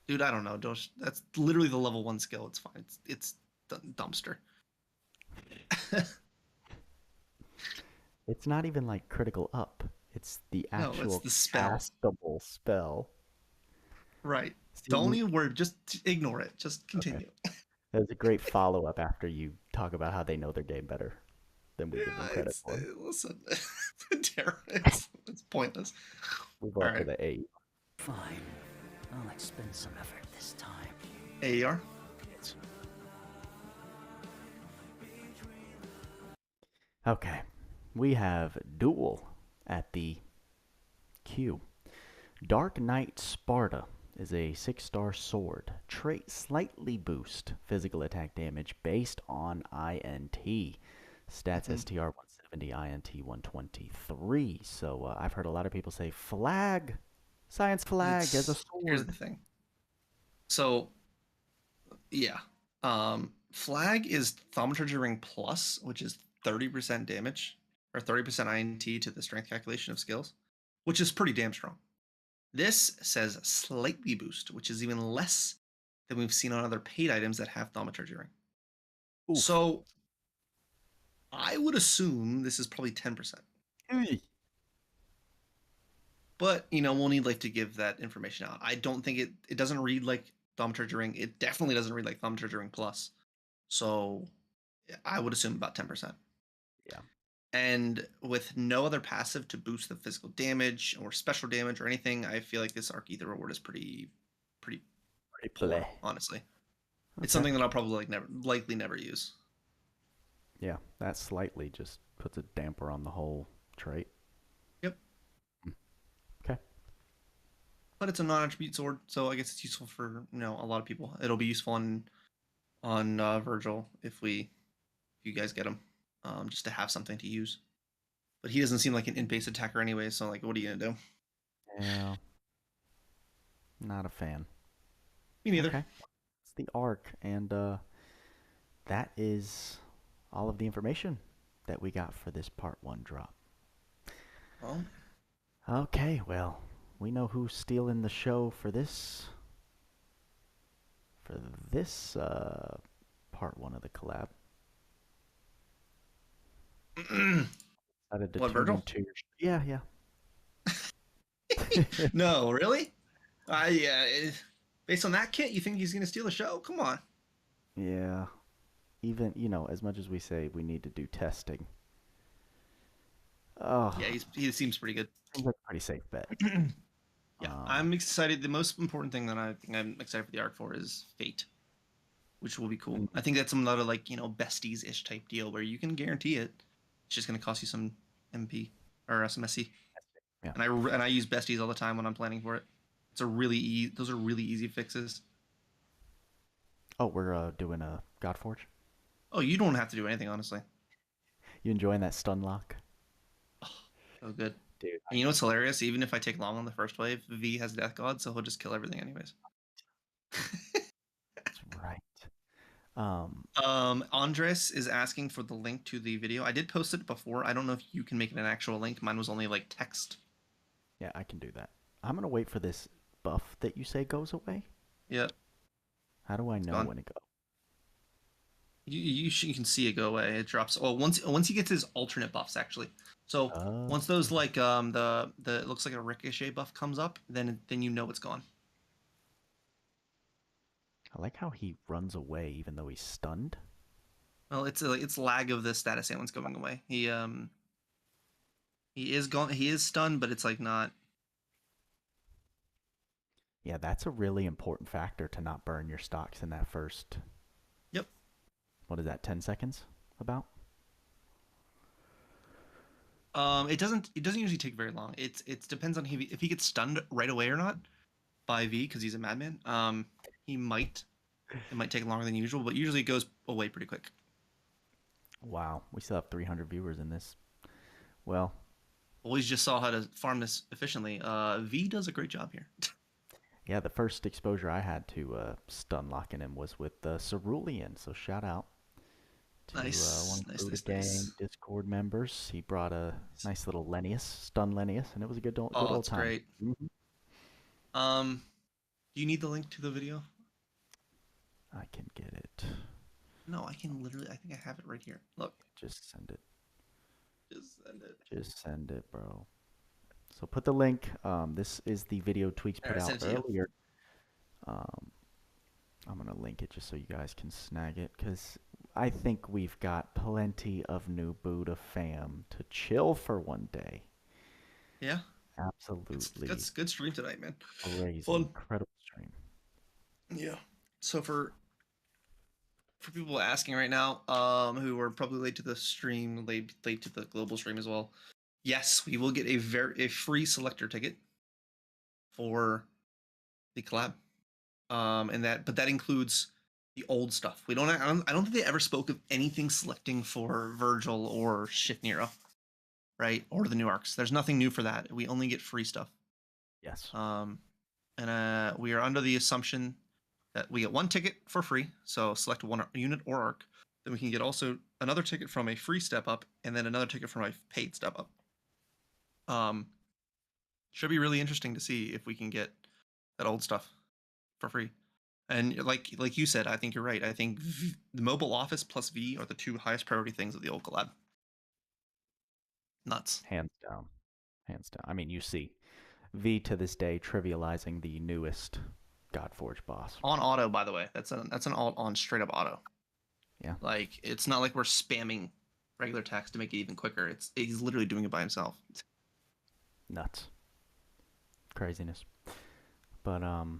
[SPEAKER 5] Dude, I don't know. That's literally the level 1 skill. It's fine. It's dumpster.
[SPEAKER 1] It's not even like critical up. It's the actual
[SPEAKER 5] it's the spell.
[SPEAKER 1] castable spell.
[SPEAKER 5] Right.
[SPEAKER 1] See,
[SPEAKER 5] Don't even worry. Just ignore it. Just continue.
[SPEAKER 1] Okay. That's a great follow-up after you talk about how they know their game better than we give them credit for.
[SPEAKER 5] Listen, it's pointless.
[SPEAKER 1] Move on to the A.
[SPEAKER 4] Fine. I'll expend some effort this time.
[SPEAKER 5] AER?
[SPEAKER 1] Okay. We have Duel at the Q. Dark Knight Sparta is a 6-star sword. Trait slightly boost physical attack damage based on INT. Stats STR 170, INT 123. So I've heard a lot of people say flag. Science flag as a sword.
[SPEAKER 5] Here's the thing. So, yeah. Flag is Thaumaturgy Ring Plus, which is 30% damage, or 30% INT to the strength calculation of skills, which is pretty damn strong. This says slightly boost, which is even less than we've seen on other paid items that have Thaumaturgy Ring. Oof. So, I would assume this is probably 10%. But, you know, we'll need like to give that information out. I don't think it doesn't read like Thaumaturgy Ring. It definitely doesn't read like Thaumaturgy Ring Plus. So I would assume about 10%.
[SPEAKER 1] Yeah. And
[SPEAKER 5] with no other passive to boost the physical damage or special damage or anything, I feel like this Arc Ether reward is pretty poor, honestly. Okay. It's something that I'll probably likely never use.
[SPEAKER 1] Yeah, that slightly just puts a damper on the whole trait.
[SPEAKER 5] Yep.
[SPEAKER 1] Okay.
[SPEAKER 5] But it's a non-attribute sword, so I guess it's useful for, you know, a lot of people. It'll be useful on Virgil if you guys get him, just to have something to use. But he doesn't seem like an in-base attacker anyway, so like, what are you gonna do?
[SPEAKER 1] Yeah. Not a fan.
[SPEAKER 5] Me neither.
[SPEAKER 1] Okay. It's the arc, and that is all of the information that we got for this part 1 drop.
[SPEAKER 5] Well.
[SPEAKER 1] Okay, well, we know who's stealing the show for this part 1 of the collab.
[SPEAKER 5] What, Virgil?
[SPEAKER 1] Yeah.
[SPEAKER 5] No, really? Based on that kit, you think he's gonna steal the show? Come on.
[SPEAKER 1] Yeah. Even, you know, as much as we say we need to do testing. Oh.
[SPEAKER 5] Yeah, he seems pretty good.
[SPEAKER 1] Seems like a pretty safe bet.
[SPEAKER 5] Yeah, I'm excited. The most important thing that I think I'm excited for the arc for is Fate, which will be cool. I think that's another, like, you know, besties-ish type deal where you can guarantee it. It's just going to cost you some MP or some SC. Yeah. And I use besties all the time when I'm planning for it. It's those are really easy fixes.
[SPEAKER 1] Oh, we're doing a Godforge?
[SPEAKER 5] Oh, you don't have to do anything, honestly.
[SPEAKER 1] You enjoying that stun lock?
[SPEAKER 5] Oh, so good.
[SPEAKER 1] Dude.
[SPEAKER 5] And you know what's hilarious? Even if I take long on the first wave, V has Death God, so he'll just kill everything anyways.
[SPEAKER 1] That's right.
[SPEAKER 5] Andres is asking for the link to the video. I did post it before. I don't know if you can make it an actual link. Mine was only like text.
[SPEAKER 1] Yeah, I can do that. I'm gonna wait for this buff that you say goes away.
[SPEAKER 5] Yeah.
[SPEAKER 1] How do I know when it goes?
[SPEAKER 5] You can see it go away. It drops. Oh, once he gets his alternate buffs, actually. So once those, like, the it looks like a ricochet buff comes up, then you know it's gone.
[SPEAKER 1] I like how he runs away even though he's stunned.
[SPEAKER 5] Well, it's lag of the status ailment's going away. He is gone. He is stunned, but it's like not.
[SPEAKER 1] Yeah, that's a really important factor to not burn your stocks in that first.
[SPEAKER 5] Yep.
[SPEAKER 1] What is that? 10 seconds? About.
[SPEAKER 5] It doesn't usually take very long. It depends on if he gets stunned right away or not by V because he's a madman. He might. It might take longer than usual, but usually it goes away pretty quick.
[SPEAKER 1] Wow, we still have 300 viewers in this. Well,
[SPEAKER 5] always just saw how to farm this efficiently. V does a great job here.
[SPEAKER 1] Yeah, the first exposure I had to stun locking him was with Cerulean, so shout out to one of the gang Discord members. He brought a nice little Lennius, stun Lennius, and it was a good old time.
[SPEAKER 5] That's great. Do you need the link to the video?
[SPEAKER 1] I can get it.
[SPEAKER 5] No, I can literally. I think I have it right here. Look.
[SPEAKER 1] Just send it.
[SPEAKER 5] Just send it.
[SPEAKER 1] Just send it, bro. So put the link. This is the video Tweaks put out earlier. I'm going to link it just so you guys can snag it, because I think we've got plenty of new Buddha fam to chill for one day.
[SPEAKER 5] Yeah.
[SPEAKER 1] Absolutely.
[SPEAKER 5] That's good stream tonight, man.
[SPEAKER 1] Crazy. Fun. Incredible stream.
[SPEAKER 5] Yeah. So for people asking right now, who are probably late to the stream, late to the global stream as well, yes, we will get a free selector ticket for the collab, but that includes the old stuff. I don't think they ever spoke of anything selecting for Virgil or Shift Nero, right? Or the new arks. There's nothing new for that. We only get free stuff.
[SPEAKER 1] Yes.
[SPEAKER 5] And we are under the assumption that we get one ticket for free, so select one unit or arc. Then we can get also another ticket from a free step up, and then another ticket from a paid step up. Should be really interesting to see if we can get that old stuff for free. And like you said, I think you're right. I think the mobile office plus V are the two highest priority things of the old collab. Nuts.
[SPEAKER 1] Hands down. Hands down. I mean, you see V to this day trivializing the newest Godforge boss.
[SPEAKER 5] On auto, by the way. That's an alt on straight up auto.
[SPEAKER 1] Yeah.
[SPEAKER 5] Like, it's not like we're spamming regular text to make it even quicker. He's literally doing it by himself.
[SPEAKER 1] Nuts. Craziness. But all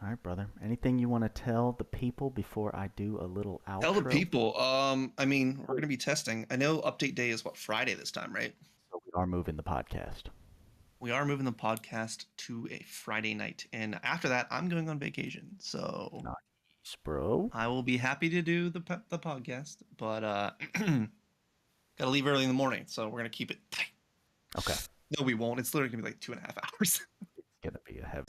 [SPEAKER 1] right, brother. Anything you want to tell the people before I do a little outro?
[SPEAKER 5] Tell the people. I mean, we're gonna be testing. I know update day is Friday this time, right?
[SPEAKER 1] So we are moving the podcast.
[SPEAKER 5] We are moving the podcast to a Friday night, and after that, I'm going on vacation. So,
[SPEAKER 1] nice, bro.
[SPEAKER 5] I will be happy to do the podcast, but gotta leave early in the morning, so we're gonna keep it tight.
[SPEAKER 1] Okay.
[SPEAKER 5] No, we won't. It's literally gonna be like 2.5 hours.
[SPEAKER 1] It's gonna be a heavy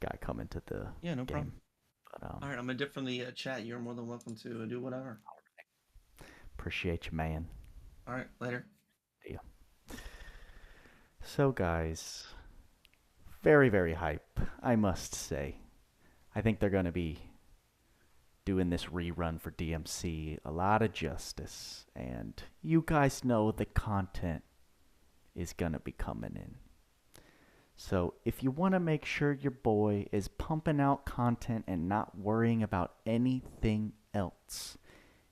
[SPEAKER 1] guy coming to the
[SPEAKER 5] no
[SPEAKER 1] game.
[SPEAKER 5] problem.
[SPEAKER 1] But,
[SPEAKER 5] all right, I'm gonna dip from the chat. You're more than welcome to do whatever.
[SPEAKER 1] Appreciate you, man.
[SPEAKER 5] All right, later.
[SPEAKER 1] See ya. So guys, very, very hype, I must say. I think they're going to be doing this rerun for DMC a lot of justice. And you guys know the content is going to be coming in. So if you want to make sure your boy is pumping out content and not worrying about anything else,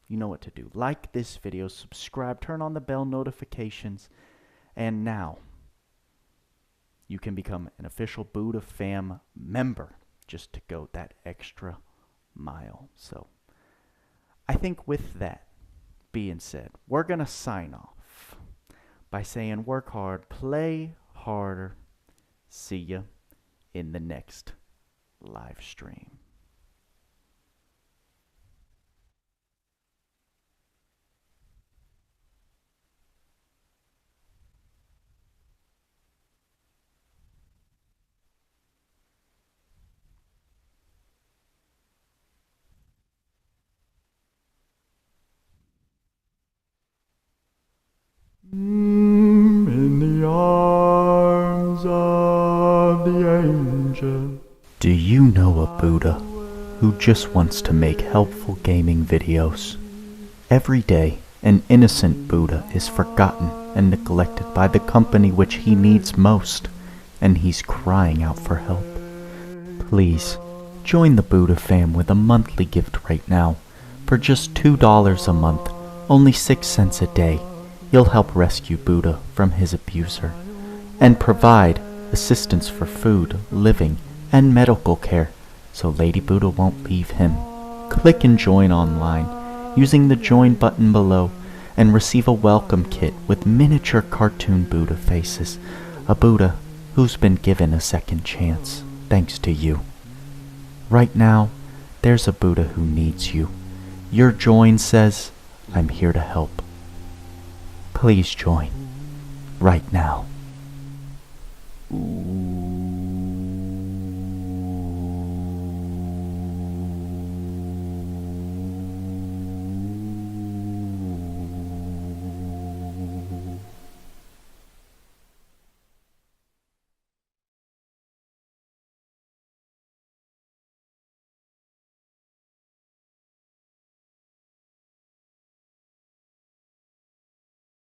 [SPEAKER 1] you know what to do. Like this video, subscribe, turn on the bell notifications, and now you can become an official Buddha fam member just to go that extra mile. So I think with that being said, we're going to sign off by saying work hard, play harder. See ya in the next live stream. In the arms of the angel. Do you know a Buddha who just wants to make helpful gaming videos? Every day, an innocent Buddha is forgotten and neglected by the company which he needs most, and he's crying out for help. Please, Join the Buddha fam with a monthly gift right now. For just $2 a month, only 6 cents a day, you'll help rescue Buddha from his abuser and provide assistance for food, living, and medical care so Lady Buddha won't leave him. Click and join online using the join button below and receive a welcome kit with miniature cartoon Buddha faces, a Buddha who's been given a second chance thanks to you. Right now, there's a Buddha who needs you. Your join says, I'm here to help. Please join. Right now. Ooh.